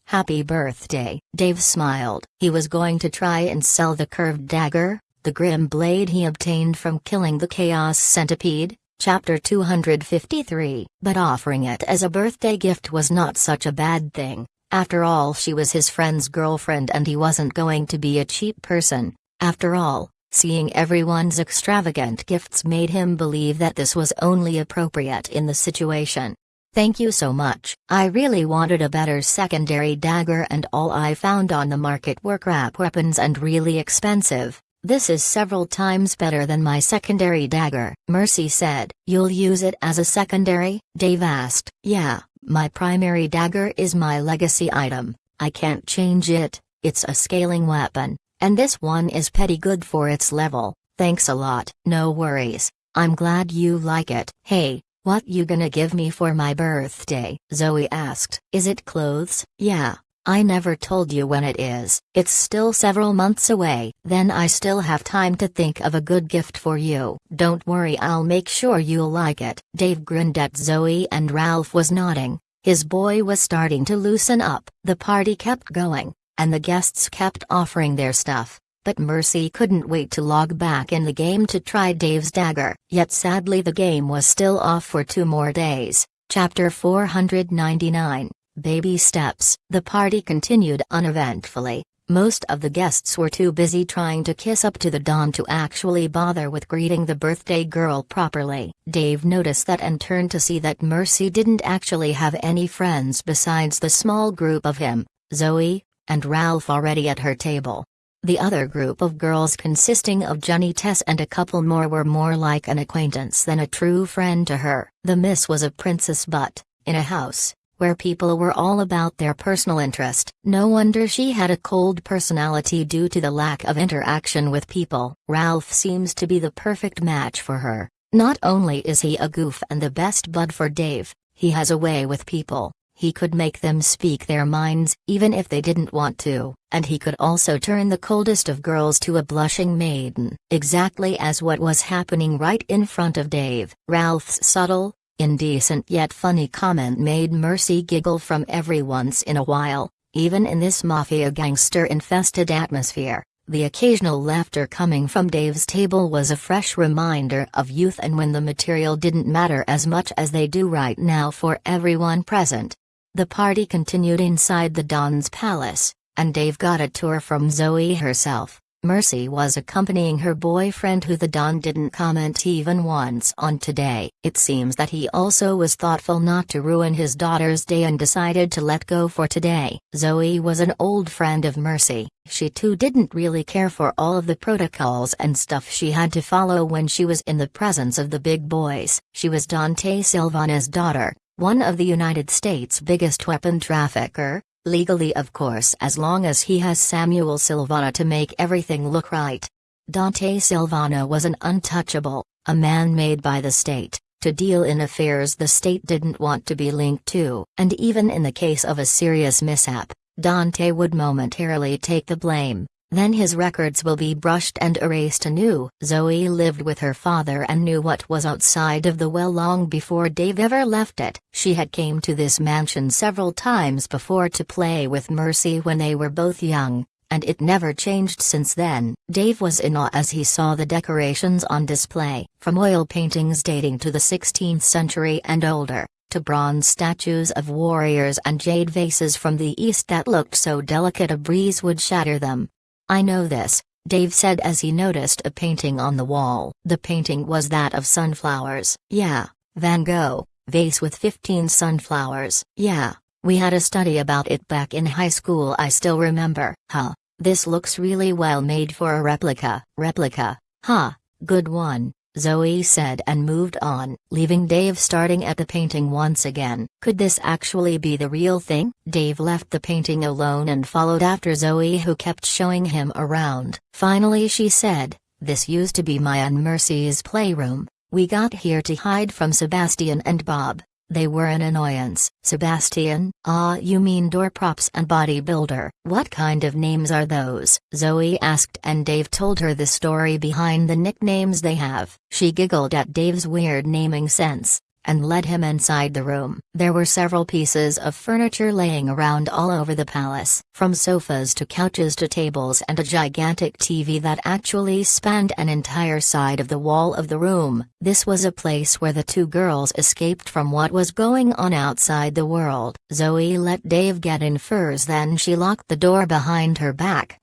Happy birthday. Dave smiled. He was going to try and sell the curved dagger, the grim blade he obtained from killing the Chaos Centipede, Chapter 253. But offering it as a birthday gift was not such a bad thing. After all, she was his friend's girlfriend and he wasn't going to be a cheap person. After all, seeing everyone's extravagant gifts made him believe that this was only appropriate in the situation. Thank you so much. I really wanted a better secondary dagger and all I found on the market were crap weapons and really expensive. This is several times better than my secondary dagger, Mercy said. You'll use it as a secondary? Dave asked. Yeah, my primary dagger is my legacy item. I can't change it, it's a scaling weapon. And this one is pretty good for its level, thanks a lot. No worries, I'm glad you like it. Hey, what you gonna give me for my birthday? Zoe asked. Is it clothes? Yeah. I never told you when it is. It's still several months away. Then I still have time to think of a good gift for you. Don't worry, I'll make sure you'll like it. Dave grinned at Zoe and Ralph was nodding. His boy was starting to loosen up. The party kept going, and the guests kept offering their stuff. But Mercy couldn't wait to log back in the game to try Dave's dagger. Yet sadly the game was still off for 2 more days. Chapter 499. Baby Steps. The party continued uneventfully. Most of the guests were too busy trying to kiss up to the dawn to actually bother with greeting the birthday girl properly. Dave noticed that and turned to see that Mercy didn't actually have any friends besides the small group of him, Zoe, and Ralph already at her table. The other group of girls, consisting of Jenny, Tess and a couple more, were more like an acquaintance than a true friend to her. The miss was a princess, but in a house where people were all about their personal interest. No wonder she had a cold personality due to the lack of interaction with people. Ralph seems to be the perfect match for her. Not only is he a goof and the best bud for Dave, he has a way with people. He could make them speak their minds, even if they didn't want to, and he could also turn the coldest of girls to a blushing maiden, exactly as what was happening right in front of Dave. Ralph's subtle, indecent yet funny comment made Mercy giggle from every once in a while. Even in this mafia gangster-infested atmosphere, the occasional laughter coming from Dave's table was a fresh reminder of youth and when the material didn't matter as much as they do right now for everyone present. The party continued inside the Don's palace, and Dave got a tour from Zoe herself. Mercy was accompanying her boyfriend, who the Don didn't comment even once on today. It seems that he also was thoughtful not to ruin his daughter's day and decided to let go for today. Zoe was an old friend of Mercy. She too didn't really care for all of the protocols and stuff she had to follow when she was in the presence of the big boys. She was Dante Silvana's daughter, one of the United States' biggest weapon trafficker. Legally, of course, as long as he has Samuel Silvana to make everything look right. Dante Silvana was an untouchable, a man made by the state, to deal in affairs the state didn't want to be linked to, and even in the case of a serious mishap, Dante would momentarily take the blame. Then his records will be brushed and erased anew. Zoe lived with her father and knew what was outside of the well long before Dave ever left it. She had came to this mansion several times before to play with Mercy when they were both young, and it never changed since then. Dave was in awe as he saw the decorations on display, from oil paintings dating to the 16th century and older, to bronze statues of warriors and jade vases from the east that looked so delicate a breeze would shatter them. I know this, Dave said as he noticed a painting on the wall. The painting was that of sunflowers. Yeah, Van Gogh, vase with 15 sunflowers. Yeah, we had a study about it back in high school, I still remember. Huh, this looks really well made for a replica. Replica, huh, good one, Zoe said and moved on, leaving Dave starting at the painting once again. Could this actually be the real thing? Dave left the painting alone and followed after Zoe, who kept showing him around. Finally she said, "This used to be my and Mercy's playroom. We got here to hide from Sebastian and Bob. They were an annoyance." Sebastian? Ah, you mean door props and bodybuilder. What kind of names are those? Zoe asked, and Dave told her the story behind the nicknames they have. She giggled at Dave's weird naming sense, and led him inside the room. There were several pieces of furniture laying around all over the palace, from sofas to couches to tables, and a gigantic TV that actually spanned an entire side of the wall of the room. This was a place where the two girls escaped from what was going on outside the world. Zoe let Dave get in first, then she locked the door behind her back.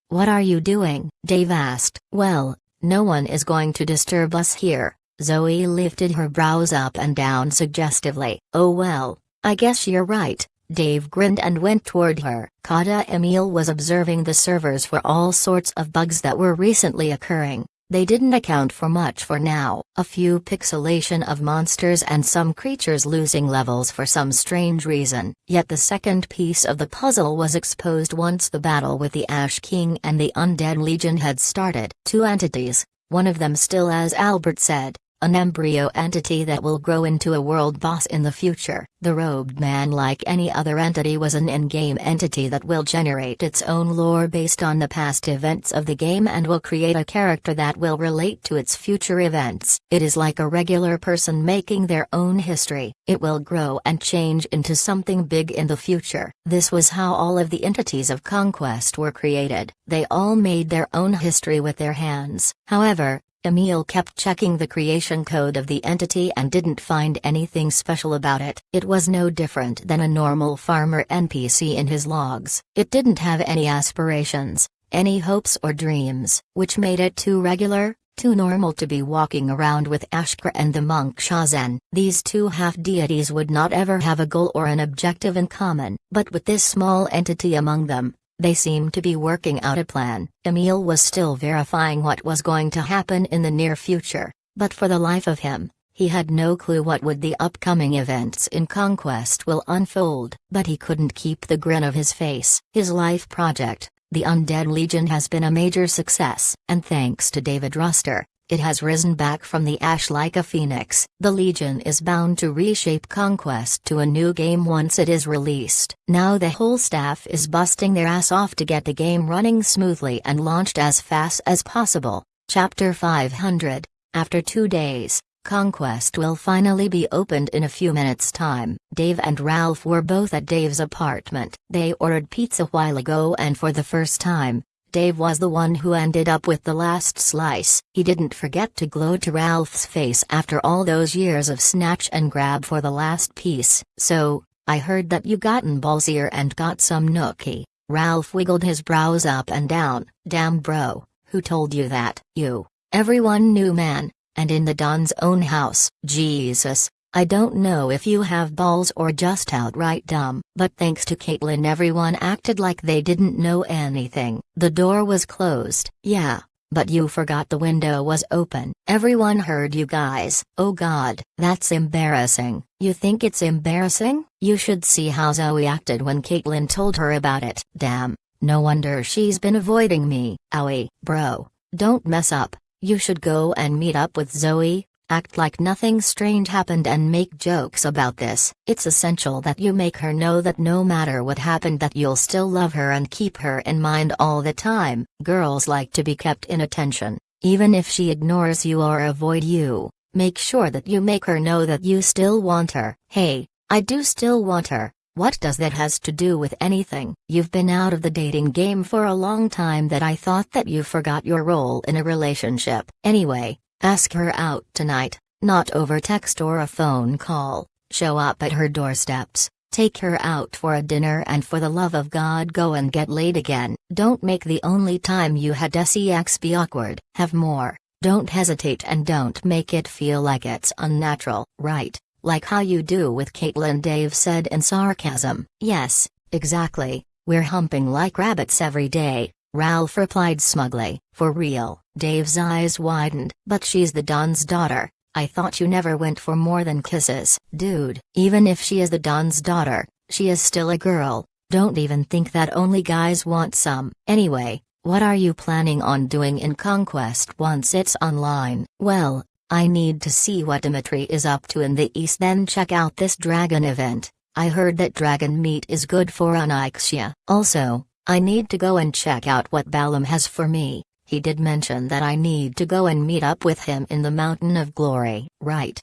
What are you doing?" Dave asked. "Well, no one is going to disturb us here." Zoe lifted her brows up and down suggestively. "Oh well, I guess you're right." Dave grinned and went toward her. Kata Emil was observing the servers for all sorts of bugs that were recently occurring. They didn't account for much for now, a few pixelation of monsters and some creatures losing levels for some strange reason. Yet the second piece of the puzzle was exposed once the battle with the Ash King and the Undead Legion had started. Two entities, one of them still, as Albert said, an embryo entity that will grow into a world boss in the future. The robed man, like any other entity, was an in-game entity that will generate its own lore based on the past events of the game and will create a character that will relate to its future events. It is like a regular person making their own history. It will grow and change into something big in the future. This was how all of the entities of Conquest were created. They all made their own history with their hands. However, Emil kept checking the creation code of the entity and didn't find anything special about it. It was no different than a normal farmer NPC in his logs. It didn't have any aspirations, any hopes or dreams, which made it too regular, too normal to be walking around with Ashkar and the monk Shazen. These two half-deities would not ever have a goal or an objective in common, but with this small entity among them, they seemed to be working out a plan. Emil was still verifying what was going to happen in the near future, but for the life of him, he had no clue what would the upcoming events in Conquest will unfold. But he couldn't keep the grin of his face. His life project, the Undead Legion, has been a major success, and thanks to David Ruster, it has risen back from the ash like a phoenix. The Legion is bound to reshape Conquest to a new game once it is released. Now the whole staff is busting their ass off to get the game running smoothly and launched as fast as possible. Chapter 500. After 2 days, Conquest will finally be opened in a few minutes' time. Dave and Ralph were both at Dave's apartment. They ordered pizza a while ago, and for the first time, Dave was the one who ended up with the last slice. He didn't forget to gloat to Ralph's face after all those years of snatch and grab for the last piece. "So, I heard that you gotten ballsier and got some nookie." Ralph wiggled his brows up and down. "Damn bro, who told you that?" "You." "Everyone knew, man, and in the Don's own house." "Jesus. I don't know if you have balls or just outright dumb." But thanks to Caitlin, everyone acted like they didn't know anything. "The door was closed." "Yeah, but you forgot the window was open." "Everyone heard you guys." "Oh god, that's embarrassing." "You think it's embarrassing? You should see how Zoe acted when Caitlin told her about it." "Damn, no wonder she's been avoiding me." "Owie, bro, don't mess up. You should go and meet up with Zoe. Act like nothing strange happened and make jokes about this. It's essential that you make her know that no matter what happened, that you'll still love her and keep her in mind all the time. Girls like to be kept in attention, even if she ignores you or avoid you. Make sure that you make her know that you still want her." "Hey, I do still want her. What does that has to do with anything? You've been out of the dating game for a long time that I thought that you forgot your role in a relationship. Anyway, ask her out tonight, not over text or a phone call. Show up at her doorsteps, take her out for a dinner, and for the love of God go and get laid again. Don't make the only time you had sex be awkward. Have more. Don't hesitate, and don't make it feel like it's unnatural." "Right, like how you do with Caitlin," Dave said in sarcasm. "Yes, exactly, we're humping like rabbits every day," Ralph replied smugly. "For real." Dave's eyes widened. "But she's the Don's daughter. I thought you never went for more than kisses." "Dude, even if she is the Don's daughter, she is still a girl. Don't even think that only guys want some." "Anyway, what are you planning on doing in Conquest once it's online?" "Well, I need to see what Dimitri is up to in the east, then check out this dragon event. I heard that dragon meat is good for Onyxia. Also, I need to go and check out what Balam has for me. He did mention that I need to go and meet up with him in the Mountain of Glory." Right,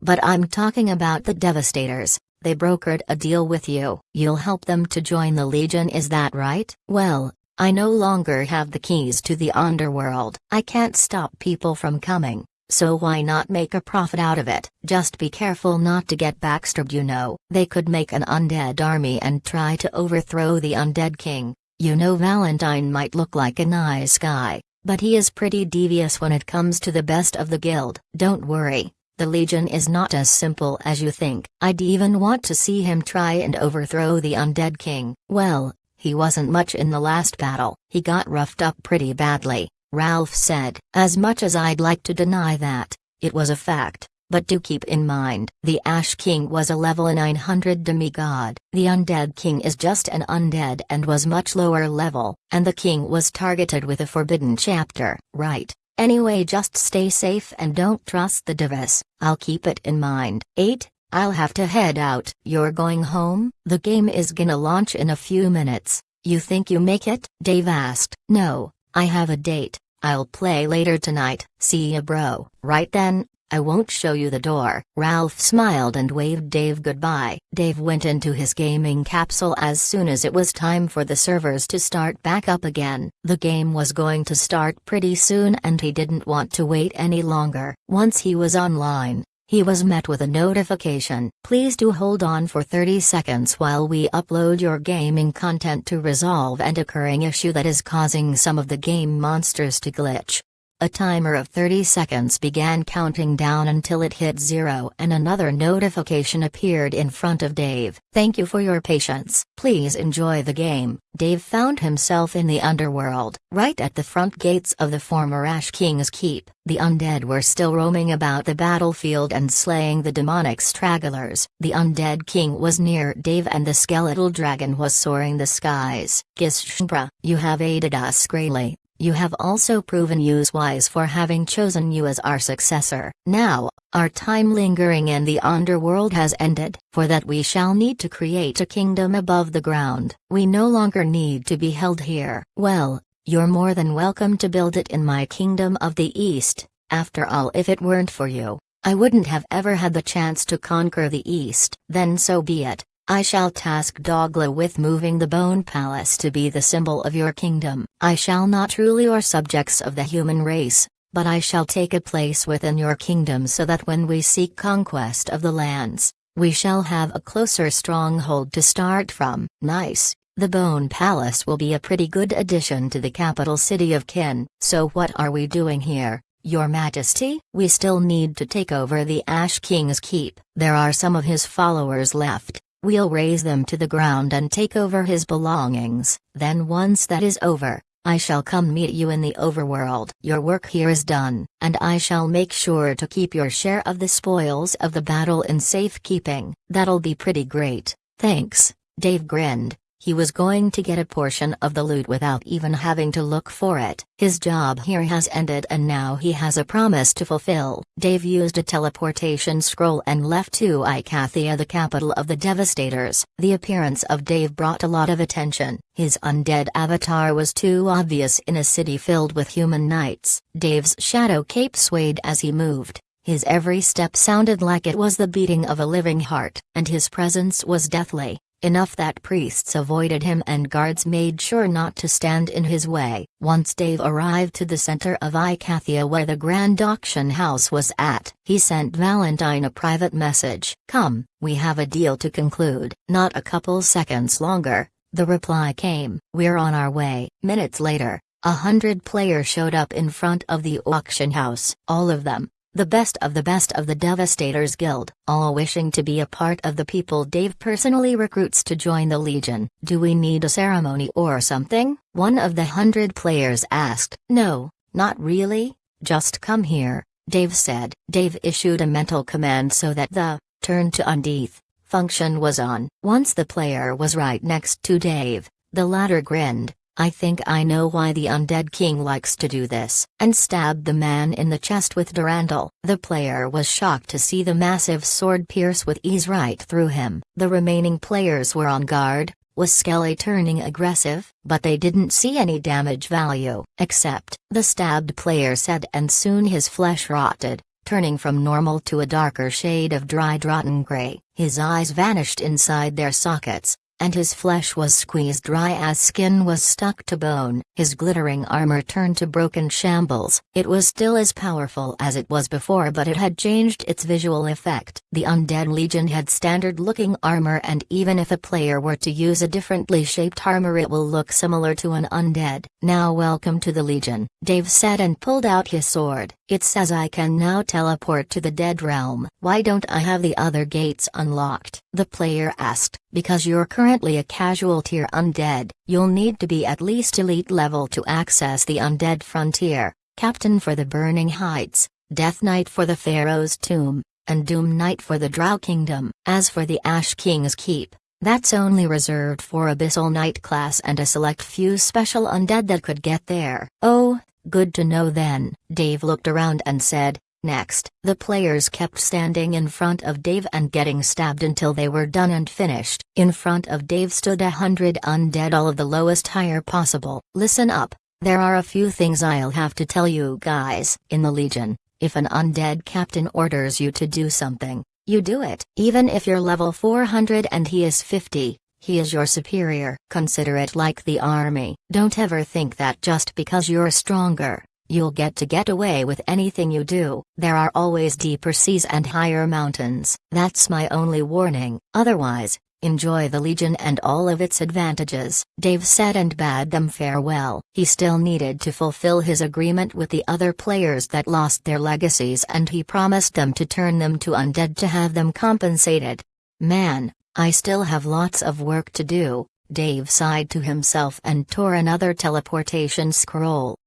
but I'm talking about the Devastators. They brokered a deal with you. You'll help them to join the Legion, is that right?" "Well, I no longer have the keys to the underworld. I can't stop people from coming, so why not make a profit out of it? Just be careful not to get backstabbed, you know. They could make an undead army and try to overthrow the undead king. You know, Valentine might look like a nice guy, but he is pretty devious when it comes to the best of the guild." "Don't worry, the Legion is not as simple as you think. I'd even want to see him try and overthrow the undead king." "Well, he wasn't much in the last battle. He got roughed up pretty badly. Ralph said. As much as I'd like to deny that, it was a fact. But do keep in mind, the Ash King was a level 900 demigod. The Undead King is just an undead and was much lower level, and the king was targeted with a forbidden chapter, right? Anyway, just stay safe and don't trust the device. I'll keep it in mind. 8. I'll have to head out. You're going home? The game is gonna launch in a few minutes. You think you make it? Dave asked. No, I have a date. I'll play later tonight. See ya, bro. Right then. I won't show you the door. Ralph smiled and waved Dave goodbye. Dave went into his gaming capsule as soon as it was time for the servers to start back up again. The game was going to start pretty soon and he didn't want to wait any longer. Once he was online, he was met with a notification. Please do hold on for 30 seconds while we upload your gaming content to resolve an occurring issue that is causing some of the game monsters to glitch. A timer of 30 seconds began counting down until it hit 0 and another notification appeared in front of Dave. Thank you for your patience. Please enjoy the game. Dave found himself in the underworld, right at the front gates of the former Ash King's keep. The undead were still roaming about the battlefield and slaying the demonic stragglers. The undead king was near Dave and the skeletal dragon was soaring the skies. Gishmbra, you have aided us greatly. You have also proven you wise for having chosen you as our successor. Now, our time lingering in the underworld has ended. For that we shall need to create a kingdom above the ground. We no longer need to be held here. Well, you're more than welcome to build it in my kingdom of the East. After all, if it weren't for you, I wouldn't have ever had the chance to conquer the East. Then so be it. I shall task Dogla with moving the Bone Palace to be the symbol of your kingdom. I shall not rule your subjects of the human race, but I shall take a place within your kingdom so that when we seek conquest of the lands, we shall have a closer stronghold to start from. Nice. The Bone Palace will be a pretty good addition to the capital city of Kin. So what are we doing here, Your Majesty? We still need to take over the Ash King's keep. There are some of his followers left. We'll raise them to the ground and take over his belongings. Then once that is over, I shall come meet you in the overworld. Your work here is done, and I shall make sure to keep your share of the spoils of the battle in safekeeping. That'll be pretty great. Thanks. Dave grinned. He was going to get a portion of the loot without even having to look for it. His job here has ended and now he has a promise to fulfill. Dave used a teleportation scroll and left to Icathia, the capital of the Devastators. The appearance of Dave brought a lot of attention. His undead avatar was too obvious in a city filled with human knights. Dave's shadow cape swayed as he moved. His every step sounded like it was the beating of a living heart, and his presence was deathly. Enough that priests avoided him and guards made sure not to stand in his way. Once Dave arrived to the center of Icathia where the Grand Auction House was at, he sent Valentine a private message. Come, we have a deal to conclude. Not a couple seconds longer, the reply came. We're on our way. Minutes later, 100 players showed up in front of the auction house. All of them. The best of the Devastators Guild, all wishing to be a part of the people Dave personally recruits to join the Legion. Do we need a ceremony or something? One of the 100 players asked. No, not really, just come here, Dave said. Dave issued a mental command so that the turn to Undeath function was on. Once the player was right next to Dave, the latter grinned. I think I know why the Undead King likes to do this, and stabbed the man in the chest with Durandal. The player was shocked to see the massive sword pierce with ease right through him. The remaining players were on guard. Was Skelly turning aggressive? But they didn't see any damage value, except, the stabbed player said, and soon his flesh rotted, turning from normal to a darker shade of dried rotten gray. His eyes vanished inside their sockets, and his flesh was squeezed dry as skin was stuck to bone. His glittering armor turned to broken shambles. It was still as powerful as it was before, but it had changed its visual effect. The Undead Legion had standard-looking armor, and even if a player were to use a differently shaped armor it will look similar to an undead. Now welcome to the Legion, Dave said and pulled out his sword. It says I can now teleport to the Dead Realm. Why don't I have the other gates unlocked? The player asked. Because your current currently a casual tier undead. You'll need to be at least elite level to access the undead frontier, Captain for the Burning Heights, Death Knight for the Pharaoh's Tomb, and Doom Knight for the Drow Kingdom. As for the Ash King's Keep, that's only reserved for Abyssal Knight class and a select few special undead that could get there. Oh, good to know then. Dave looked around and said, next. The players kept standing in front of Dave and getting stabbed until they were done and finished. In front of Dave stood 100 undead, all of the lowest tier possible. Listen up, there are a few things I'll have to tell you guys. In the Legion, if an undead captain orders you to do something, you do it. Even if you're level 400 and he is 50, he is your superior. Consider it like the army. Don't ever think that just because you're stronger, you'll get away with anything you do. There are always deeper seas and higher mountains. That's my only warning. Otherwise, enjoy the Legion and all of its advantages, Dave said and bade them farewell. He still needed to fulfill his agreement with the other players that lost their legacies, and he promised them to turn them to undead to have them compensated. Man, I still have lots of work to do, Dave sighed to himself and tore another teleportation scroll.